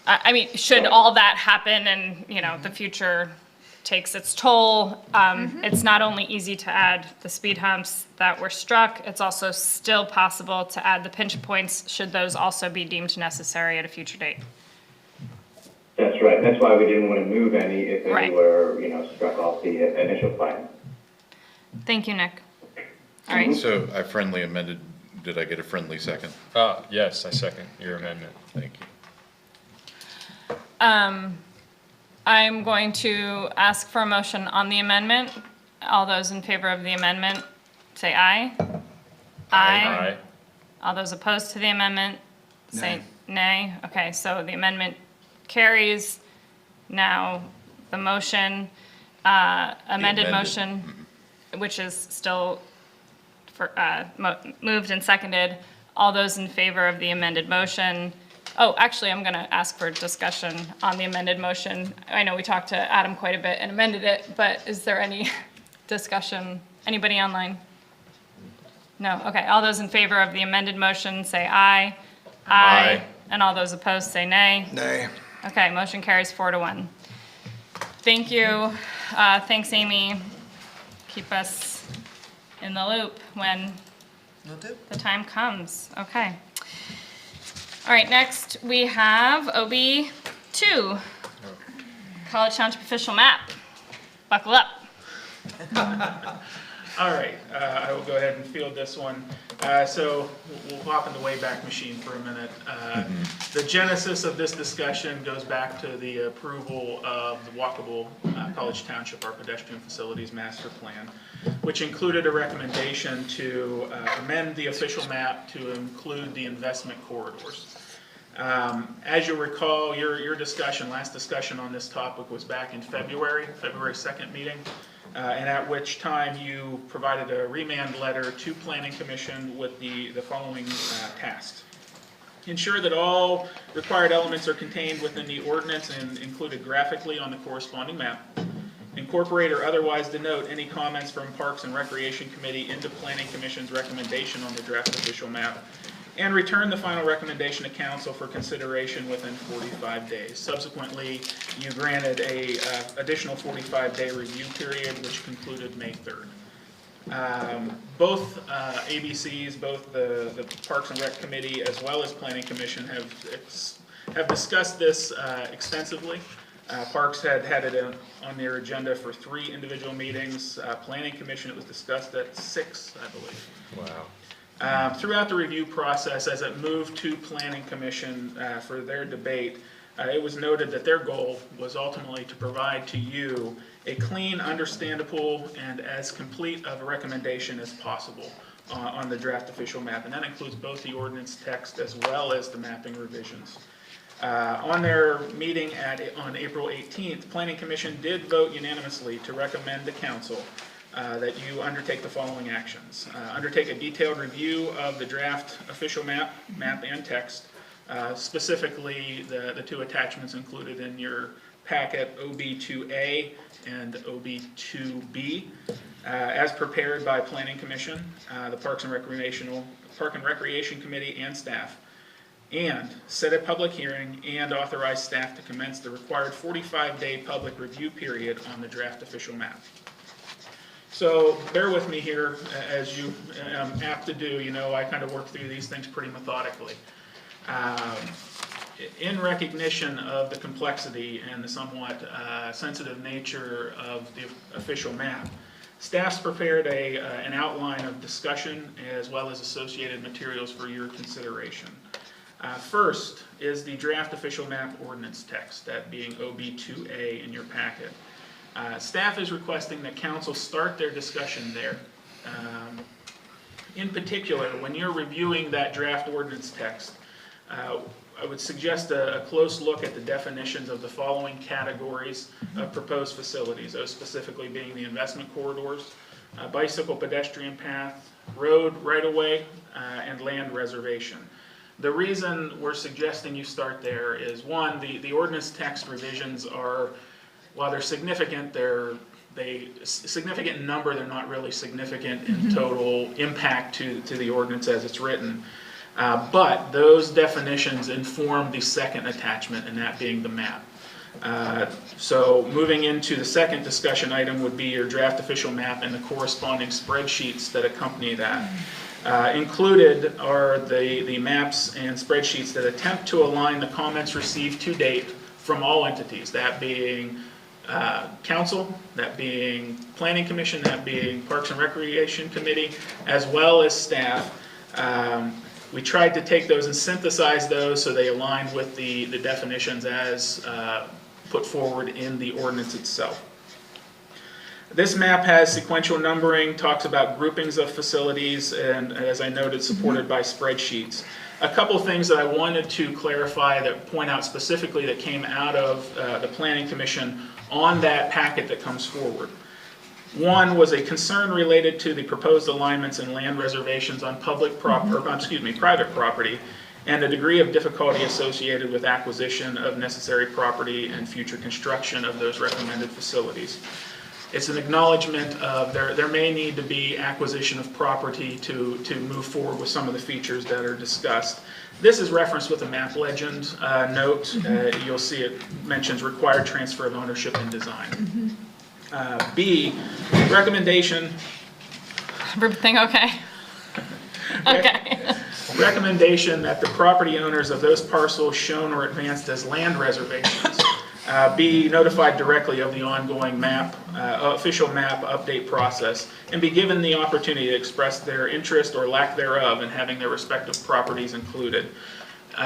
I mean, should all that happen and, the future takes its toll. It's not only easy to add the speed humps that were struck, it's also still possible to add the pinch points, should those also be deemed necessary at a future date. That's right. That's why we didn't want to move any if any Right. were, struck off the initial plan. Thank you, Nick. All right. So I friendly amended, did I get a friendly second? Yes, I second your amendment. Thank you. I'm going to ask for a motion on the amendment. All those in favor of the amendment, say aye. Aye. All those opposed to the amendment, say nay. Okay, so the amendment carries. Now, the motion, amended motion, which is still moved and seconded. All those in favor of the amended motion. Oh, actually, I'm going to ask for discussion on the amended motion. I know we talked to Adam quite a bit and amended it, but is there any discussion? Anybody online? No? Okay, all those in favor of the amended motion, say aye. Aye. And all those opposed, say nay. Nay. Okay, motion carries 4-1. Thank you. Thanks, Amy. Keep us in the loop when the time comes. Okay. All right, next we have OB2, College Township official map. Buckle up. All right, I will go ahead and field this one. So we'll hop in the Wayback Machine for a minute. The genesis of this discussion goes back to the approval of the walkable College Township, our pedestrian facilities master plan, which included a recommendation to amend the official map to include the investment corridors. As you'll recall, your discussion, last discussion on this topic was back in February 2nd meeting. And at which time you provided a remand letter to Planning Commission with the following tasks. Ensure that all required elements are contained within the ordinance and included graphically on the corresponding map. Incorporate or otherwise denote any comments from Parks and Recreation Committee into Planning Commission's recommendation on the draft official map. And return the final recommendation to council for consideration within 45 days. Subsequently, you granted a additional 45-day review period, which concluded May 3rd. Both ABCs, both the Parks and Rec Committee as well as Planning Commission have discussed this extensively. Parks had it on their agenda for 3 individual meetings. Planning Commission, it was discussed at 6, I believe. Wow. Throughout the review process, as it moved to Planning Commission for their debate, it was noted that their goal was ultimately to provide to you a clean, understandable, and as complete of a recommendation as possible on the draft official map. And that includes both the ordinance text as well as the mapping revisions. On their meeting on April 18th, Planning Commission did vote unanimously to recommend to Council that you undertake the following actions. Undertake a detailed review of the draft official map and text, specifically the 2 attachments included in your packet, OB2A and OB2B, as prepared by Planning Commission, the Park and Recreation Committee, and staff. And set a public hearing and authorize staff to commence the required 45-day public review period on the draft official map. So bear with me here, as you am apt to do. You know, I kind of work through these things pretty methodically. In recognition of the complexity and the somewhat sensitive nature of the official map, staff's prepared an outline of discussion as well as associated materials for your consideration. First is the draft official map ordinance text, that being OB2A in your packet. Staff is requesting that council start their discussion there. In particular, when you're reviewing that draft ordinance text, I would suggest a close look at the definitions of the following categories of proposed facilities, those specifically being the investment corridors, bicycle pedestrian path, road right-of-way, and land reservation. The reason we're suggesting you start there is, one, the ordinance text revisions are, while they're significant, significant in number, they're not really significant in total impact to the ordinance as it's written. But those definitions inform the second attachment, and that being the map. So moving into the second discussion item would be your draft official map and the corresponding spreadsheets that accompany that. Included are the maps and spreadsheets that attempt to align the comments received to date from all entities, that being council, that being Planning Commission, that being Parks and Recreation Committee, as well as staff. We tried to take those and synthesize those so they align with the definitions as put forward in the ordinance itself. This map has sequential numbering, talks about groupings of facilities, and as I noted, supported by spreadsheets. A couple things that I wanted to clarify that point out specifically that came out of the Planning Commission on that packet that comes forward. One was a concern related to the proposed alignments and land reservations on private property, and the degree of difficulty associated with acquisition of necessary property and future construction of those recommended facilities. It's an acknowledgement of there may need to be acquisition of property to move forward with some of the features that are discussed. This is referenced with a map legend note. You'll see it mentions required transfer of ownership and design. B, recommendation. Everything okay? Okay. Recommendation that the property owners of those parcels shown or advanced as land reservations be notified directly of the ongoing official map update process, and be given the opportunity to express their interest or lack thereof in having their respective properties included.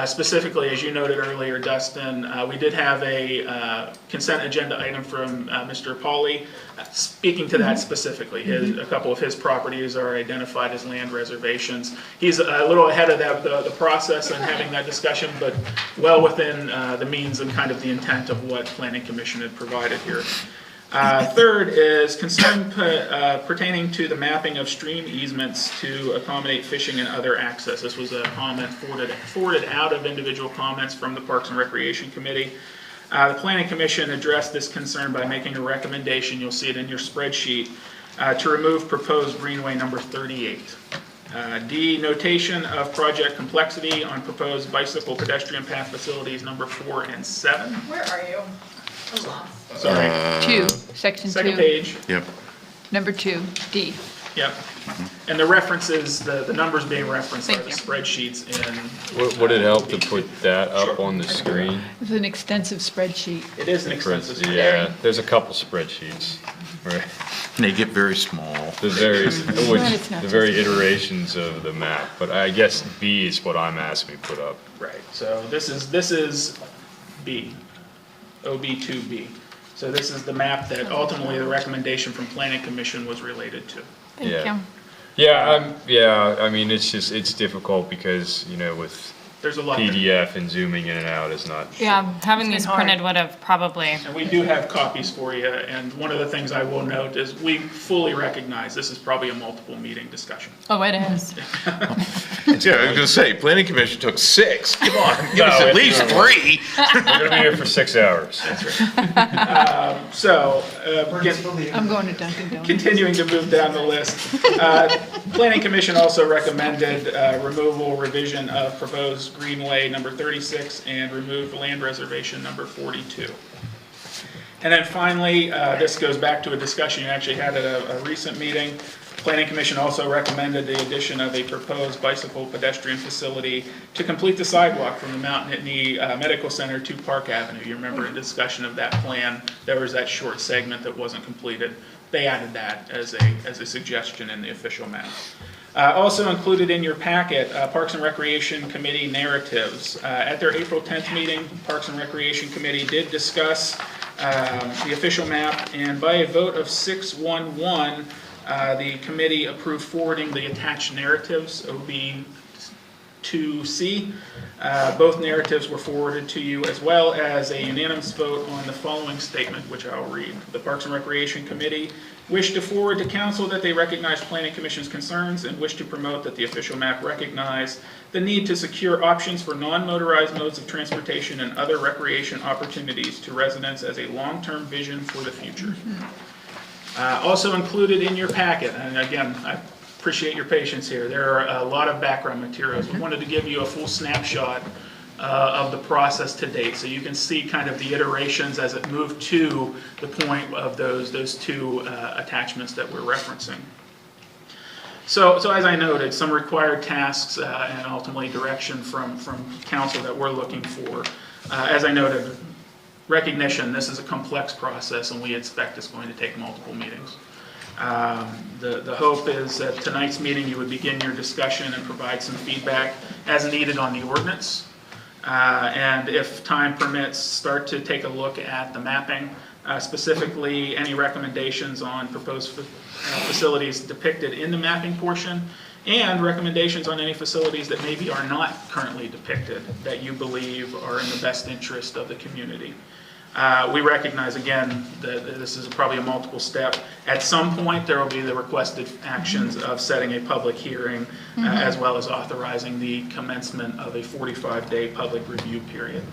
Specifically, as you noted earlier, Dustin, we did have a consent agenda item from Mr. Pauly speaking to that specifically. A couple of his properties are identified as land reservations. He's a little ahead of the process and having that discussion, but well within the means and kind of the intent of what Planning Commission had provided here. Third is concern pertaining to the mapping of stream easements to accommodate fishing and other access. This was a comment forwarded out of individual comments from the Parks and Recreation Committee. The Planning Commission addressed this concern by making a recommendation, you'll see it in your spreadsheet, to remove proposed greenway number 38. D, notation of project complexity on proposed bicycle pedestrian path facilities number 4 and 7. Where are you? I'm lost. Sorry. 2, section 2. Second page. Yep. Number 2, D. Yep. And the references, the numbers being referenced are Thank the you. spreadsheets in. Would it help to put that up on the screen? It's an extensive spreadsheet. It is an extensive spreadsheet. Yeah, there's a couple spreadsheets. Right. They get very small. The various, which, it's not the very just- iterations of the map, but I guess B is what I'm asking to put up. Right, so this is B, OB2B. So this is the map that ultimately the recommendation from Planning Commission was related to. Thank Yeah. you. Yeah, I mean, it's difficult because, with There's a lot there. PDF and zooming in and out is not. Yeah, having It's these been hard. printed would have probably, And we do have copies for you, and one of the things I will note is we fully recognize this is probably a multiple meeting discussion. oh, it is. Yeah, I was gonna say, planning commission took 6. Come on, give us No, at it's least not. 3. We're gonna be here for 6 hours. So, I'm going to Dunkin' Donuts. continuing to move down the list. Planning Commission also recommended removal, revision of proposed Greenway number 36 and remove land reservation number 42. And then finally, this goes back to a discussion you actually had at a recent meeting. Planning Commission also recommended the addition of a proposed bicycle pedestrian facility to complete the sidewalk from the Mount Nittany Medical Center to Park Avenue. You remember a discussion of that plan, there was that short segment that wasn't completed. They added that as a suggestion in the official map. Also included in your packet, Parks and Recreation Committee narratives. At their April 10th meeting, Parks and Recreation Committee did discuss the official map, and by a vote of 6-1-1, the committee approved forwarding the attached narratives, OB2C. Both narratives were forwarded to you, as well as a unanimous vote on the following statement, which I'll read. The Parks and Recreation Committee wish to forward to council that they recognize Planning Commission's concerns and wish to promote that the official map recognize the need to secure options for non-motorized modes of transportation and other recreation opportunities to residents as a long-term vision for the future. Also included in your packet, and again, I appreciate your patience here, there are a lot of background materials. We wanted to give you a full snapshot of the process to date, so you can see kind of the iterations as it moved to the point of those two attachments that we're referencing. So as I noted, some required tasks and ultimately direction from council that we're looking for. As I noted, recognition, this is a complex process and we expect it's going to take multiple meetings. The hope is that tonight's meeting you would begin your discussion and provide some feedback as needed on the ordinance. And if time permits, start to take a look at the mapping, specifically any recommendations on proposed facilities depicted in the mapping portion, and recommendations on any facilities that maybe are not currently depicted that you believe are in the best interest of the community. We recognize, again, that this is probably a multiple step. At some point, there will be the requested actions of setting a public hearing, as well as authorizing the commencement of a 45-day public review period.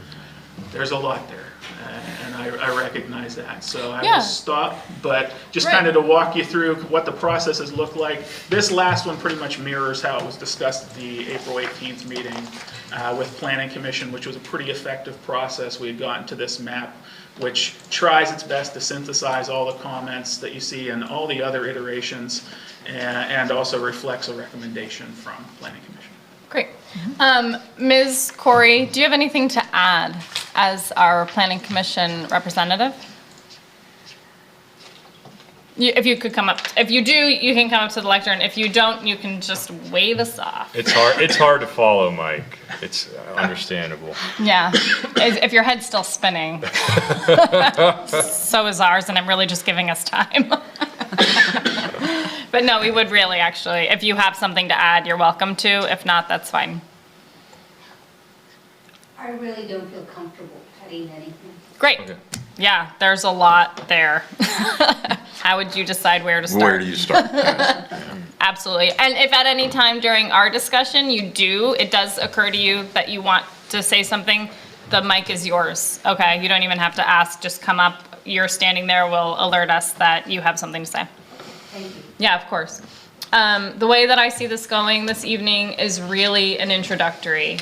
There's a lot there, and I recognize that. So I will stop, but just kind of to walk you through what the processes look like. This last one pretty much mirrors how it was discussed at the April 18th meeting with Planning Commission, which was a pretty effective process. We had gotten to this map, which tries its best to synthesize all the comments that you see in all the other iterations, and also reflects a recommendation from Planning Commission. Great. Ms. Corey, do you have anything to add as our Planning Commission representative? If you could come up, if you do, you can come up to the lectern. If you don't, you can just wave us off. It's hard to follow, Mike. It's understandable. Yeah, if your head's still spinning. So is ours, and I'm really just giving us time. But no, we would really actually, if you have something to add, you're welcome to. If not, that's fine. I really don't feel comfortable cutting anything. Great. Okay. Yeah, there's a lot there. How would you decide where to start? Where do you start? Absolutely. And if at any time during our discussion it does occur to you that you want to say something, the mic is yours. Okay, you don't even have to ask, just come up. You're standing there will alert us that you have something to say. Thank you. Yeah, of course. The way that I see this going this evening is really an introductory.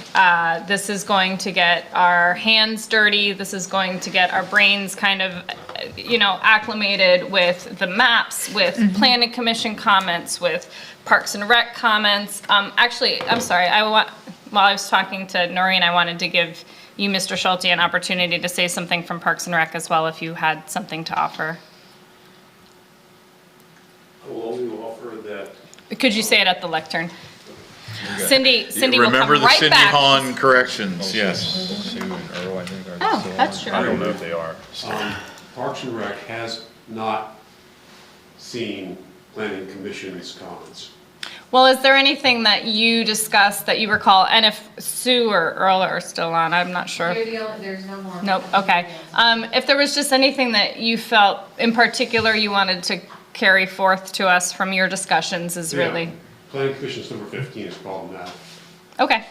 This is going to get our hands dirty. This is going to get our brains kind of acclimated with the maps, with planning commission comments, with Parks and Rec comments. Actually, I'm sorry, while I was talking to Noreen, I wanted to give you, Mr. Schulte, an opportunity to say something from Parks and Rec as well, if you had something to offer. I will only offer that. Could you say it at the lectern? Cindy will come Remember the right Cindy back. Hahn corrections, yes. Sue and Earl, I think, are Oh, still that's on. true. I don't know if they are. Parks and Rec has not seen planning commission's comments. Well, is there anything that you discussed that you recall? And if Sue or Earl are still on, I'm not sure. There's no more. Nope, okay. If there was just anything that you felt in particular you wanted to carry forth to us from your discussions is really, Yeah. Planning commission's number 15 is problematic. okay.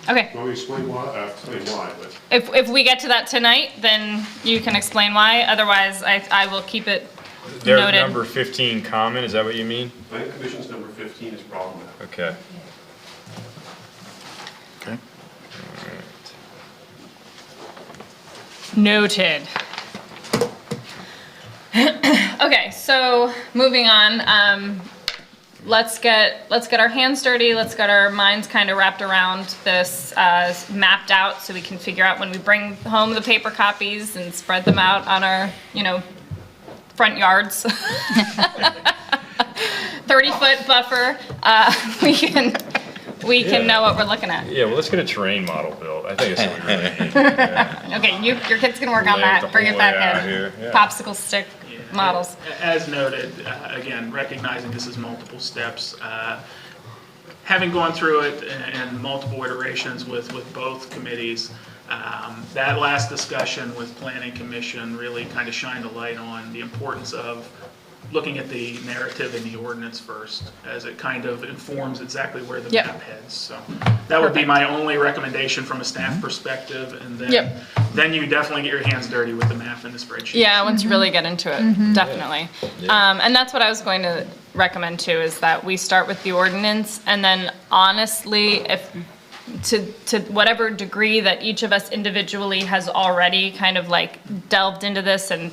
Okay, Want me to explain why? Explain why, but if we get to that tonight, then you can explain why. Otherwise, I will keep it Their noted. number 15 comment, is that what you mean? planning commission's number 15 is problematic. Okay. Okay. Noted. Okay, so moving on, let's get our hands dirty, let's get our minds kind of wrapped around this, mapped out, so we can figure out when we bring home the paper copies and spread them out on our, front yards. 30-foot buffer, we can know what we're looking at. Yeah, well, let's get a terrain model built. I think it's what we really need. Yeah. Okay, your kid's gonna work on Lay it the that, bring it whole back way out in. here, yeah. Popsicle stick models. As noted, again, recognizing this is multiple steps, having gone through it in multiple iterations with both committees, that last discussion with Planning Commission really kind of shined a light on the importance of looking at the narrative in the ordinance first, as it kind of informs exactly where the Yep. map heads. So that would be my only recommendation from a staff perspective, and then, Yep. then you definitely get your hands dirty with the map and the spreadsheet. Yeah, once you really get into it, definitely. And that's what I was going to recommend too, is that we start with the ordinance, and then honestly, if, to whatever degree that each of us individually has already kind of like delved into this and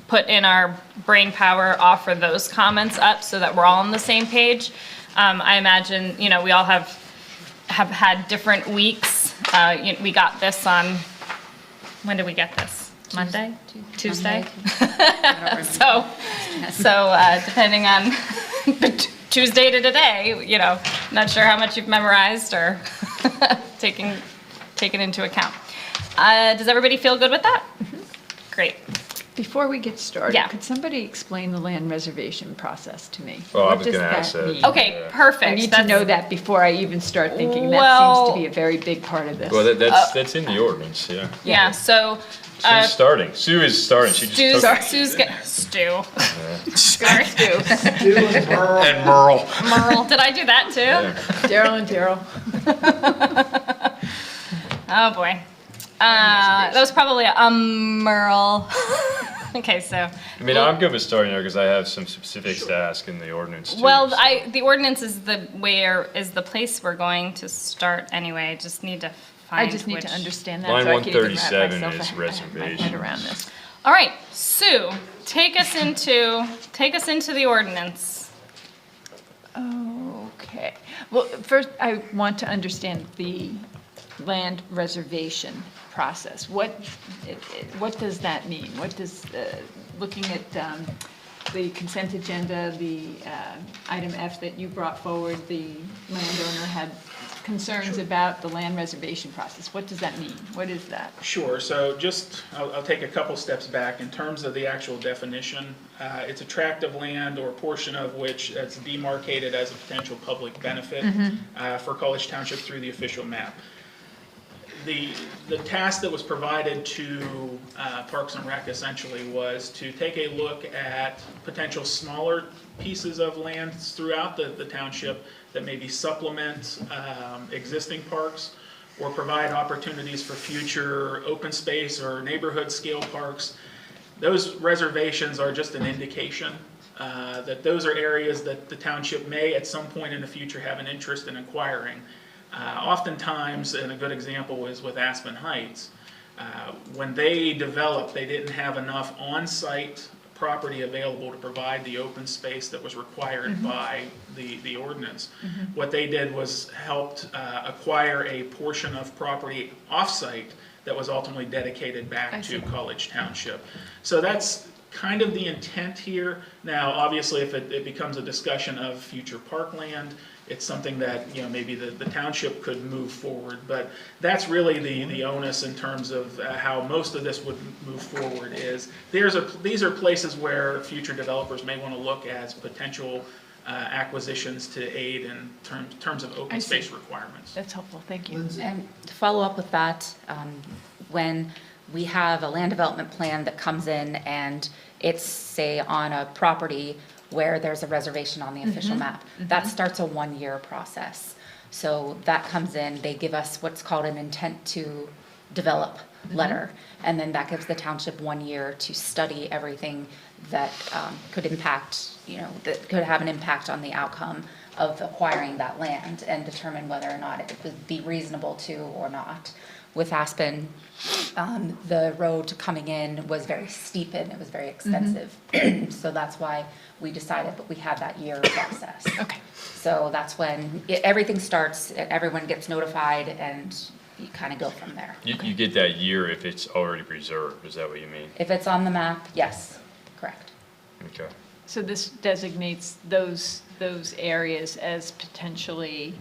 put in our brain power, offer those comments up so that we're all on the same page. I imagine, we all have had different weeks. We got this on, when did we get this? Monday? Tuesday? So depending on Tuesday to today, not sure how much you've memorized or taken into account. Does everybody feel good with that? Great. Before we get started, Yeah. could somebody explain the land reservation process to me? Oh, I What was does gonna ask that. mean? Okay, perfect. I need to That's- know that before I even start thinking. That Well- seems to be a very big part of this. Well, that's in the ordinance, yeah. Yeah, so. She's starting. Sue is starting. She just took. Sue's Stu. Sorry, Stu. And Merle. Merle, did I do that too? Daryl and Daryl. Oh, boy. That was probably a Merle. Okay, so. I mean, I'm good with starting there because I have some specifics to ask in the ordinance too. Well, so- the ordinance is the place we're going to start anyway. I just need to find I just need to which- understand that Line so I can even wrap 137 myself is my head reservation. around this. All right, Sue, take us into the ordinance. Okay. Well, first, I want to understand the land reservation process. What does that mean? What does, looking at the consent agenda, the item F that you brought forward, the landowner had concerns about the land reservation process. What does that mean? What is that? Sure, so I'll take a couple steps back. In terms of the actual definition, it's a tract of land or portion of which that's demarcated as a potential public benefit for College Township through the official map. The task that was provided to Parks and Rec essentially was to take a look at potential smaller pieces of land throughout the township that maybe supplement existing parks or provide opportunities for future open space or neighborhood scale parks. Those reservations are just an indication that those are areas that the township may at some point in the future have an interest in acquiring. Oftentimes, and a good example is with Aspen Heights, When they developed, they didn't have enough on-site property available to provide the open space that was required by the ordinance. What they did was helped acquire a portion of property off-site that was ultimately dedicated back to College Township. So that's kind of the intent here. Now, obviously, if it becomes a discussion of future parkland, it's something that, you know, maybe the township could move forward, but that's really the onus in terms of how most of this would move forward is these are places where future developers may want to look as potential acquisitions to aid in terms of open space requirements. That's helpful, thank you. And to follow up with that, when we have a land development plan that comes in and it's, say, on a property where there's a reservation on the official map, that starts a 1-year process. So that comes in, they give us what's called an intent to develop letter, and then that gives the township 1 year to study everything that could impact, you know, that could have an impact on the outcome of acquiring that land and determine whether or not it would be reasonable to or not. With Aspen, the road coming in was very steep and it was very expensive. So that's why we decided, but we had that year process. Okay. So that's when everything starts, everyone gets notified, and you kind of go from there. You get that year if it's already reserved, is that what you mean? If it's on the map, yes, correct. Okay. So this designates those areas as potentially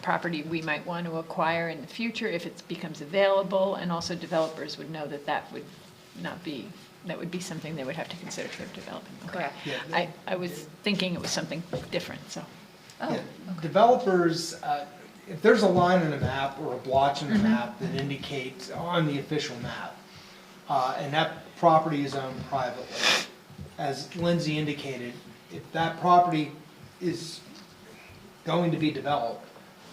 property we might want to acquire in the future if it becomes available, and also developers would know that that would be something they would have to consider for developing. Okay. Correct. Yeah. I was thinking it was something different, so. Yeah, developers, if there's a line in a map or a blotch in the map that indicates on the official map, and that property is owned privately, as Lindsay indicated, if that property is going to be developed,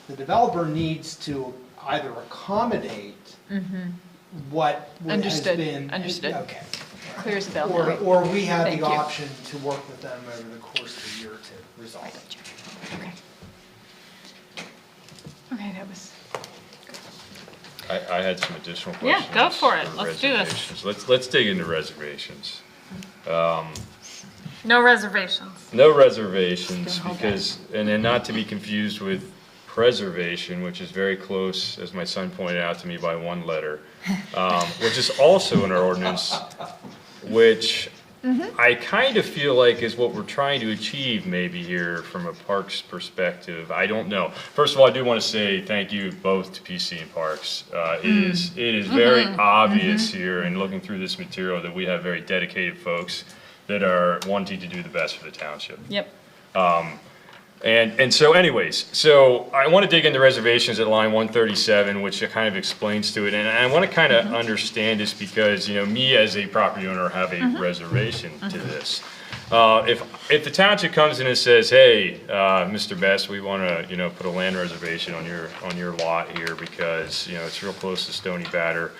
the developer needs to either accommodate what has been. Understood. Okay. Clear as a bell. Or we have Thank the you. option to work with them over the course of the year to resolve it. Okay. Okay, that was. I had some additional Yeah, questions. go for it. Let's do this. Reservations. Let's dig into reservations. No reservations. No reservations, because, and then not to be confused with preservation, which is very close, as my son pointed out to me, by one letter, which is also in our ordinance, which I kind of feel like is what we're trying to achieve maybe here from a parks perspective. I don't know. First of all, I do want to say thank you both to PC and Parks. It is very obvious here in looking through this material that we have very dedicated folks that are wanting to do the best for the township. Yep. And so anyways, so I want to dig into reservations at line 137, which kind of explains to it. And I want to kind of understand this because, you know, me as a property owner have a reservation to this. If the township comes in and says, hey, Mr. Best, we want to, you know, put a land reservation on your lot here because, you know, it's real close to Stony Batter,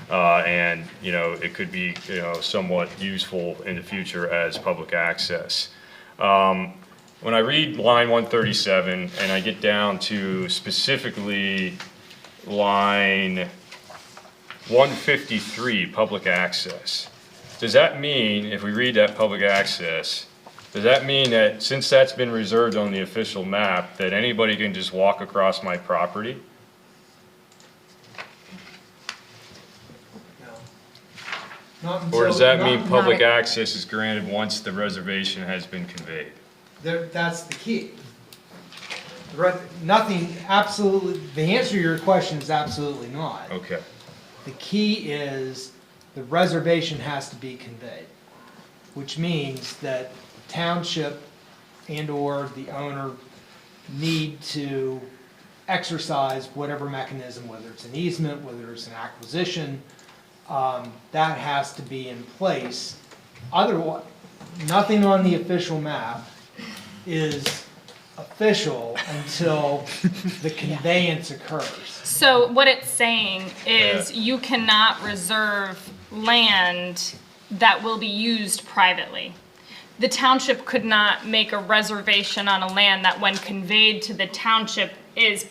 and, you know, it could be, you know, somewhat useful in the future as public access. When I read line 137 and I get down to specifically line 153, public access, does that mean, if we read that public access, does that mean that since that's been reserved on the official map, that anybody can just walk across my property? Or does that mean public access is granted once the reservation has been conveyed? That's the key. Nothing, absolutely, the answer to your question is absolutely not. Okay. The key is the reservation has to be conveyed, which means that township and/or the owner need to exercise whatever mechanism, whether it's an easement, whether it's an acquisition, that has to be in place. Otherwise, nothing on the official map is official until the conveyance occurs. So what it's saying is you cannot reserve land that will be used privately. The township could not make a reservation on a land that when conveyed to the township is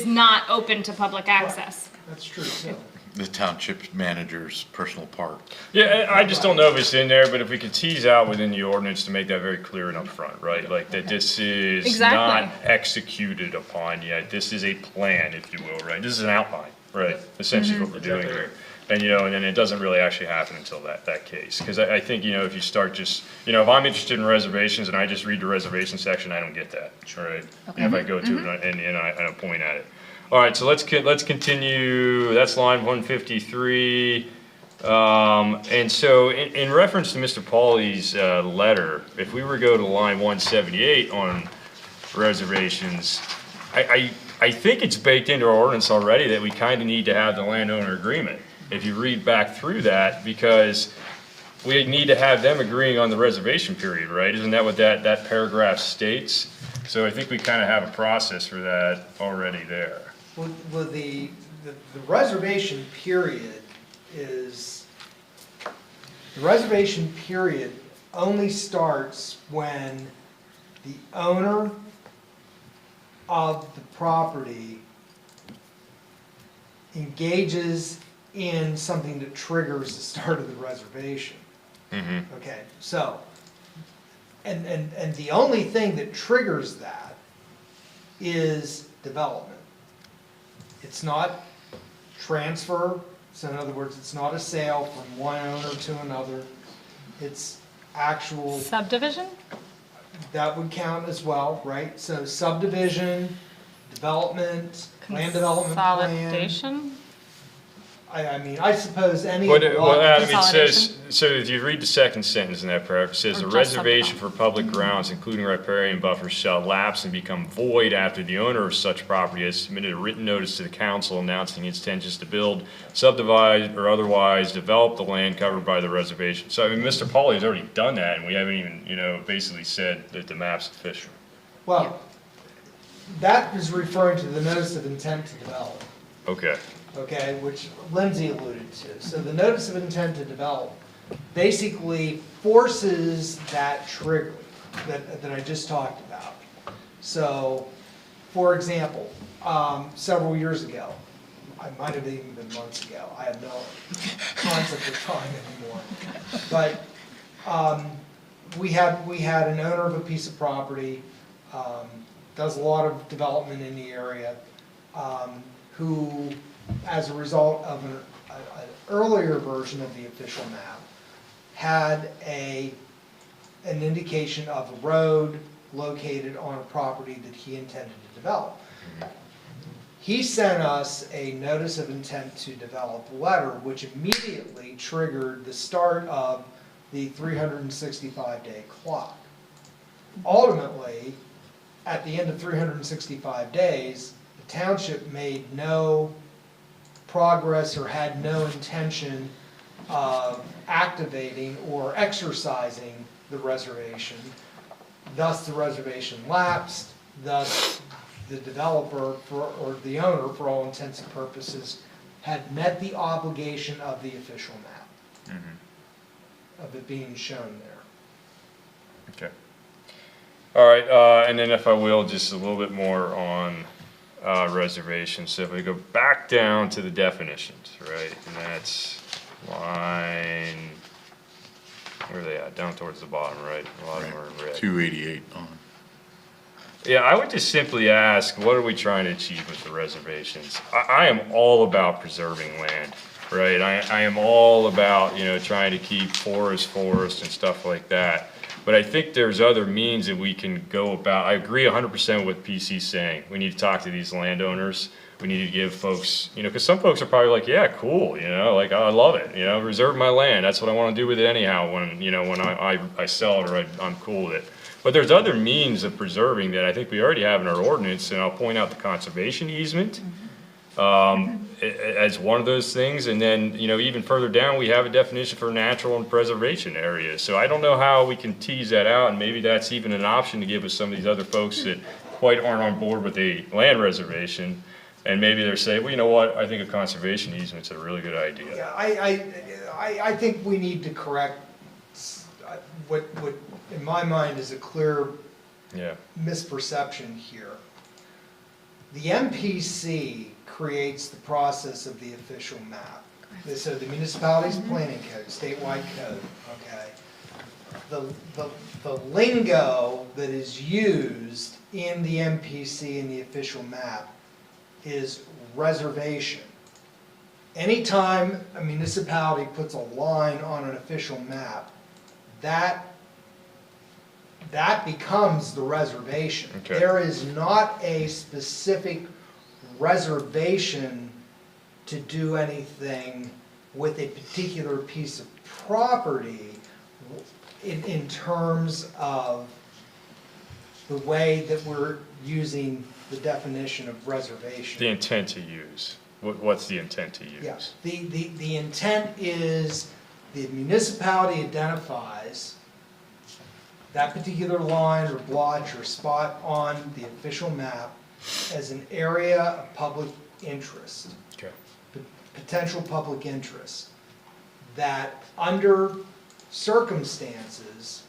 not open to public access. That's true, too. The township manager's personal park. Yeah, I just don't know if it's in there, but if we could tease out within the ordinance to make that very clear and upfront, right? Like that this is Exactly. not executed upon yet. This is a plan, if you will, right? This is an outline, right? Essentially what we're doing here. And, and then it doesn't really actually happen until that case. Because I think, if you start just, if I'm interested in reservations and I just read the reservation section, I don't get that, right? Okay. If I go to it and I point at it. All right, so let's continue. That's line 153. And so in reference to Mr. Pauly's letter, if we were to go to line 178 on reservations, I think it's baked into our ordinance already that we kind of need to have the landowner agreement. If you read back through that, because we need to have them agreeing on the reservation period, right? Isn't that what that paragraph states? So I think we kind of have a process for that already there. Well, the reservation period only starts when the owner of the property engages in something that triggers the start of the reservation. Mm-hmm. Okay, so, and the only thing that triggers that is development. It's not transfer, so in other words, it's not a sale from one owner to another. It's actual, Subdivision? that would count as well, right? So subdivision, development, land development plan. Consolidation? I mean, I suppose any. Well, Adam, it Consolidation. says, so if you read the second sentence in that paragraph, it says, Or "The just reservation for public grounds, including riparian buffers, shall lapse and become void after the owner of such property has submitted a written notice to the council announcing its intentions to build, subdivide, or otherwise develop the land covered by the reservation." So, I mean, Mr. Pauly has already done that, and we haven't even, basically said that the map's official. Well, that is referring to the notice of intent to develop. Okay. Okay, which Lindsay alluded to. So the notice of intent to develop basically forces that trigger that I just talked about. So, for example, several years ago, I might have even been months ago, I have no concept of time anymore. But we had an owner of a piece of property, does a lot of development in the area, who, as a result of an earlier version of the official map, had an indication of a road located on a property that he intended to develop. He sent us a notice of intent to develop letter, which immediately triggered the start of the 365-day clock. Ultimately, at the end of 365 days, the township made no progress or had no intention of activating or exercising the reservation. Thus, the reservation lapsed. Thus, the developer or the owner, for all intents and purposes, had met the obligation of the official map, of it being shown there. Okay. All right, and then if I will, just a little bit more on reservations. So if we go back down to the definitions, right, and that's line, where are they at? Down towards the bottom, right? A lot of them are in red. 288 on. Yeah, I would just simply ask, what are we trying to achieve with the reservations? I am all about preserving land, right? I am all about, trying to keep forest and stuff like that. But I think there's other means that we can go about. I agree 100% with PC's saying. We need to talk to these landowners. We need to give folks, because some folks are probably like, yeah, cool, like I love it, reserve my land. That's what I want to do with it anyhow when, when I sell it or I'm cool with it. But there's other means of preserving that I think we already have in our ordinance, and I'll point out the conservation easement as one of those things. And then, even further down, we have a definition for natural and preservation areas. So I don't know how we can tease that out, and maybe that's even an option to give with some of these other folks that quite aren't on board with a land reservation. And maybe they're saying, well, you know what, I think a conservation easement's a really good idea. Yeah, I think we need to correct what in my mind is a clear misperception here. the MPC creates the process of the official map. So the municipality's planning code, statewide code, okay? The lingo that is used in the MPC and the official map is reservation. Anytime a municipality puts a line on an official map, that becomes the reservation. Okay. There is not a specific reservation to do anything with a particular piece of property in terms of the way that we're using the definition of reservation. The intent to use. What's the intent to use? Yes, the intent is the municipality identifies that particular line or blotch or spot on the official map as an area of public interest, Okay. potential public interest, that under circumstances,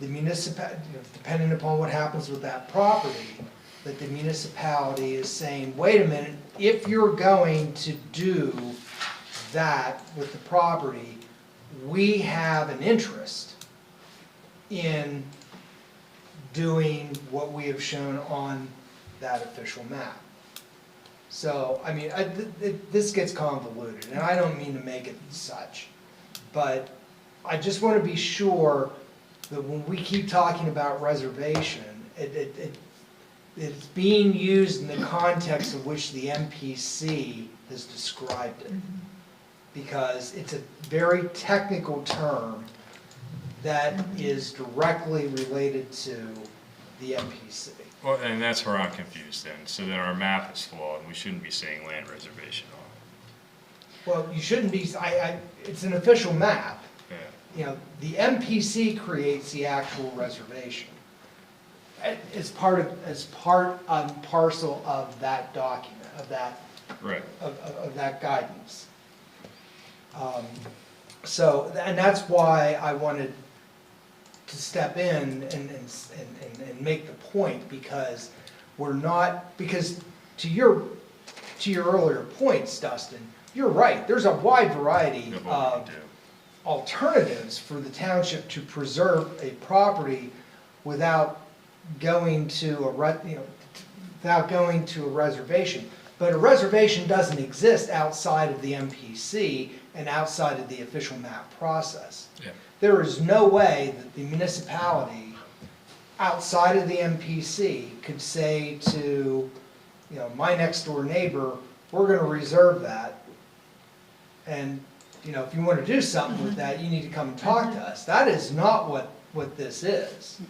the municipality, depending upon what happens with that property, that the municipality is saying, wait a minute, if you're going to do that with the property, we have an interest in doing what we have shown on that official map. So, I mean, this gets convoluted, and I don't mean to make it such, but I just want to be sure that when we keep talking about reservation, it's being used in the context of which the MPC has described it. Because it's a very technical term that is directly related to the MPC. Well, and that's where I'm confused then. So then our map is flawed, and we shouldn't be saying land reservation on it. Well, you shouldn't be, it's an official map. Yeah. You know, the MPC creates the actual reservation. As part and parcel of that document, of that, Right. of that guidance. So, and that's why I wanted to step in and make the point, because we're not, because to your earlier points, Dustin, you're right, there's a wide variety of alternatives for the township to preserve a property without going to without going to a reservation. But a reservation doesn't exist outside of the MPC and outside of the official map process. Yeah. There is no way that the municipality outside of the MPC could say to, my next door neighbor, we're going to reserve that. And, if you want to do something with that, you need to come and talk to us. That is not what this is.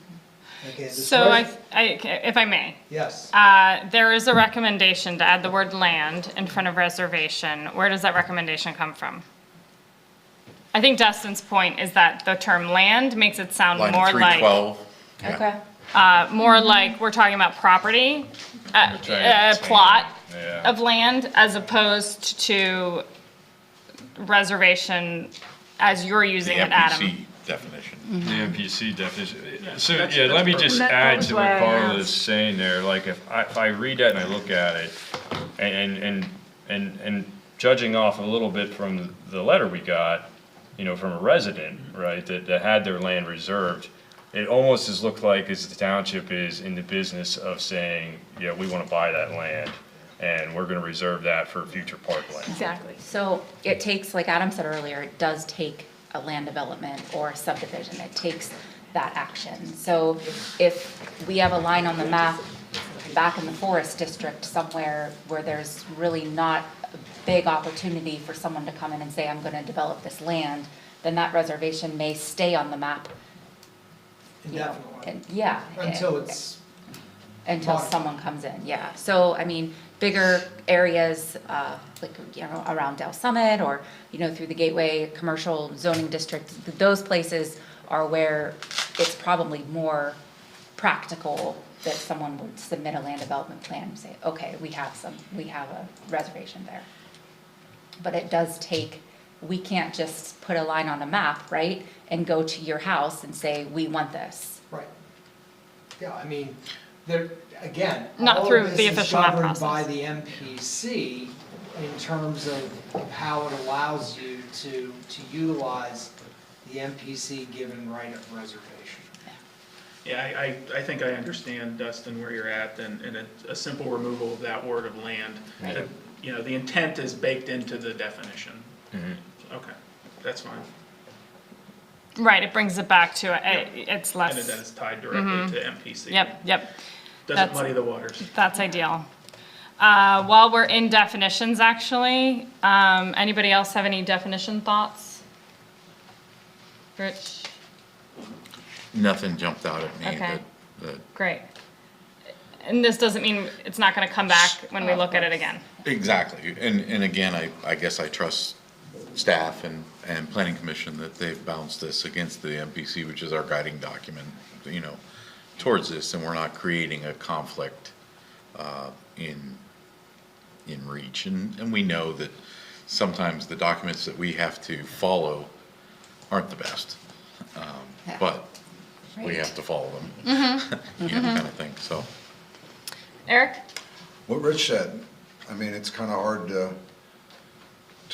Okay, this So if I may. Yes. There is a recommendation to add the word land in front of reservation. Where does that recommendation come from? I think Dustin's point is that the term land makes it sound Line more like. 312. Okay. More like we're talking about property, a plot of land, as opposed to reservation as you're using it, Adam. The MPC definition. The MPC definition. So, that's- yeah, let me that's just perfect. add was to why what I Carla asked. is saying there. Like, if I read that and I look at it, and judging off a little bit from the letter we got, from a resident, right, that had their land reserved, it almost has looked like as the township is in the business of saying, yeah, we want to buy that land, and we're going to reserve that for future parkland. Exactly. So it takes, like Adam said earlier, it does take a land development or a subdivision. It takes that action. So if we have a line on the map back in the forest district somewhere where there's really not a big opportunity for someone to come in and say, I'm gonna develop this land, then that reservation may stay on the map. Indefinitely. Yeah. Until it's Until modified. someone comes in, yeah. So, I mean, bigger areas, like, around Dell Summit or, through the Gateway Commercial Zoning District, those places are where it's probably more practical that someone would submit a land development plan and say, okay, we have a reservation there. But it does take, we can't just put a line on a map, right? And go to your house and say, we want this. Right. Yeah, I mean, there, again, Not all through of the this is official map governed by process. the MPC in terms of how it allows you to utilize the MPC given right of reservation. Yeah, I think I understand, Dustin, where you're at, and a simple removal of that word of land. Right. That, you know, the intent is baked into the definition. Mm-hmm. Okay, that's fine. Right, it brings it back to, it's less. And then it's tied directly to MPC. Yep. Doesn't That's- muddy the waters. That's ideal. While we're in definitions, actually, anybody else have any definition thoughts? Rich? Nothing jumped out at me Okay. that Great. And this doesn't mean it's not gonna come back when we look at it again. exactly. And again, I guess I trust staff and planning commission that they've bounced this against the MPC, which is our guiding document, you know, towards this, and we're not creating a conflict in reach. And we know that sometimes the documents that we have to follow aren't the best, but we have to follow them, you know, kind of thing, so. Eric? What Rich said, I mean, it's kind of hard to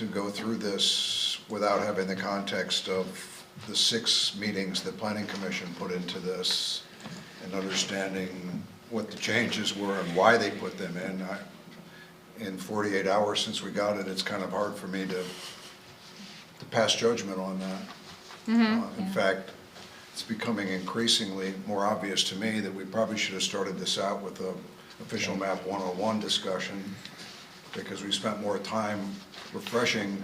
go through this without having the context of the 6 meetings the Planning Commission put into this and understanding what the changes were and why they put them in. In 48 hours since we got it, it's kind of hard for me to pass judgment on that. In fact, it's becoming increasingly more obvious to me that we probably should have started this out with a official map 101 discussion, because we spent more time refreshing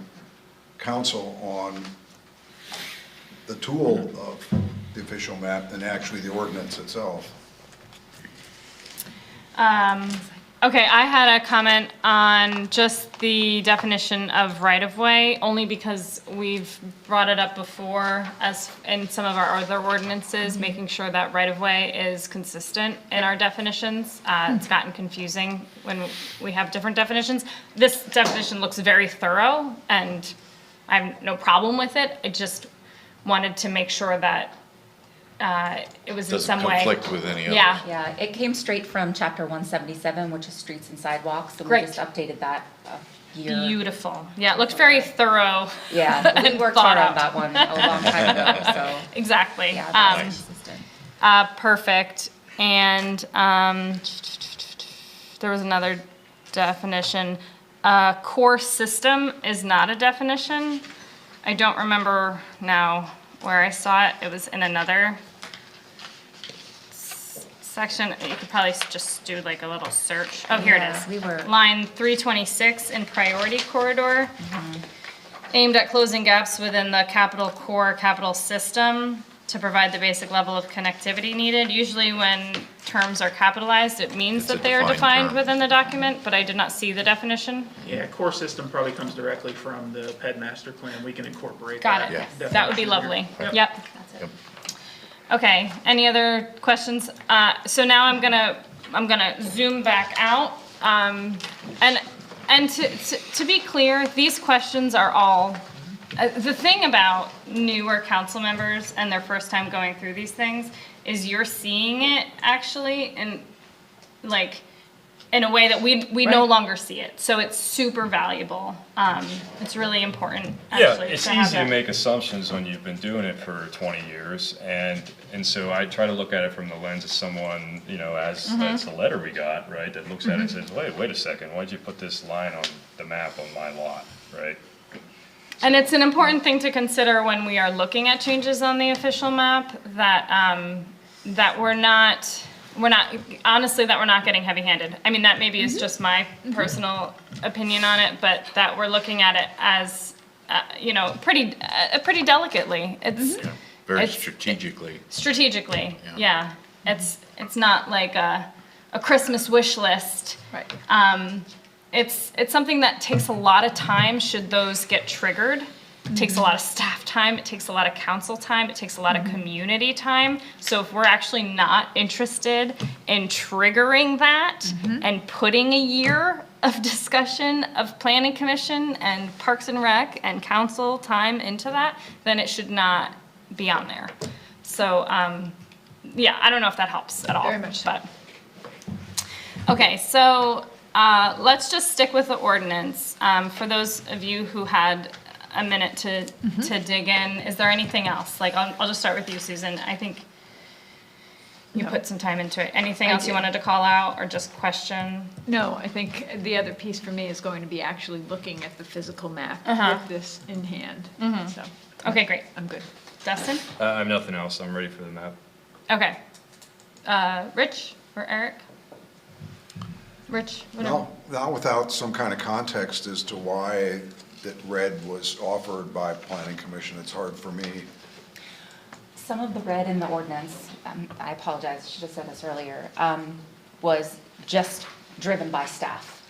council on the tool of the official map than actually the ordinance itself. Okay, I had a comment on just the definition of right-of-way, only because we've brought it up before as in some of our other ordinances, making sure that right-of-way is consistent in our definitions. It's gotten confusing when we have different definitions. This definition looks very thorough, and I have no problem with it. I just wanted to make sure that it was in Doesn't some way. conflict with any other. Yeah. Yeah, it came straight from chapter 177, which is streets and sidewalks, and we Great. just updated that a year. Beautiful. Yeah, it looked very thorough. Yeah, we and worked thought hard on out. that one a long time ago, so. Exactly. Yeah, that's consistent. Perfect. And there was another definition. Core system is not a definition. I don't remember now where I saw it. It was in another section. You could probably just do like a little search. Oh, here it Yeah, is. we were- Line 326 in priority corridor. Aimed at closing gaps within the capital core capital system to provide the basic level of connectivity needed. Usually when terms are capitalized, it means It's a that they are defined defined term. within the document, but I did not see the definition. Yeah, core system probably comes directly from the PED master plan. We can incorporate Got that. it. That would be lovely. Yep. Yep. Okay, any other questions? So now I'm gonna zoom back out. And to be clear, these questions are all, the thing about newer council members and their first time going through these things is you're seeing it actually in, like, in a way that we no Right. longer see it. So it's super valuable. It's really important, Yeah, actually, it's to have easy to that. make assumptions when you've been doing it for 20 years, and so I try to look at it from the lens of someone, you know, as that's the letter we got, right, that looks at it and says, wait a second, why'd you put this line on the map on my lot, right? And it's an important thing to consider when we are looking at changes on the official map, that we're not honestly, that we're not getting heavy-handed. I mean, that maybe is just my personal opinion on it, but that we're looking at it as, you know, pretty delicately. It's Very it's- strategically. strategically, yeah. It's not like a Christmas wish list. Right. It's something that takes a lot of time should those get triggered. It takes a lot of staff time, it takes a lot of council time, it takes a lot of community time. So if we're actually not interested in triggering that and putting a year of discussion of planning commission and parks and rec and council time into that, then it should not be on there. So, yeah, I don't know if that helps at all. Very much so. But Okay, so let's just stick with the ordinance. For those of you who had a minute to dig in, is there anything else? Like, I'll just start with you, Susan. I think you put some time into it. Anything I else you did. wanted to call out or just question? No, I think the other piece for me is going to be actually looking at the physical map with this in hand. So, Okay, great. I'm good. Dustin? I have nothing else. I'm ready for the map. Okay. Rich or Eric? Rich, whatever. Well, not without some kind of context as to why that red was offered by Planning Commission, it's hard for me. Some of the red in the ordinance, I apologize, I should have said this earlier, was just driven by staff.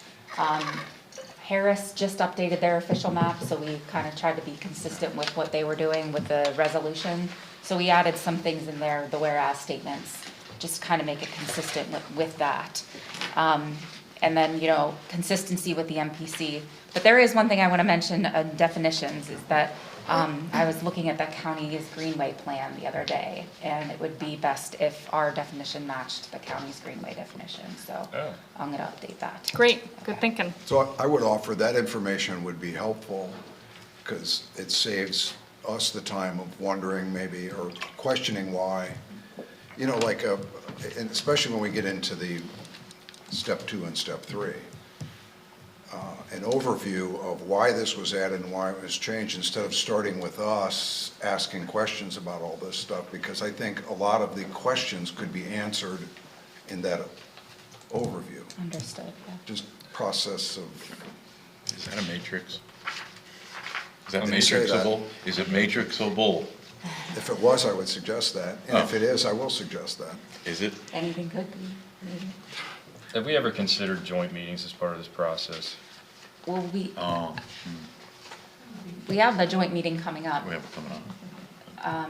Harris just updated their official map, so we kind of tried to be consistent with what they were doing with the resolution. So we added some things in there, the whereas statements, just kind of make it consistent with that. And then, you know, consistency with the MPC. But there is one thing I want to mention on definitions, is that I was looking at the county's greenway plan the other day, and it would be best if our definition matched the county's greenway definition, so I'm going to update that. Great, good thinking. So I would offer that information would be helpful, because it saves us the time of wondering maybe, or questioning why. You know, like, and especially when we get into the step 2 and step 3. An overview of why this was added and why it was changed, instead of starting with us asking questions about all this stuff, because I think a lot of the questions could be answered in that overview. Understood, yeah. Just process of. Is that a matrix? Is that I didn't say that. matrixable? Is it matrixable? If it was, I would suggest that, and if it is, I will suggest that. Is it? Anything could be, maybe. Have we ever considered joint meetings as part of this process? Well, Oh, we have the joint meeting coming up. we have it coming up.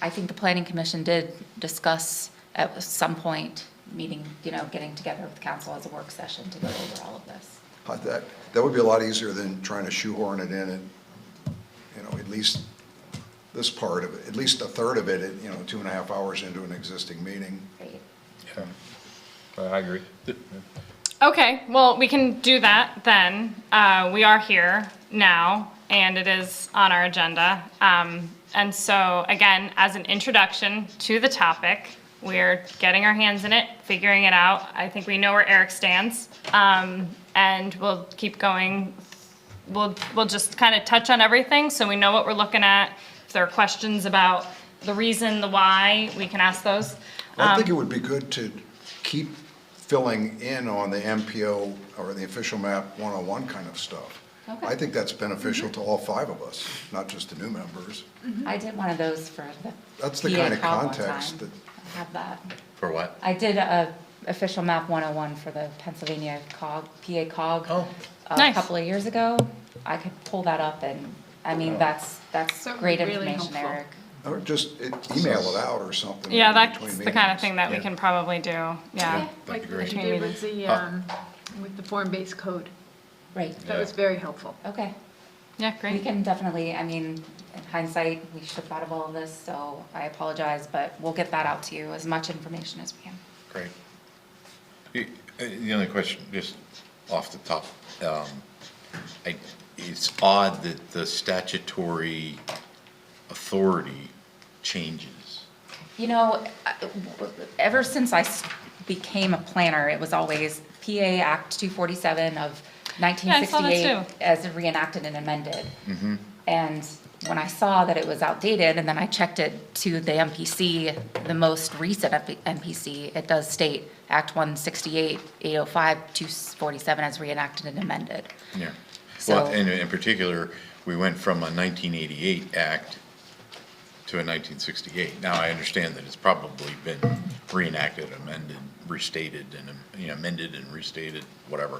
I think the planning commission did discuss at some point meeting, you know, getting together with council as a work session to go over all of this. That would be a lot easier than trying to shoehorn it in, and, you know, at least this part of it, at least a third of it, you know, 2.5 hours into an existing meeting. Yeah. I agree. Okay, well, we can do that then. We are here now, and it is on our agenda. And so, again, as an introduction to the topic, we're getting our hands in it, figuring it out. I think we know where Eric stands, and we'll keep going. We'll just kind of touch on everything, so we know what we're looking at. If there are questions about the reason, the why, we can ask those. I think it would be good to keep filling in on the MPO or the official map 101 kind of stuff. Okay. I think that's beneficial to all 5 of us, not just the new members. I did one of those for the That's the PA kind of cog one context time. that, I have that. For what? I did a official map 101 for the Pennsylvania cog, PA cog. A Nice. couple of years ago. I could pull that up, and, I mean, that's So great really information, helpful. Eric. or just email it out or something. Yeah, in that's between the kind of meetings. thing that we Yeah. can probably do, yeah. That'd Like be what great. you did with the form-based code. Right, That was very helpful. okay. Yeah, We great. can definitely, I mean, in hindsight, we should have thought of all of this, so I apologize, but we'll get that out to you, as much information as we can. Great. The only question, just off the top, it's odd that the statutory authority changes. You know, ever since became a planner, it was always PA Act 247 of Yeah, I saw that 1968 too. as reenacted and amended. Mm-hmm. And when I saw that it was outdated, and then I checked it to the MPC, the most recent MPC, it does state Act 168, 805, 247 as reenacted and amended. Yeah. So- Well, and in particular, we went from a 1988 act to a 1968. Now, I understand that it's probably been reenacted, amended, restated, and, you know, amended and restated, whatever.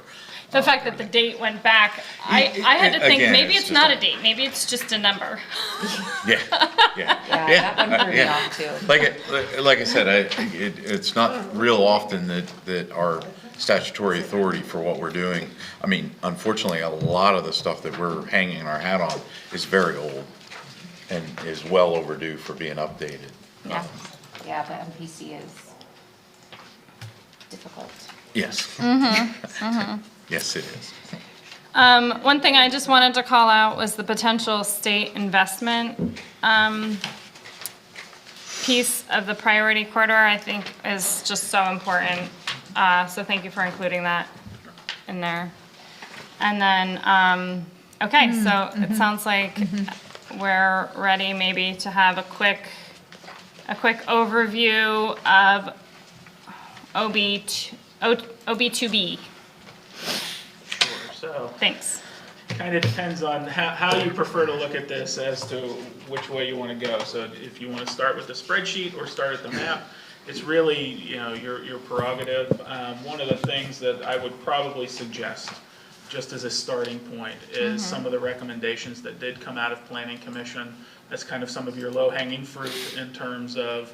The fact that the date went back, I had to think, Again, maybe it's it's just not a- a date, maybe it's just a number. Yeah, Yeah, that one threw me yeah. off too. Like I said, it's not real often that our statutory authority for what we're doing, I mean, unfortunately, a lot of the stuff that we're hanging our hat on is very old and is well overdue for being updated. Yeah, yeah, the MPC is difficult. Yes. Yes, it is. One thing I just wanted to call out was the potential state investment piece of the priority corridor, I think is just so important. So thank you for including that in there. And then, okay, so it sounds like we're ready maybe to have a quick overview of OB2B. Sure, so. Thanks. Kind of depends on how you prefer to look at this as to which way you want to go. So if you want to start with the spreadsheet or start at the map, it's really, your prerogative. One of the things that I would probably suggest, just as a starting point, is some of the recommendations that did come out of Planning Commission. That's kind of some of your low-hanging fruit in terms of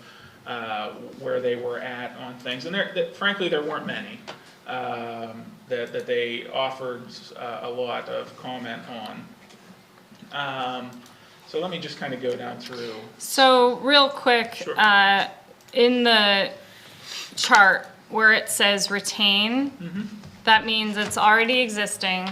where they were at on things. And frankly, there weren't many that they offered a lot of comment on. So let me just kind of go down through. So real quick, Sure. In the chart where it says retain, that means it's already existing.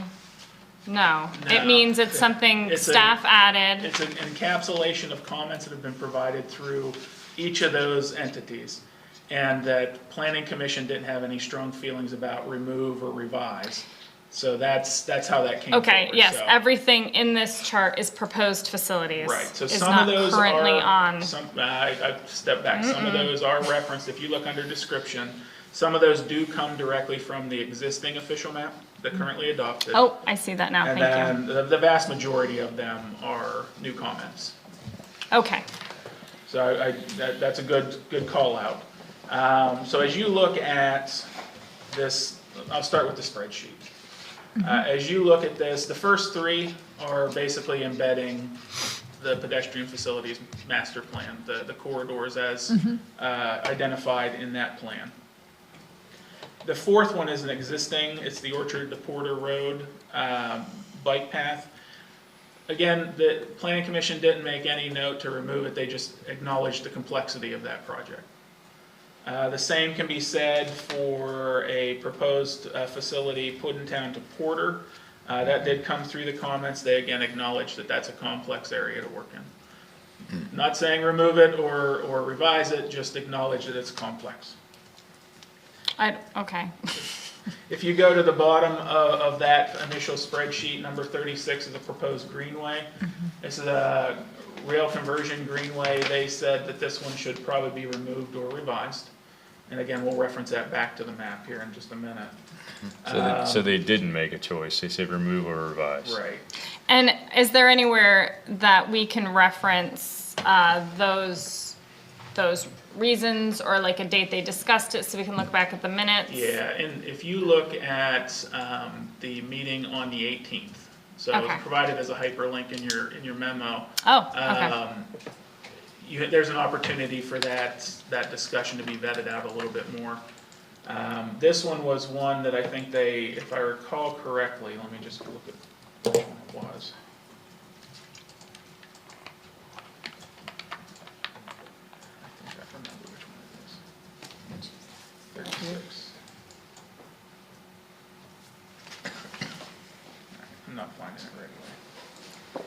No, it No. means it's something It's staff added. It's an encapsulation of comments that have been provided through each of those entities. And that Planning Commission didn't have any strong feelings about remove or revise. So that's how that came forward. Okay, yes, So- everything in this chart is proposed facilities. Right, so Is some not of those currently are, on. I step back, some of those are referenced, if you look under description, some of those do come directly from the existing official map that currently adopted. Oh, I see that now, And thank then the vast majority of them are new comments. you. Okay, So that's a good call out. So as you look at this, I'll start with the spreadsheet. As you look at this, the first three are basically embedding the pedestrian facilities master plan, the corridors as identified in that plan. The fourth one is an existing, it's the Orchard to Porter Road bike path. Again, the Planning Commission didn't make any note to remove it, they just acknowledged the complexity of that project. The same can be said for a proposed facility, Puddintown to Porter. That did come through the comments. They again acknowledged that that's a complex area to work in. Not saying remove it or revise it, just acknowledge that it's complex. okay. If you go to the bottom of that initial spreadsheet, number 36 is the proposed greenway. This is a rail conversion greenway. They said that this one should probably be removed or revised. And again, we'll reference that back to the map here in just a minute. So they didn't make a choice. They said remove or revise. Right. And is there anywhere that we can reference those reasons or like a date they discussed it so we can look back at the minutes? Yeah, and if you look at the meeting on the 18th, so it was Okay. provided as a hyperlink in your memo. Oh, okay. There's an opportunity for that discussion to be vetted out a little bit more. This one was one that I think they, if I recall correctly, let me just look at which one it was. I think I remember which one it is. 36. I'm not finding it right away.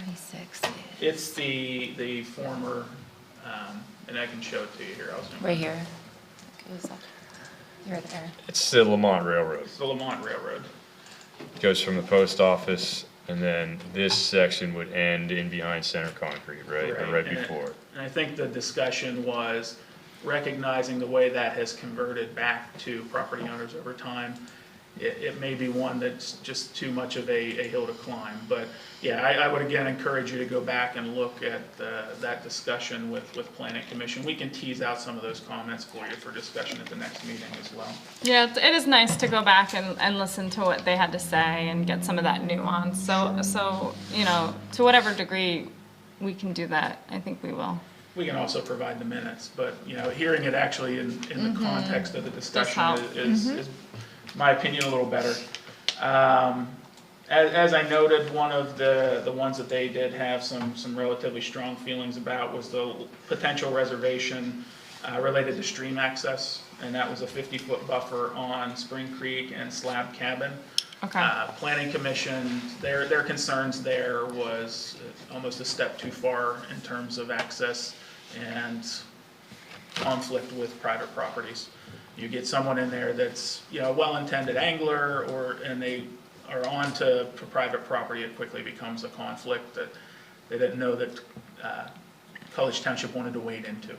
36. It's the former, and I can show it to you here. I was gonna- Right here. It was up. You're there. It's the Lamont Railroad. It's the Lamont Railroad. Goes from the post office, and then this section would end in behind Center Concrete, right? Or right and before it. And I think the discussion was recognizing the way that has converted back to property owners over time. It may be one that's just too much of a hill to climb. But yeah, I would again encourage you to go back and look at that discussion with Planning Commission. We can tease out some of those comments for you for discussion at the next meeting as well. Yeah, it is nice to go back and listen to what they had to say and get some of that nuance. So to whatever degree we can do that, I think we will. We can also provide the minutes, but hearing it actually in the context of the discussion help. is my opinion, a little better. As I noted, one of the ones that they did have some relatively strong feelings about was the potential reservation related to stream access, and that was a 50-foot buffer on Spring Creek and Slab Cabin. Okay. Planning Commission, their concerns there was almost a step too far in terms of access and conflict with private properties. You get someone in there that's, you know, a well-intended angler, and they are on to private property, it quickly becomes a conflict that they didn't know that College Township wanted to wade into,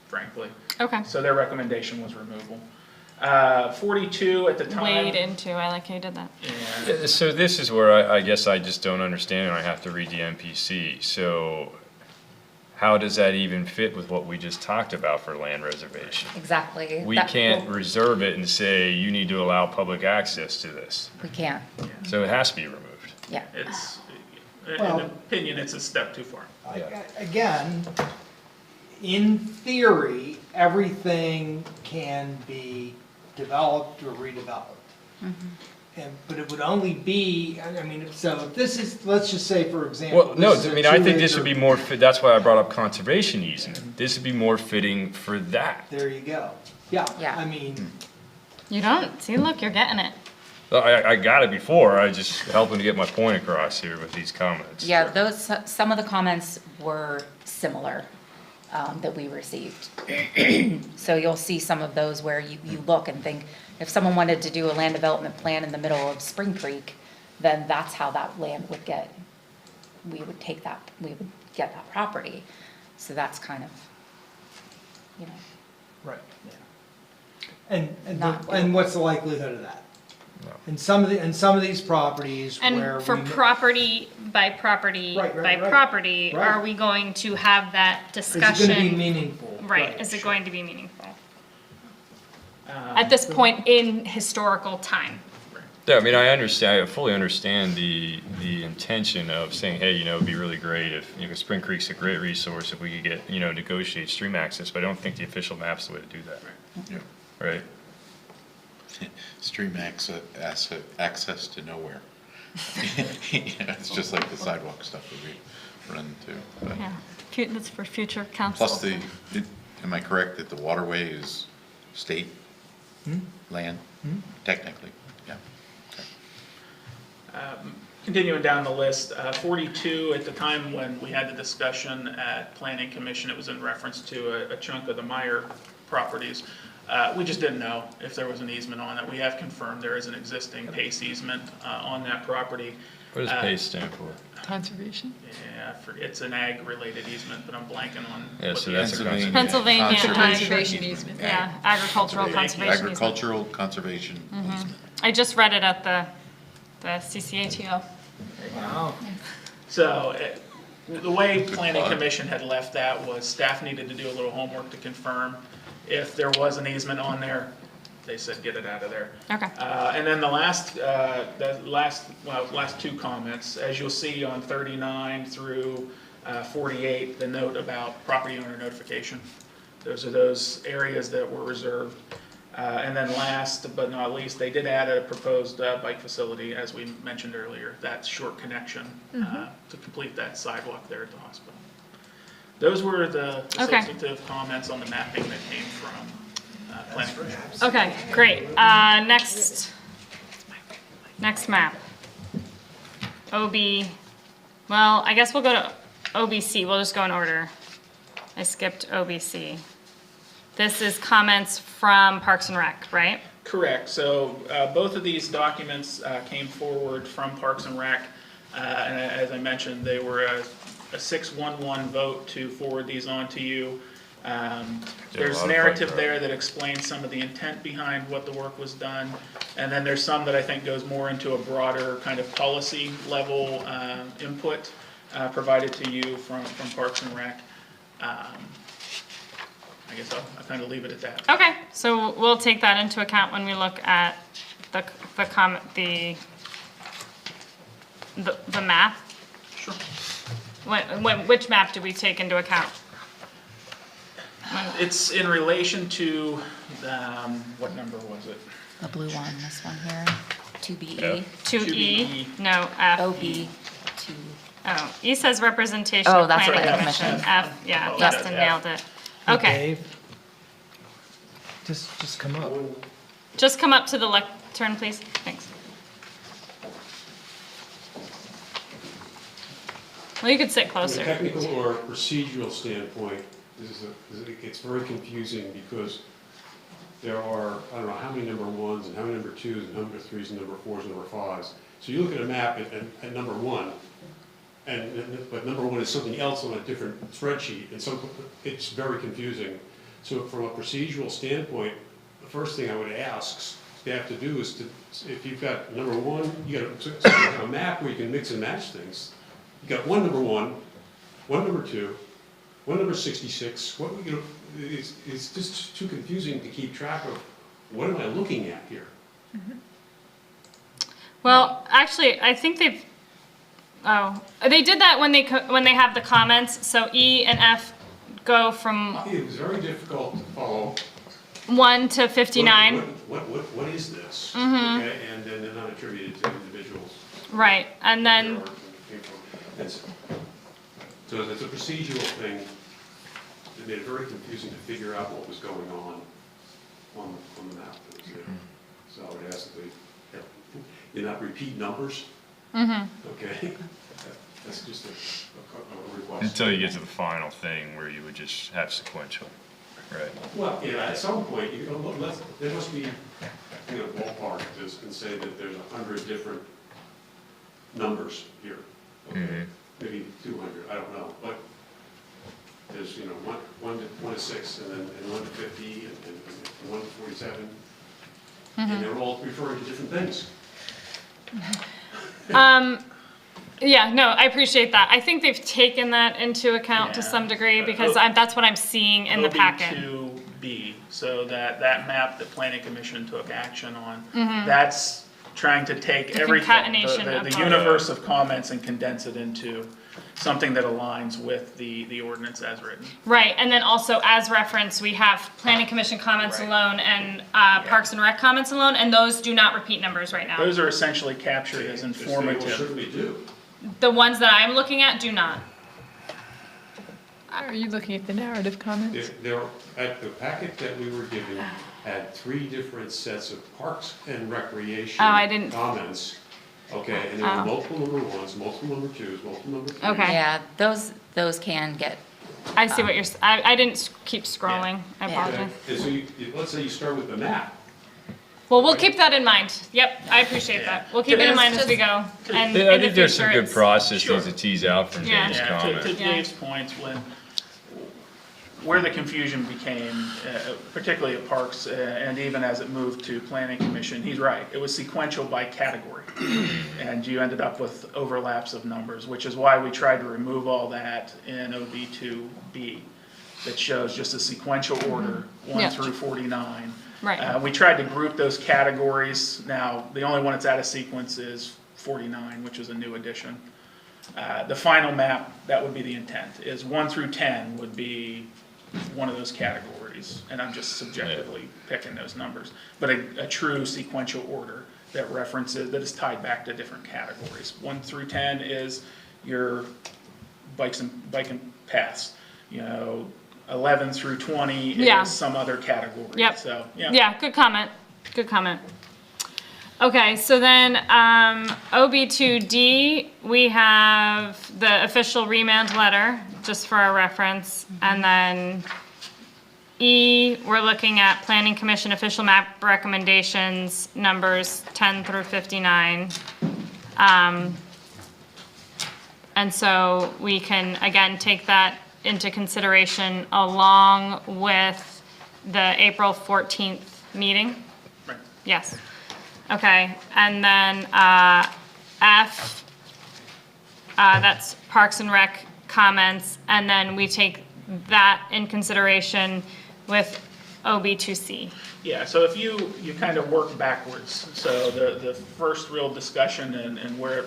frankly. Okay. So their recommendation was removal. 42 at the time. Wade into, I like how you did that. And So this is where I guess I just don't understand, and I have to read the MPC. So how does that even fit with what we just talked about for land reservation? Exactly. We can't reserve it and say, you need to allow public access to this. We can't, So it has to be removed. yeah. it's, in Well- opinion, it's a step too far. Again, in theory, everything can be developed or redeveloped. But it would only be, I mean, so if this is, let's just say, for example. Well, no, this is I a mean, I think this would 2-acre be more, that's why I brought up conservation easement. This would be more fitting for that. There you go. Yeah, Yeah. I mean, You don't? See, look, you're getting it. Well, I got it before, I just helping to get my point across here with these comments. Yeah, those, some of the comments were similar that we received. So you'll see some of those where you look and think, if someone wanted to do a land development plan in the middle of Spring Creek, then that's how that land would get, we would take that, we would get that property. So that's kind of, you know, right, yeah. Not- And what's the likelihood of that? No. And some of these properties where And for we- property by property Right, by right, right. property, Right. are we going to have that Is discussion? it gonna be meaningful? Right, is it going to be meaningful? Um, At this point in historical time? Yeah, I mean, I fully understand the intention of saying, hey, you know, it'd be really great if, you know, Spring Creek's a great resource if we could get, you know, negotiate stream access, but I don't think the official map's the way to do that. Yeah. Right? Stream access to nowhere. Yeah, it's just like the sidewalk stuff that we run into. But Yeah, that's for future council. plus am I correct that the waterway is state land, technically? Yeah. Okay. Continuing down the list, 42, at the time when we had the discussion at Planning Commission, it was in reference to a chunk of the Meyer properties. We just didn't know if there was an easement on it. We have confirmed there is an existing PACE easement on that property. What does PACE stand for? Conservation? Yeah, it's an ag-related easement, but I'm blanking on. Yeah, what so the that's a easement is. Pennsylvania. Conservation easement. Yeah, agricultural conservation easement. Agricultural conservation easement. I just read it at the CCATO. Wow. So the way Planning Commission had left that was staff needed to do a little homework to confirm if there was an easement on there. They said, get it out of there. Okay. And then the last two comments, as you'll see on 39 through 48, the note about property owner notification. Those are those areas that were reserved. And then last but not least, they did add a proposed bike facility, as we mentioned earlier, that short connection to complete that sidewalk there at the hospital. Those were the Okay. substantive comments on the mapping that came from Planning Commission. Okay, great. Next map. Well, I guess we'll go to OBC. We'll just go in order. I skipped OBC. This is comments from Parks and Rec, right? Correct. So both of these documents came forward from Parks and Rec. And as I mentioned, they were a 6-1-1 vote to forward these on to you. There's narrative there that explains some of the intent behind what the work was done. And then there's some that I think goes more into a broader kind of policy level input provided to you from Parks and Rec. I guess I'll kind of leave it at that. Okay, so we'll take that into account when we look at the map. Sure. Which map do we take into account? It's in relation to, what number was it? the blue one, this one here, 2BE. Yeah. 2E? No, F. OB, 2. Oh, E says representation Oh, of that's planning right, commission. commission. F, yeah, Oh, Dustin F. nailed it. Okay, Dave? Just come up. Just come up to the lectern, please. Thanks. Well, you could sit From a closer. technical or procedural standpoint, it's very confusing because there are, I don't know, how many number ones and how many number twos and number threes and number fours and number fives. So you look at a map at number one, but number one is something else on a different spreadsheet, and so it's very confusing. So from a procedural standpoint, the first thing I would ask staff to do is if you've got number one, you got a map where you can mix and match things. You got one number one number two, one number 66. It's just too confusing to keep track of what am I looking at here. Well, actually, I think they did that when they have the comments. So E and F go from It was very difficult to follow. 1 to 59. What is this? Mhm. Okay, and then they're not attributed to individuals. Right, and then So it's a procedural thing that made it very confusing to figure out what was going on the map that was there. So I would ask that they not repeat numbers. Okay, that's just a request. Until you get to the final thing where you would just have sequential, right? Well, at some point, there must be, ballpark this and say that there's 100 different numbers here. Okay, maybe 200, I don't know, but there's, one to 6, and then 1 to 50, and 1 to 47, and they're all referring to different things. Yeah, no, I appreciate that. I think they've taken that into account to some degree because that's what I'm seeing in the packet. OB2B, so that map that Planning Commission took action on, Mhm. that's trying to take The everything, concatenation the of universe of comments and condense it into something that aligns with the ordinance as written. Right, and then also as reference, we have Planning Commission comments alone and Parks and Rec comments alone, and those do not repeat numbers right now. Those are essentially captured as They informative. certainly do. The ones that I'm looking at do not. Are you looking at the narrative comments? At the packet that we were given had 3 different sets of parks and recreation Oh, I didn't- comments. Okay, and there were multiple number ones, multiple number twos, multiple number threes. Okay. Yeah, those can get. I see what you're, I didn't keep scrolling, I Yeah. apologize. Okay, so let's say you start with the map. Well, we'll keep that in mind. Yep, I appreciate that. We'll keep it in mind as we go. And I in the think there's some future, good it's- processes to tease out from Yeah. Dave's Yeah, comment. to Dave's point, where the confusion became, particularly at Parks, and even as it moved to Planning Commission, he's right, it was sequential by category. And you ended up with overlaps of numbers, which is why we tried to remove all that in OB2B. That shows just a sequential order, 1 Yeah. through 49. Right. We tried to group those categories. Now, the only one that's out of sequence is 49, which is a new addition. The final map, that would be the intent, is 1 through 10 would be one of those categories, and I'm just subjectively picking those numbers. But a true sequential order that references, that is tied back to different categories. 1 through 10 is your bike and paths. 11 through 20 Yeah. is some other category. Yep. So, yeah. Yeah, good comment. Good comment. Okay, so then OB2D, we have the official remand letter, just for our reference. And then E, we're looking at Planning Commission official map recommendations, numbers 10 through 59. And so we can, again, take that into consideration along with the April 14th meeting? Right. Yes. Okay, and then F, that's Parks and Rec comments, and then we take that in consideration with OB2C. Yeah, so if you kind of work backwards, so the first real discussion and where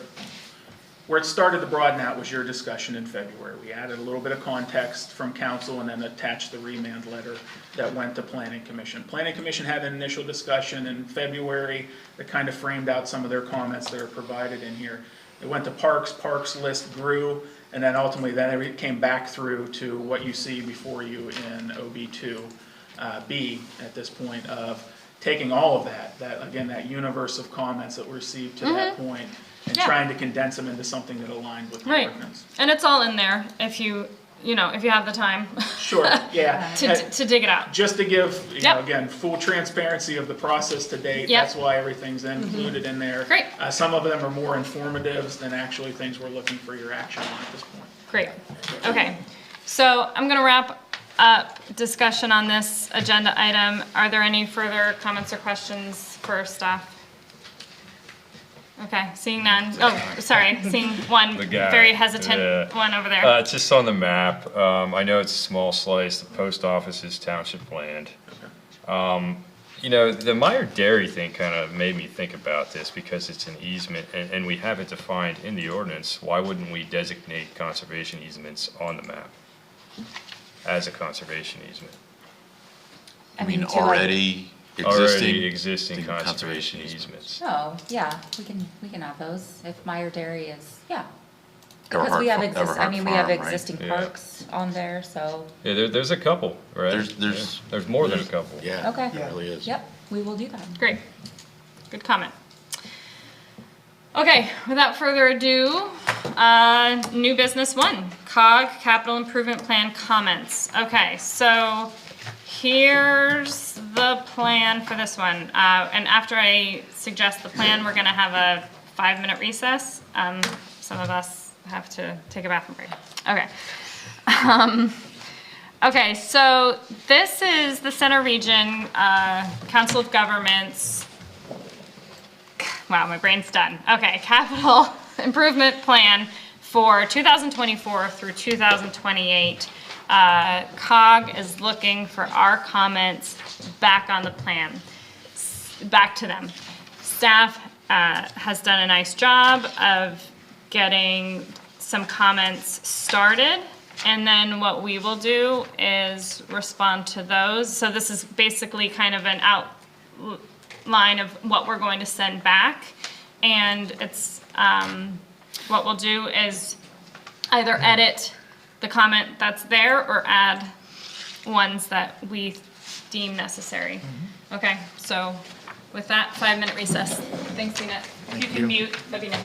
it started to broaden out was your discussion in February. We added a little bit of context from council and then attached the remand letter that went to Planning Commission. Planning Commission had an initial discussion in February that kind of framed out some of their comments that are provided in here. It went to Parks list grew, and then ultimately then it came back through to what you see before you in OB2. be at this point of taking all of again, that universe of comments that were received to that point and Yeah. trying to condense them into something that aligned with the Right. ordinance. And it's all in there if you have the time. Sure, yeah. to dig it out. Just to give, Yep. again, full transparency of the process to date, Yep. that's why everything's included in there. Great. Some of them are more informatives than actually things we're looking for your action on at this point. Great. Okay. So I'm going to wrap up discussion on this agenda item. Are there any further comments or questions for staff? Okay, seeing none. Oh, sorry, seeing one The guy, very hesitant yeah. one over there. Just on the map, I know it's a small slice, the post office is township land. The Meyer Dairy thing kind of made me think about this because it's an easement and we have it defined in the ordinance. Why wouldn't we designate conservation easements on the map as a conservation easement? I mean, to, like- already Already existing existing conservation easements. Oh, yeah, we can have those if Meyer Dairy is, yeah. Because Everhart we have Farm, we have right? existing Yeah. parks on there, so, Yeah, there's a couple, right? There's- There's more than a couple. Yeah, okay. it really is. Yep, we will do that. Great. Good comment. Okay, without further ado, new business one, COG Capital Improvement Plan comments. Okay, so here's the plan for this one. And after I suggest the plan, we're gonna have a 5-minute recess. Some of us have to take a bathroom break. Okay. Okay, so this is the Center Region Council of Governments. Wow, my brain's done. Okay, capital improvement plan for 2024 through 2028. COG is looking for our comments back on the plan, back to them. Staff has done a nice job of getting some comments started, and then what we will do is respond to those. So this is basically kind of an outline of what we're going to send back, and it's what we'll do is either edit the comment that's there or add ones that we deem necessary. Okay, so with that, 5-minute recess. Thanks, Tina. If you can mute, that'd be nice.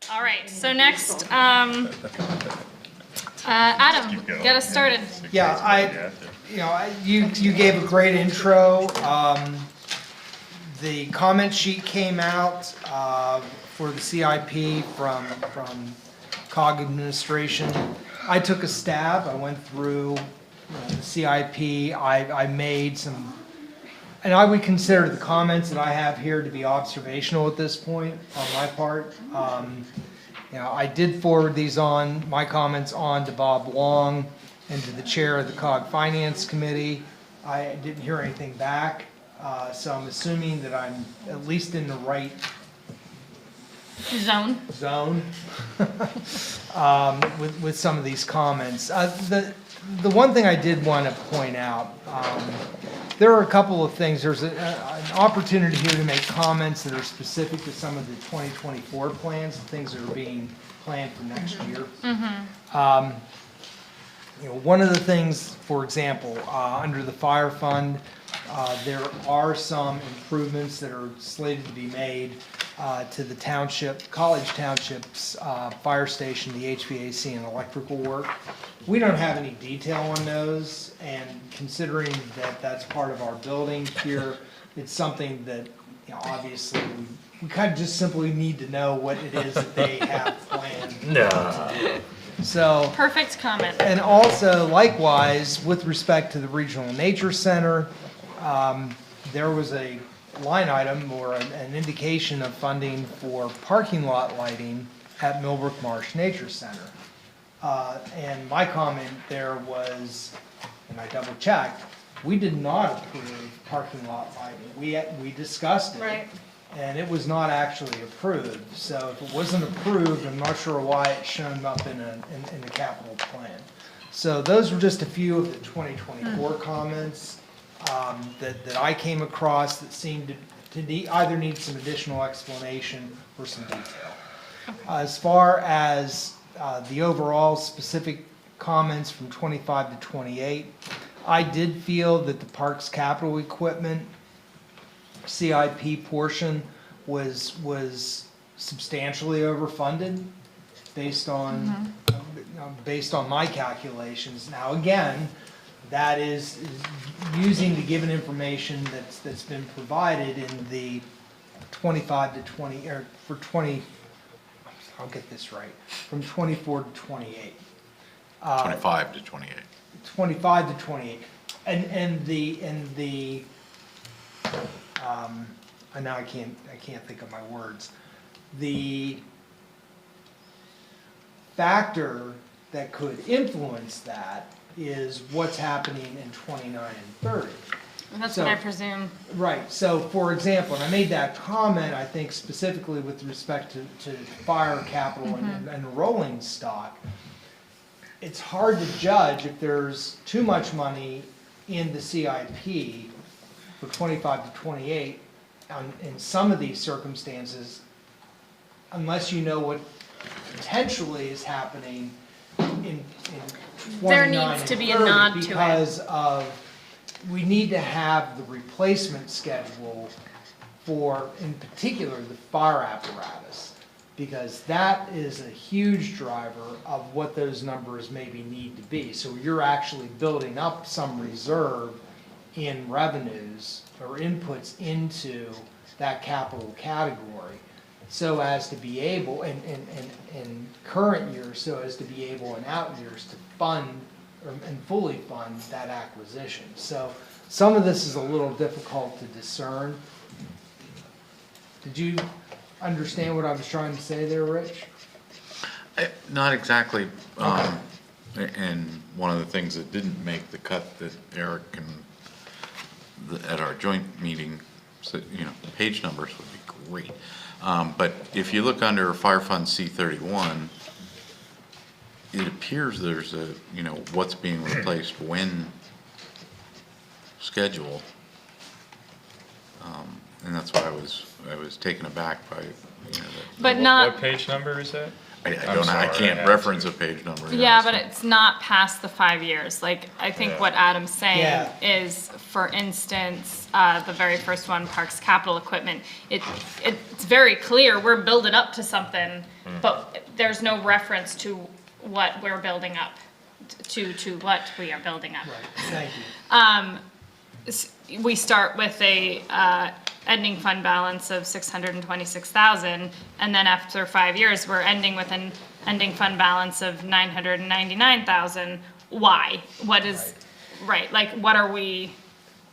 All right, so next, Adam, get us started. Yeah, you gave a great intro. The comment sheet came out for the CIP from COG administration. I took a stab. I went through the CIP. I made some, and I would consider the comments that I have here to be observational at this point on my part. I did forward my comments on to Bob Long and to the chair of the COG Finance Committee. I didn't hear anything back, so I'm assuming that I'm at least in the right Zone. With some of these comments. The one thing I did want to point out, there are a couple of things. There's an opportunity here to make comments that are specific to some of the 2024 plans, things that are being planned for next year. One of the things, for example, under the fire fund, there are some improvements that are slated to be made to the College Township's fire station, the HVAC and electrical work. We don't have any detail on those, and considering that that's part of our building here, it's something that, obviously, we kind of just simply need to know what it is that they have planned. No. So. Perfect comment. And also, likewise, with respect to the Regional Nature Center, there was a line item or an indication of funding for parking lot lighting at Millbrook Marsh Nature Center. And my comment there was, and I double checked, we did not approve parking lot lighting. We discussed it. Right. And it was not actually approved. So if it wasn't approved, I'm not sure why it's shown up in the capital plan. So those were just a few of the 2024 comments that I came across that seemed to either need some additional explanation or some detail. As far as the overall specific comments from 25 to 28, I did feel that the parks capital equipment CIP portion was substantially overfunded based on my calculations. Now again, that is using the given information that's been provided in the 25 to 20 or for 20. I'll get this right. From 24 to 28. 25 to 28. 25 to 28, and now I can't think of my words. The factor that could influence that is what's happening in 29 and 30. And that's what I presume. Right. So, for example, and I made that comment, I think, specifically with respect to fire capital and rolling stock. It's hard to judge if there's too much money in the CIP for 25 to 28 in some of these circumstances, unless you know what potentially is happening in 29 There needs to be a nod to it. Because we need to have the replacement schedule for, in particular, the fire apparatus, because that is a huge driver of what those numbers maybe need to be. So you're actually building up some reserve in revenues or inputs into that capital category, so as to be able, in current years, so as to be able in out years to fund and fully fund that acquisition. So some of this is a little difficult to discern. Did you understand what I was trying to say there, Rich? Not exactly. And one of the things that didn't make the cut that Eric and at our joint meeting, so, page numbers would be great. But if you look under Fire Fund C31, it appears there's a, what's being replaced when schedule. And that's why I was taken aback by, But not. What page number is that? I can't reference a page number. Yeah, but it's not past the 5 years. Like, I think Yeah. what Adam's saying Yeah. is, for instance, the very first one, Parks Capital Equipment, it's very clear, we're building up to something, but there's no reference to what we're building up, to what we are building up. Right, thank you. We start with a ending fund balance of 626,000, and then after 5 years, we're ending with an ending fund balance of 999,000. Why? What is, right, like, what are we,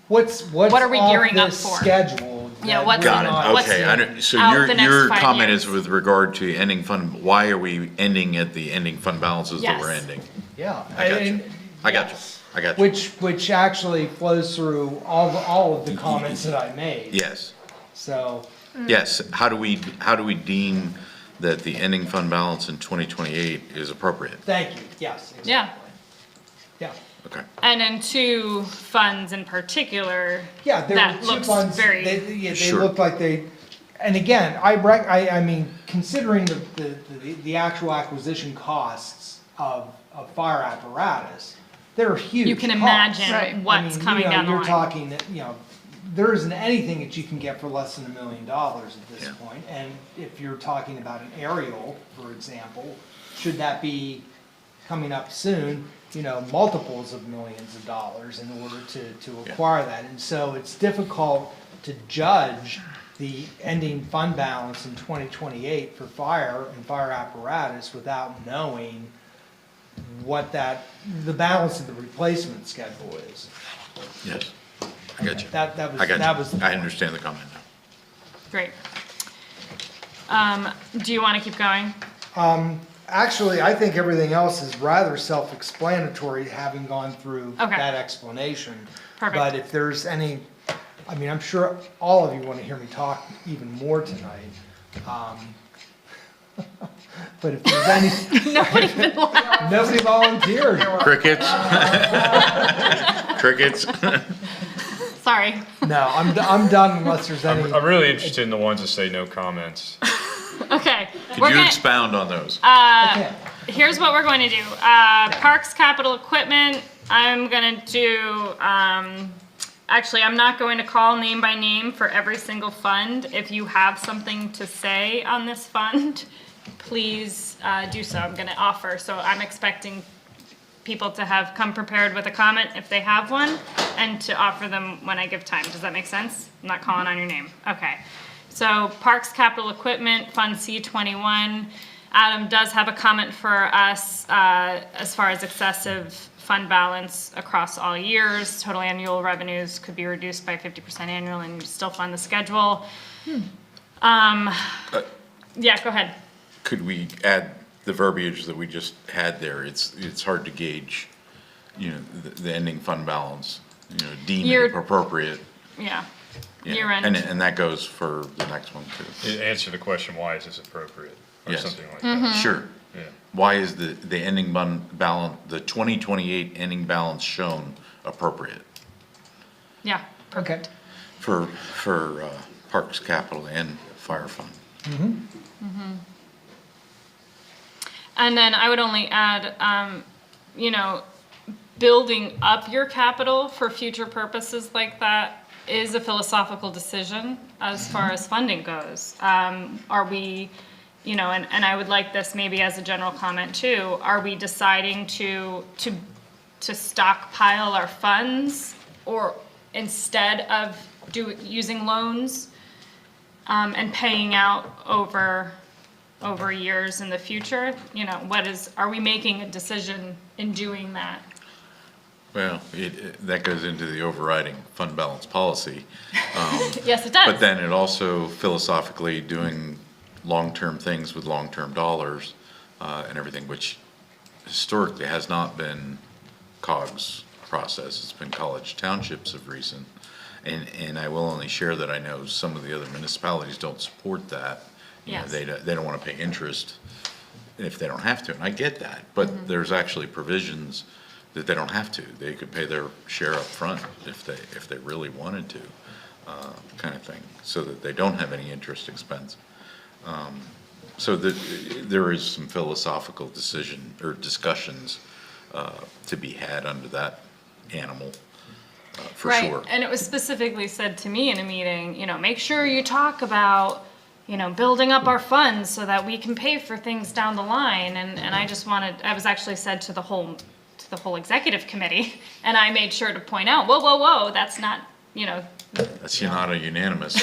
What's what are we off gearing up this for? schedule? Yeah, that what's we're in- not- what's Okay, so out the next your 5 comment years? is with regard to ending fund, why are we ending at the ending fund balances that we're Yes. ending? Yeah. I got you. and- I got you. I got you. Which actually flows through all of the comments that I made. Yes, So, yes. How do we deem that the ending fund balance in 2028 is appropriate? thank you, yes. Exactly. Yeah, Yeah. Okay. and in two funds in particular, Yeah, there that were two looks funds, very, they Sure. looked like they, and again, I mean, considering the actual acquisition costs of fire apparatus, they're huge you can costs. imagine Right. what's coming down the You're line. talking, there isn't anything that you can get for less than $1 million at this point. And if you're talking about an aerial, for example, should that be coming up soon, multiples of millions of dollars in order to acquire that. And so it's difficult to judge the ending fund balance in 2028 for fire and fire apparatus without knowing what the balance of the replacement schedule is. Yes, I got you. That was, I got that you. was the I point. understand the comment now. Great. Do you want to keep going? Actually, I think everything else is rather self-explanatory, having gone through Okay. that explanation. Perfect. But if there's any, I'm sure all of you want to hear me talk even more tonight. But if there's any, Nobody even laughed. nobody volunteered. Crickets? Crickets? Sorry. No, I'm done unless there's any. I'm really interested in the ones that say no comments. Okay. Could you expound on those? Okay. Here's what we're going to do. Parks Capital Equipment, I'm going to do, actually, I'm not going to call name by name for every single fund. If you have something to say on this fund, please do so. I'm going to offer. So I'm expecting people to have come prepared with a comment if they have one, and to offer them when I give time. Does that make sense? I'm not calling on your name. Okay. So Parks Capital Equipment, Fund C21. Adam does have a comment for us as far as excessive fund balance across all years. Total annual revenues could be reduced by 50% annual and still fund the schedule. Yeah, go ahead. Could we add the verbiage that we just had there? It's hard to gauge, the ending fund balance, deem it appropriate. Yeah. Yeah. Year end. And that goes for the next one too. Answer the question, why is this appropriate? Or Yes. something like Mm-hmm. that. Sure. Yeah. Why is the ending balance, the 2028 ending balance shown appropriate Yeah. Okay. for Parks Capital and Fire Fund? And then I would only add, building up your capital for future purposes like that is a philosophical decision as far as funding goes. Are we, and I would like this maybe as a general comment too, are we deciding to stockpile our funds or instead of using loans and paying out over years in the future? Are we making a decision in doing that? Well, that goes into the overriding fund balance policy. Yes, it does. But then it also philosophically doing long-term things with long-term dollars and everything, which historically has not been COG's process. It's been College Townships of recent. And I will only share that I know some of the other municipalities don't support that. Yes. They don't want to pay interest if they don't have to, and I get that. But there's actually provisions that they don't have to. They could pay their share up front if they really wanted to, kind of thing, so that they don't have any interest expense. So there is some philosophical decision or discussions to be had under that animal, for sure. Right, and it was specifically said to me in a meeting, make sure you talk about, building up our funds so that we can pay for things down the line. And I was actually said to the whole executive committee, and I made sure to point out, whoa, that's not, That's not a unanimous.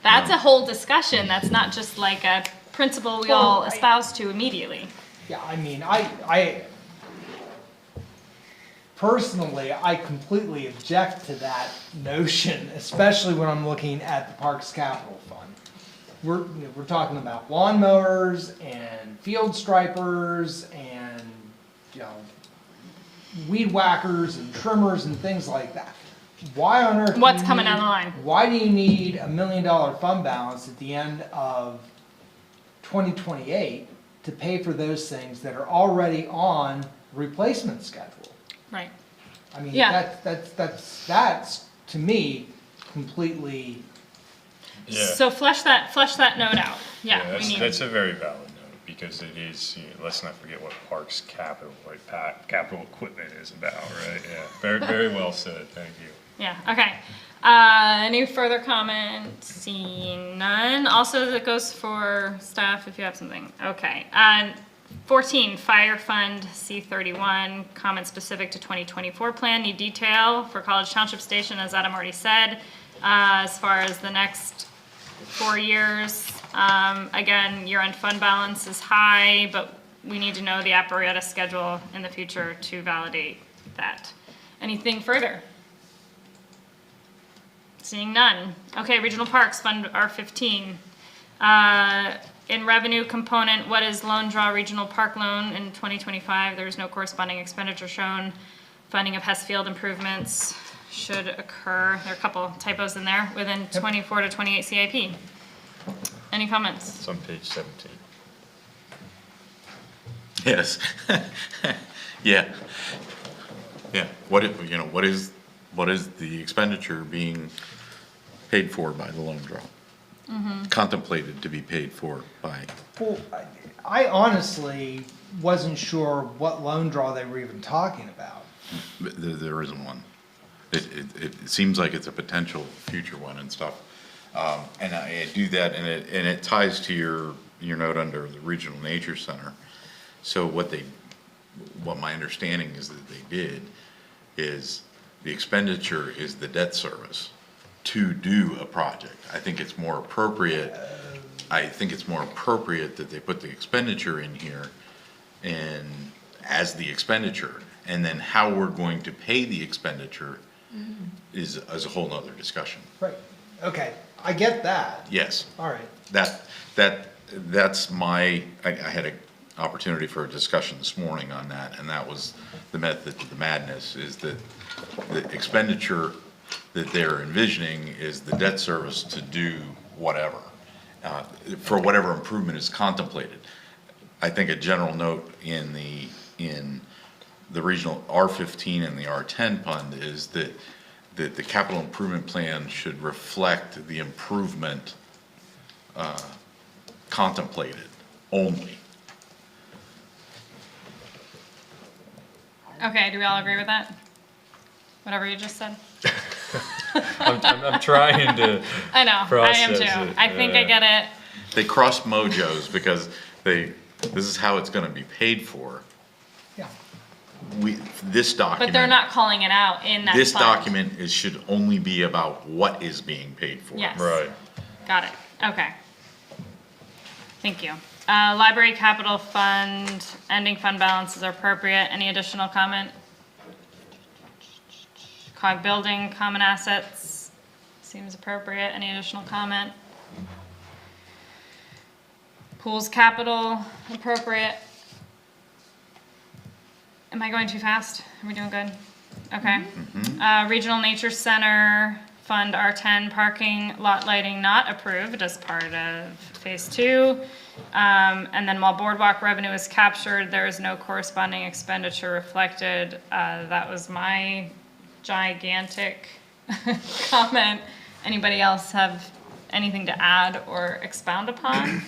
that's a whole discussion. That's not just like a principle we all espouse to immediately. Yeah, I mean, I personally, I completely object to that notion, especially when I'm looking at the Parks Capital Fund. We're talking about lawnmowers and field stripers and, weed whackers and trimmers and things like that. Why on earth? What's coming down the line? Why do you need $1 million fund balance at the end of 2028 to pay for those things that are already on replacement schedule? Right. I mean, Yeah. that's to me completely. Yeah. So flesh that note out. Yeah, we need. That's a very valid note, because it is, let's not forget what Parks Capital, capital equipment is about, right? Yeah, very, very well said, thank you. Yeah, okay. Any further comments? Seeing none. Also, that goes for staff if you have something. Okay. 14, Fire Fund C31, comment specific to 2024 plan. Need detail for College Township Station, as Adam already said. As far as the next 4 years, again, year-end fund balance is high, but we need to know the apparatus schedule in the future to validate that. Anything further? Seeing none. Okay, Regional Parks Fund R15. In revenue component, what is loan draw regional park loan in 2025? There is no corresponding expenditure shown. Funding of Hess Field improvements should occur. There are a couple typos in there within 24 to 28 CIP. Any comments? It's on page 17. Yes. Yeah. Yeah. What is the expenditure being paid for by the loan draw? Contemplated to be paid for by. Well, I honestly wasn't sure what loan draw they were even talking about. There isn't one. It seems like it's a potential future one and stuff. And I do that, and it ties to your note under the Regional Nature Center. So what my understanding is that they did is the expenditure is the debt service to do a project. I think it's more appropriate that they put the expenditure in here and as the expenditure, and then how we're going to pay the expenditure is a whole nother discussion. Right, okay, I get that. Yes. All right. That's I had an opportunity for a discussion this morning on that, and that was the method to the madness, is that the expenditure that they're envisioning is the debt service to do whatever, for whatever improvement is contemplated. I think a general note in the regional R15 and the R10 fund is that the capital improvement plan should reflect the improvement contemplated only. Okay, do we all agree with that? Whatever you just said? I'm trying to I know, I am process too. it. I think I get it. They cross mojos because this is how it's gonna be paid for. Yeah. This document. But they're not calling it out in that This fund. document should only be about what is being paid for. Yes. Right. Got it, okay. Thank you. Library capital fund, ending fund balance is appropriate. Any additional comment? COG building, common assets, seems appropriate. Any additional comment? Pools capital, appropriate. Am I going too fast? Are we doing good? Okay. Regional Nature Center, Fund R10, parking, lot lighting not approved as part of phase 2. And then while boardwalk revenue is captured, there is no corresponding expenditure reflected. That was my gigantic comment. Anybody else have anything to add or expound upon?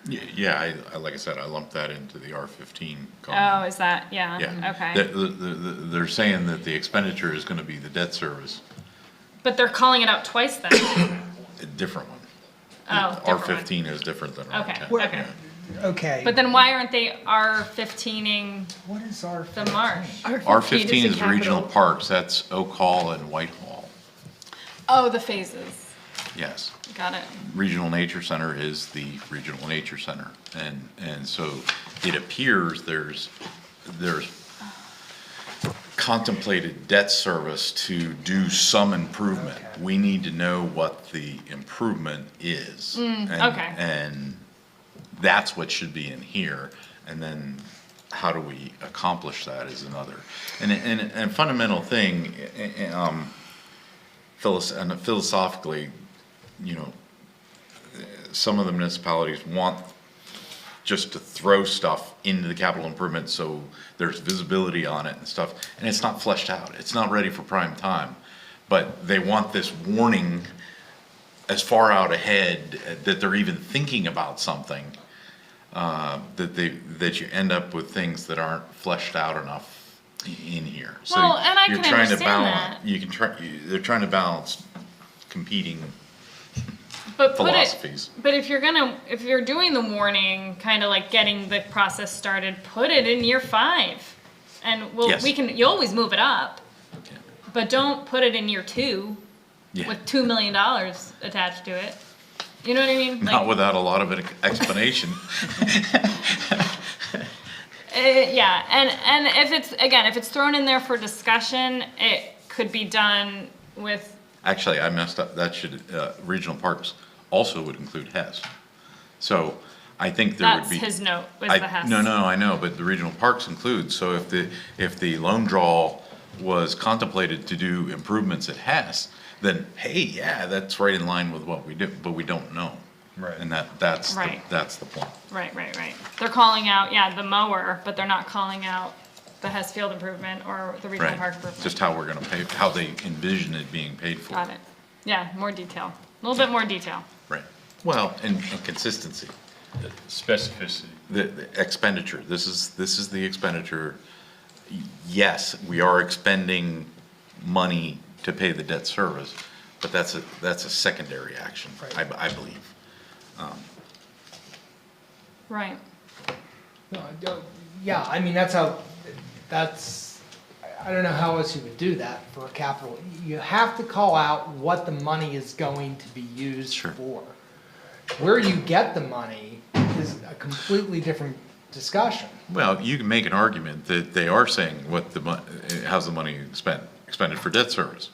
Yeah, like I said, I lumped that into the R15 Oh, column. is that, yeah, Yeah. okay. They're saying that the expenditure is gonna be the debt service, But they're calling it out twice then? a different one. Oh, different one. R15 is different than Okay, R10. okay. Okay. But then why aren't they R15ing What is R15? the marsh? R15 is regional parks, that's Oak Hall and Whitehall, Oh, the phases. yes. Got it. Regional Nature Center is the Regional Nature Center. And so it appears there's contemplated debt service to do some improvement. We need to know what the improvement is. Okay. And that's what should be in here. And then how do we accomplish that is another. And a fundamental thing, philosophically, you know, some of the municipalities want just to throw stuff into the capital improvement so there's visibility on it and stuff, and it's not fleshed out. It's not ready for prime time. But they want this warning as far out ahead that they're even thinking about something, that you end up with things that aren't fleshed out enough in here. So Well, and I you're can trying to understand balance. They're trying to balance competing But put philosophies. it, but if you're doing the warning, kind of like getting the process started, put it in year 5. And Yes. you always move it up. But don't put it in year 2 Yeah. with $2 million attached to it. You know what I mean? Not without a lot of an explanation. Yeah, and if it's thrown in there for discussion, it could be done with, Actually, I messed up. That should, regional parks also would include Hess. So I think there would that's be. his note, was I- the Hess. No, I know, but the regional parks include, so if the loan draw was contemplated to do improvements at Hess, then, hey, yeah, that's right in line with what we do, but we don't know. Right. And that's Right. that's the point. Right. They're calling out, the mower, but they're not calling out the Hess Field improvement or the regional Right. park improvement. Just how we're gonna pay, how they envision it being paid for. Got it. Yeah, more detail, a little bit more detail. Right. Well, and consistency. Specificity. The expenditure, this is the expenditure. Yes, we are expending money to pay the debt service, but that's a secondary action, I believe. Right. No, yeah, I mean, I don't know how else you would do that for a capital. You have to call out what the money is going to be used for. Where you get the money is a completely different discussion. Well, you can make an argument that they are saying how's the money expended for debt service.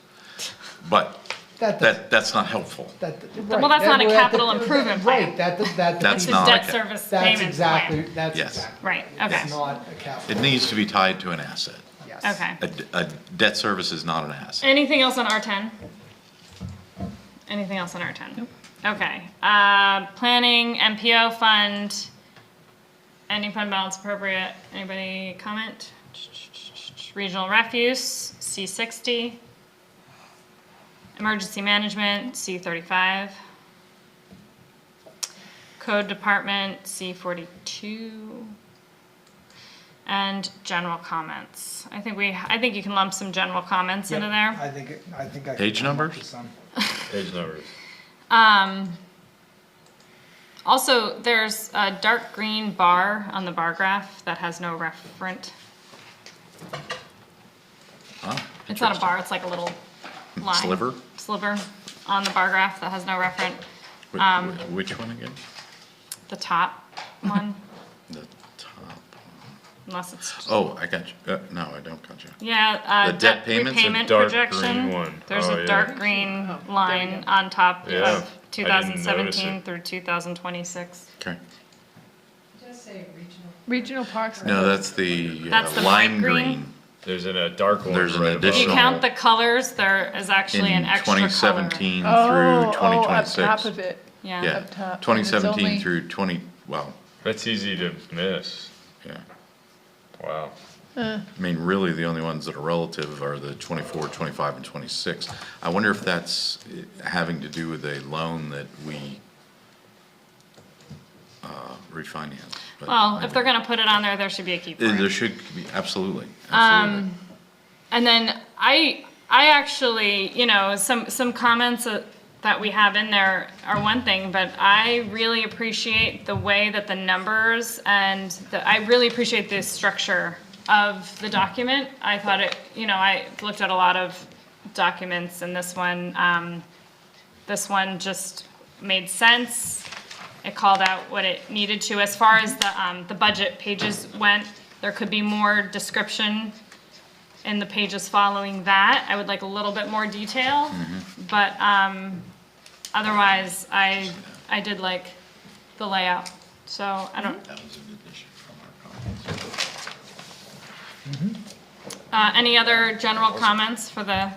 But that's not helpful. Well, that's not a capital improvement plan. Right, that's That's a not debt a- service That's payment exactly, plan. that's Yes. exactly. Right, okay. It's not a capital. It needs to be tied to an asset. Yes. Okay. A debt service is not an asset. Anything else on R10? Anything else on R10? Nope. Okay. Planning, MPO fund, ending fund balance appropriate. Anybody comment? Regional refuse, C60. Emergency management, C35. Code department, C42. And general comments. I think you can lump some general comments into there. I think I can Page come up numbers? with some. Page numbers. Also, there's a dark green bar on the bar graph that has no referent. It's not a bar, it's like a little line. Sliver? On the bar graph that has no referent. Which one again? The top one, The top. unless it's, Oh, I got you. No, I don't got you. yeah, The debt payments are repayment dark projection. green one. There's Oh, a yeah. dark green line on top Yeah, of I didn't notice 2017 it. through 2026. Okay. Just say regional. Regional parks. No, that's the That's the lime bright green. green. There's a dark one. There's an right above If you additional- it. count the colors, there is actually an In extra color. 2017 Oh, through up 2026. top of it. Yeah. Yeah, Up top. And 2017 it's only- through 20, well, That's easy to miss. yeah. Wow. I mean, really, the only ones that are relative are the 24, 25, and 26. I wonder if that's having to do with a loan that we refinance. but Well, if they're gonna put it on there, there should be a key for it. There should be, absolutely, absolutely. And then I actually, you know, some comments that we have in there are one thing, but I really appreciate the way that the numbers and I really appreciate the structure of the document. I thought it, you know, I looked at a lot of documents and this one just made sense. It called out what it needed to. As far as the budget pages went, there could be more description in the pages following that. I would like a little bit more detail, but otherwise, I did like the layout. So I don't. That was an addition from our comments. Any other general comments for the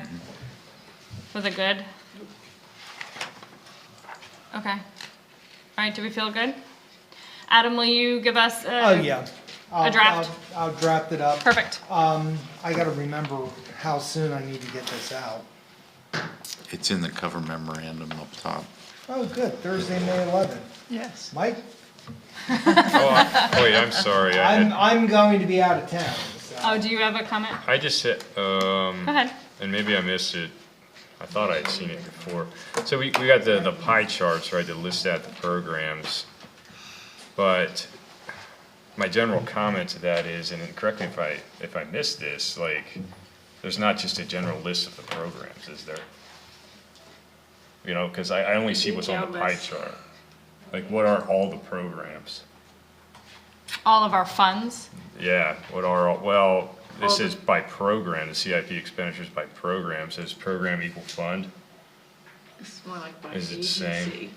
good? Okay. All right. Do we feel good? Adam, will you give us Oh, yeah. a draft? I'll draft it up. Perfect. I gotta remember how soon I need to get this out. It's in the cover memorandum up top. Oh, good, Thursday, May 11th. Yes. Mike, Wait, I'm sorry. I'm going to be out of town, so. Oh, do you have a comment? I just hit, Go ahead. and maybe I missed it. I thought I had seen it before. So we got the pie charts, right, that list out the programs. But my general comment to that is, and correct me if I missed this, like, there's not just a general list of the programs, is there? You know, because I only see what's on the pie chart. Like, what are all the programs? All of our funds. Yeah, what are, well, this All says by program, the CIP expenditures by program, says program equal fund. It's more like by Is it same?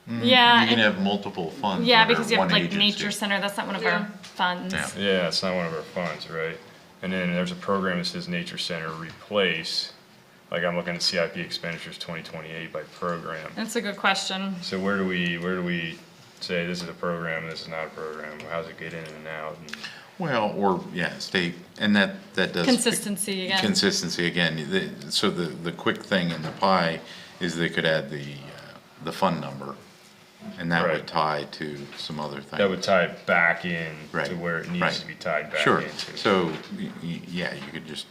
Yeah, You can and- have multiple funds Yeah, under because you have one like agency. Nature Center, that's not one of our funds. Yeah. Yeah, it's not one of our funds, right? And then there's a program that says Nature Center replace, like I'm looking at CIP expenditures 2028 by program. That's a good question. So where do we say this is a program, this is not a program? How's it get in and out? Well, or, yeah, state, and that does. Consistency again. Consistency again. So the quick thing in the pie is they could add the fund number, and that would Right. tie to some other things. That would tie it back in Right, to where it needs right. to be tied back Sure, into. so, yeah, you could just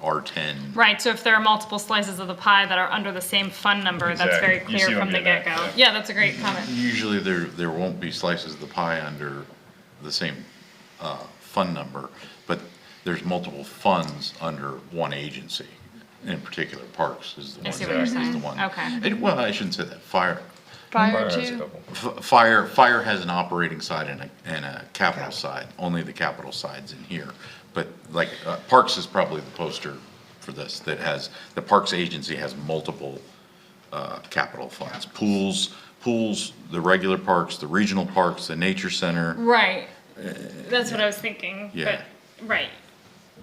R10. Right, so if there are multiple slices of the pie that are under the same fund number, that's very Exactly. You see clear what from I'm the getting at, get-go. yeah. Yeah, that's a great comment. Usually there won't be slices of the pie under the same fund number, but there's multiple funds under one agency. In particular, Parks is the I one. see what you're is the saying. one. Okay. Well, I shouldn't say that, Fire Fire has a too. couple. Fire has an operating side and a capital side, only the capital side's in here. But like, Parks is probably the poster for this, that has, the Parks Agency has multiple capital funds. Pools, the regular parks, the regional parks, the nature center. Right, that's what I was thinking, Yeah. but, right.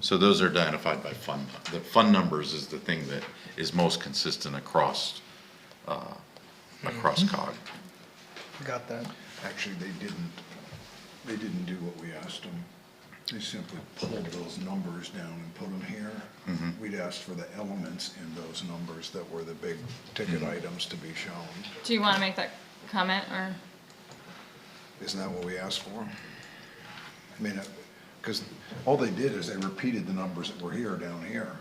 So those are identified by fund. The fund numbers is the thing that is most consistent across COG. Got that. Actually, they didn't do what we asked them. They simply pulled those numbers down and put them here. We'd asked for the elements in those numbers that were the big ticket items to be shown. Do you want to make that comment, or? Isn't that what we asked for? I mean, because all they did is they repeated the numbers that were here down here.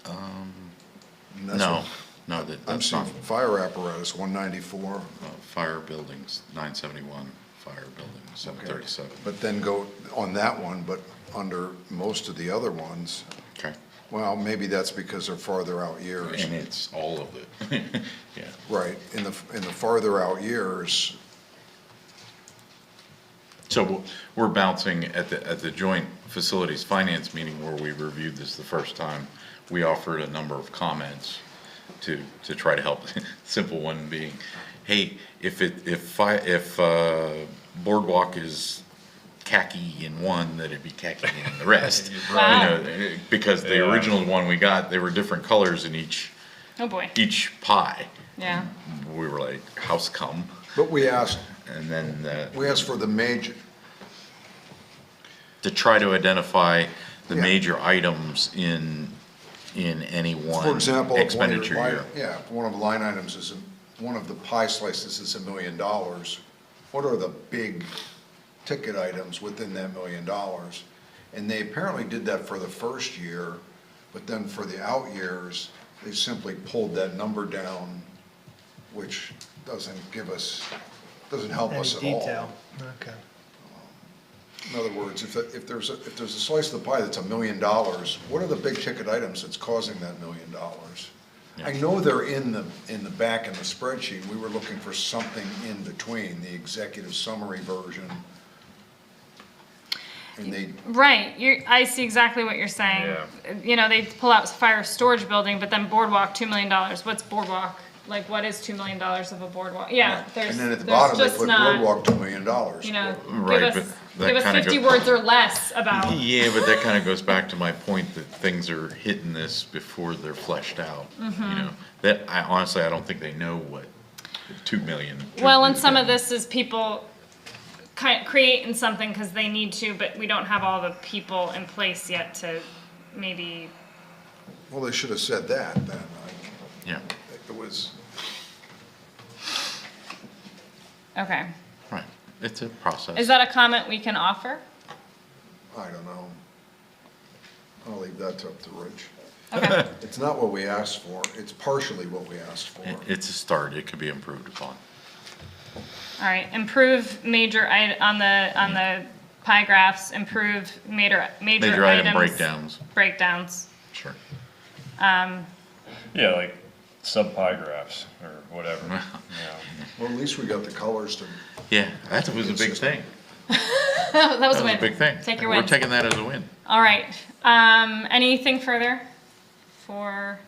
And that's No, what- no, I'm that's seeing not. fire apparatus, 194. Fire buildings, 971, fire buildings, 737. But then go on that one, but under most of the other ones, Okay. well, maybe that's because they're farther out years. And it's all of it. Yeah. Right, in the farther out years, So we're bouncing at the joint facilities finance meeting where we reviewed this the first time. We offered a number of comments to try to help. Simple one being, hey, if Boardwalk is khaki in one, that it'd be khaki in the rest. Wow. You know, because the Yeah. original one we got, there were different colors in each Oh, boy, pie. yeah. We were like, house come? but we asked And then for the major, to try to identify the Yeah. major items in any for one example, if one of your expenditure line, year. yeah, if one of the line items is one of the pie slices is $1 million, what are the big ticket items within that $1 million? And they apparently did that for the first year, but then for the out years, they simply pulled that number down, which doesn't help Any us at all. detail? Okay. In other words, if there's a slice of the pie that's $1 million, what are the big ticket items that's causing that $1 million? I know they're in the back in the spreadsheet. We were looking for something in between, the executive summary version. And they, Right, I see exactly what you're saying. You know, they pull out fire storage building, but then boardwalk, $2 million. What's boardwalk? Like, what is $2 million of a boardwalk? Yeah, there's and then at the there's bottom, they just put not, boardwalk $2 million. you know, Right, but that give us kinda 50 go- words or less about. Yeah, but that kind of goes back to my point that things are hitting this before they're fleshed out. You know, that, honestly, I don't think they know what 2 million. Well, and some of this is people creating something because they need to, but we don't have all the people in place yet to maybe. Well, they should have said that then. Yeah. It was, Okay. Right, it's a process. Is that a comment we can offer? I don't know. I'll leave that up to Rich. Okay. It's not what we asked for. It's partially what we asked for. It's a start, it could be improved upon. All right, improve on the pie graphs, improve major Major item breakdowns. Breakdowns. Sure. Yeah, like sub-pie graphs or whatever, you know. Well, at least we got the colors to. Yeah, that was a big thing. That was a That was win. a big thing. Take your We're wins. taking that as a win. All right. Anything further for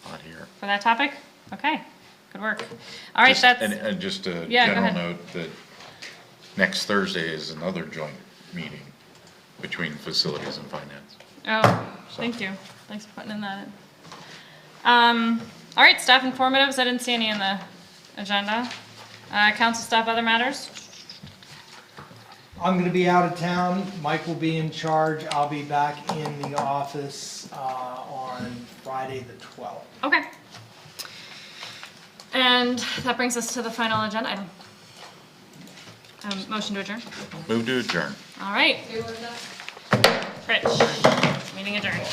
Not here. that topic? Okay, good work. All right, Just- that's, And just a Yeah, go general ahead. note that next Thursday is another joint meeting between facilities and finance. oh, thank you. Thanks for putting in that in. All right, staff informatives, I didn't see any in the agenda. Council staff, other matters? I'm going to be out of town. Mike will be in charge. I'll be back in the office on Friday the 12th. Okay. And that brings us to the final agenda item. Motion to adjourn. Move to adjourn. All right. Rich, meeting adjourned.